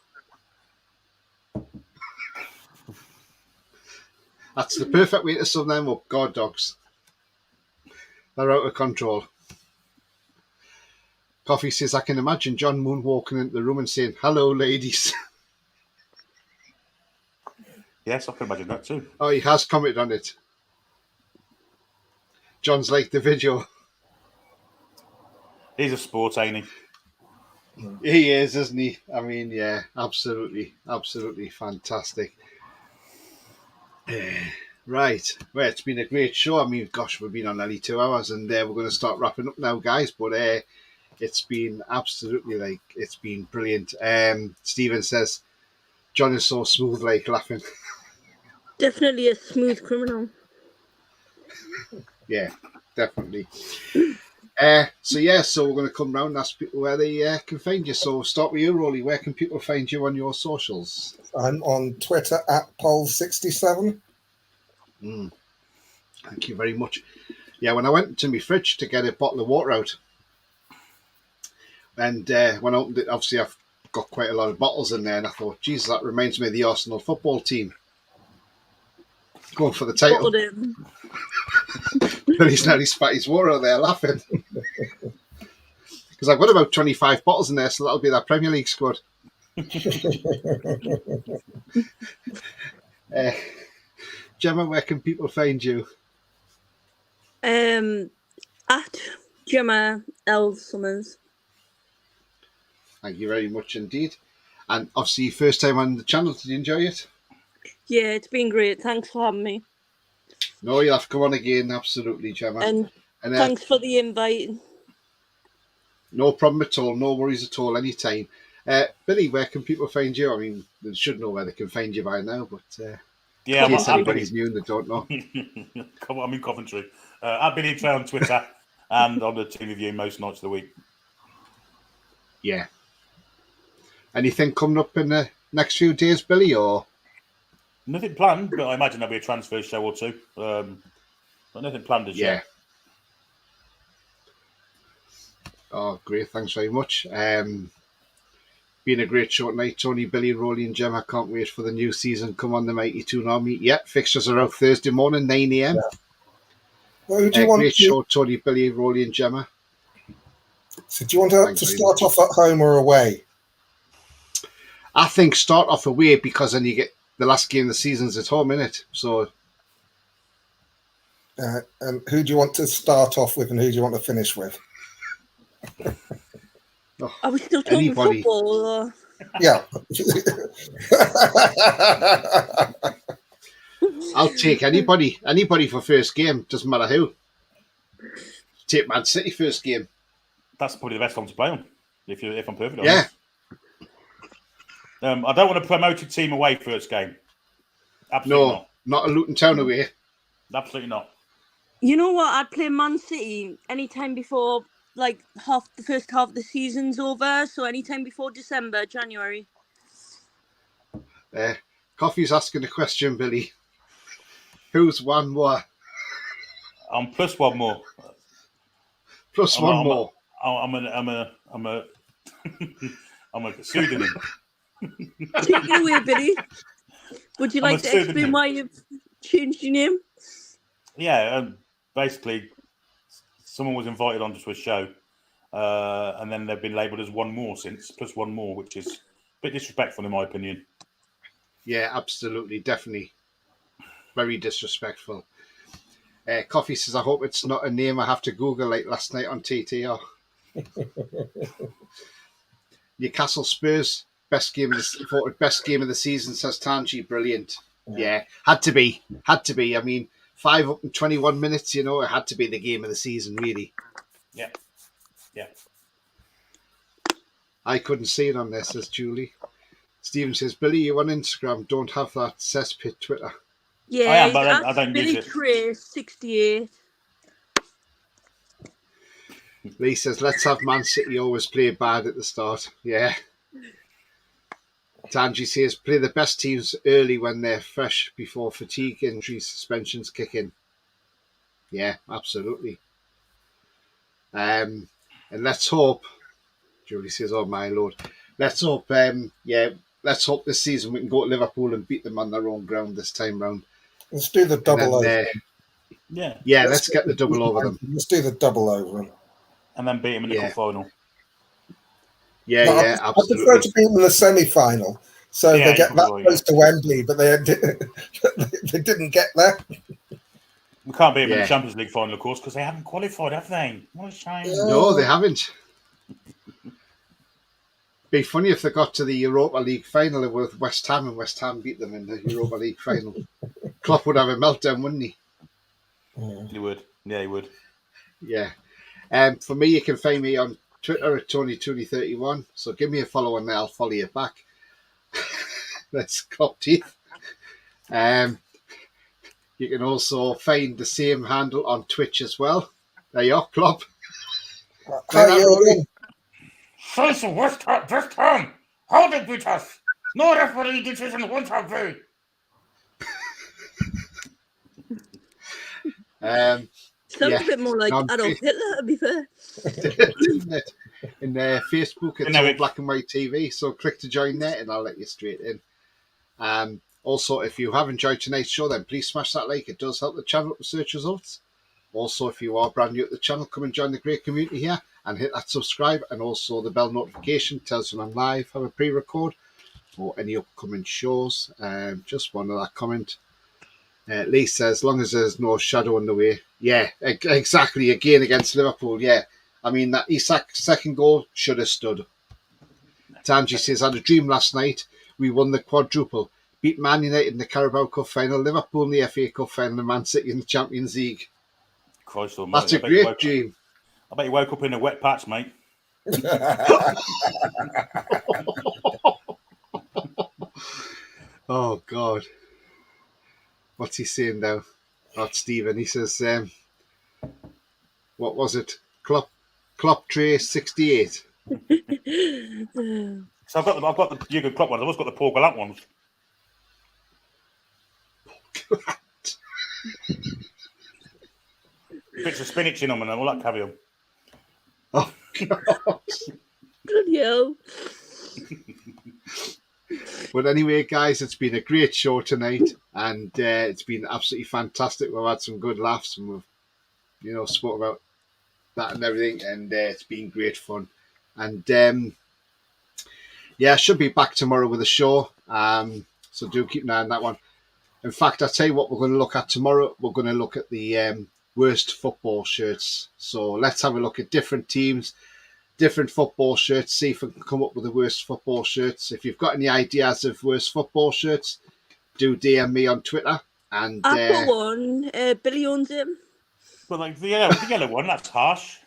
That's the perfect way to sum them up. Guard dogs. They're out of control. Coffee says, I can imagine John moonwalking into the room and saying, "Hello, ladies." Yes, I can imagine that too. Oh, he has commented on it. John's liked the video. He's a sport, ain't he? He is, isn't he? I mean, yeah, absolutely fantastic. Right. Well, it's been a great show. I mean, gosh, we've been on nearly 2 hours and we're going to start wrapping up now, guys. But it's been absolutely, it's been brilliant. Stephen says, John is so smooth, laughing. Definitely a smooth criminal. Yeah, definitely. So we're going to come round and ask people where they can find you. So start with you, Roly. Where can people find you on your socials? I'm on Twitter at Pol67. Thank you very much. Yeah, when I went to my fridge to get a bottle of water out, and when I opened it, obviously I've got quite a lot of bottles in there, and I thought, Jesus, that reminds me of the Arsenal football team. Going for the title. Bottled him. And he's nearly spat his water out there laughing. Because I've got about 25 bottles in there, so that'll be that Premier League squad. Gemma, where can people find you? At Gemma L. Summers. Thank you very much indeed. And obviously, first time on the channel, did you enjoy it? Yeah, it's been great. Thanks for having me. No, you'll have to come on again, absolutely, Gemma. And thanks for the invite. No problem at all, no worries at all, anytime. Billy, where can people find you? I mean, they should know where they can find you by now, but yeah, in case anybody's new and they don't know. I'm in Coventry. I've been here on Twitter and on the team review most nights of the week. Yeah. Anything coming up in the next few days, Billy, or? Nothing planned, but I imagine there'll be a transfer show or two. But nothing planned as yet. Oh, great. Thanks very much. Been a great show tonight. Tony, Billy, Roly and Gemma. Can't wait for the new season. Come on, the Mighty Toon Army. Yeah, fixtures are out Thursday morning, 9 a.m. Yeah. Well, do you want great show, Tony, Billy, Roly and Gemma. So do you want to start off at home or away? I think start off away because then you get the last game of the season's at home, innit? So, and who do you want to start off with and who do you want to finish with? Are we still talking football? Or? Yeah. I'll take anybody for first game. Doesn't matter who. Take Man City first game. That's probably the best one to play on. If I'm perfectly honest. Yeah. I don't want to promote a team away first game. Absolutely not a Luton Town away. Absolutely not. You know what? I'd play Man City anytime before, like, the first half of the season's over. So anytime before December, January. Coffee's asking a question, Billy. Who's one more? I'm plus one more. Plus one more. I'm a pseudonym. Take it away, Billy. Would you like to explain why you've changed your name? Yeah, basically, someone was invited onto a show, and then they've been labelled as one more since, plus one more, which is a bit disrespectful in my opinion. Yeah, absolutely, definitely. Very disrespectful. Coffee says, I hope it's not a name I have to Google like last night on TTR. Newcastle Spurs, best game of the season, says Tanji. Brilliant. Yeah, had to be. I mean, 5 up in 21 minutes, it had to be the game of the season, really. Yeah. I couldn't see it on there, says Julie. Stephen says, Billy, you on Instagram, don't have that cesspit Twitter. Yeah, I am, but I don't use it. Billy 68. Lee says, let's have Man City always play bad at the start. Yeah. Tanji says, play the best teams early when they're fresh before fatigue, injuries, suspensions kick in. Yeah, absolutely. And let's hope, Julie says, oh my Lord, let's hope, let's hope this season we can go to Liverpool and beat them on their own ground this time round. Let's do the double over. Yeah, let's get the double over them. Let's do the double over them. And then beat them in the cup final. Yeah, absolutely. I prefer to beat them in the semi-final. So they get that close to Wembley, but they didn't get there. We can't beat them in the Champions League final, of course, because they haven't qualified, have they? What a shame. No, they haven't. Be funny if they got to the Europa League final with West Ham and West Ham beat them in the Europa League final. Klopp would have a meltdown, wouldn't he? He would. Yeah, he would. Yeah. For me, you can find me on Twitter at TonyTooney31. So give me a follow on there. I'll follow you back. That's cop teeth. You can also find the same handle on Twitch as well. There you are, Klopp. Hi, Jürgen. Scheiße, West Ham. How they beat us? No referee decision won't avail. Sounds a bit more like Adolf Hitler, to be fair. Isn't it? In Facebook, it's all Generic. black and white TV. So click to join there, and I'll let you straight in. Also, if you have enjoyed tonight's show, then please smash that like. It does help the channel with search results. Also, if you are brand new at the channel, come and join the great community here and hit that subscribe, and also the bell notification tells when I'm live, have a pre-record, or any upcoming shows. Just one of that comment. Lee says, as long as there's no shadow in the way. Yeah, exactly. Again against Liverpool. Yeah, I mean, that Isak second goal should have stood. Tanji says, I had a dream last night. We won the quadruple. Beat Man United in the Carabao Cup final, Liverpool in the FA Cup final, and Man City in the Champions League. Christ almighty. That's a great dream. I bet you woke up in a wet patch, mate. Oh, God. What's he saying now? Not Stephen. He says, what was it? Klopp Tray 68. So I've got the Jurgen Klopp ones. I've also got the Paul Gallant ones. Bits of spinach in them and all that caviar. Oh, God. Bloody hell. But anyway, guys, it's been a great show tonight, and it's been absolutely fantastic. We've had some good laughs, and we've, spoke about that and everything, and it's been great fun. And I should be back tomorrow with a show, so do keep an eye on that one. In fact, I'll tell you what we're going to look at tomorrow. We're going to look at the worst football shirts. So let's have a look at different teams, different football shirts, see if we can come up with the worst football shirts. If you've got any ideas of worst football shirts, do DM me on Twitter. And I've got one. Billy owns him. But like the yellow one, that's harsh.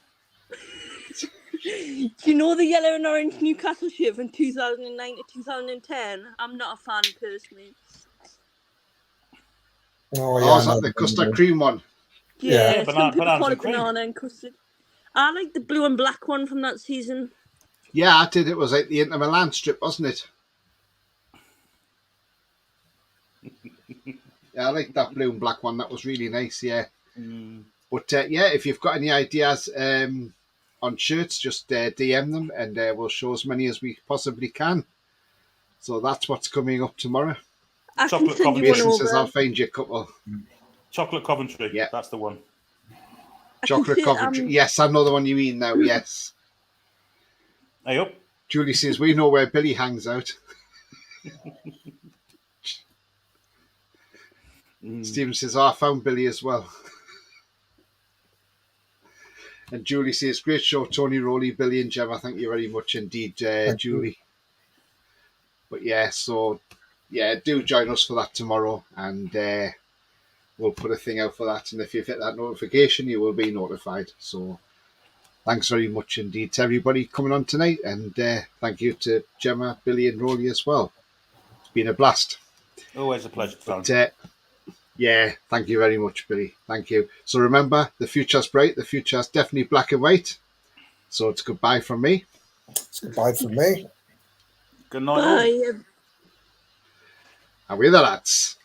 Do you know the yellow and orange Newcastle shirt from 2009 to 2010? I'm not a fan personally. Oh, yeah. Is that the custard cream one? Yeah, banana, some people call it cream. banana and custard. I like the blue and black one from that season. Yeah, I did. It was like the Inter Milan strip, wasn't it? Yeah, I like that blue and black one. That was really nice, yeah. But if you've got any ideas on shirts, just DM them, and we'll show as many as we possibly can. So that's what's coming up tomorrow. Chocolate Coventry. Mason says, I'll find you a couple. Chocolate Coventry. Yeah, that's the one. Chocolate Coventry. Yes, I know the one you mean now. Yes. Hey up. Julie says, we know where Billy hangs out. Stephen says, I found Billy as well. And Julie says, great show, Tony, Roly, Billy and Gemma. Thank you very much indeed, Julie. But do join us for that tomorrow, and we'll put a thing out for that. And if you hit that notification, you will be notified. So thanks very much indeed to everybody coming on tonight, and thank you to Gemma, Billy and Roly as well. It's been a blast. Always a pleasure. Thank you very much, Billy. Thank you. So remember, the future's bright. The future's definitely black and white. So it's goodbye from me. It's goodbye from me. Good night. Bye. And we're the lads.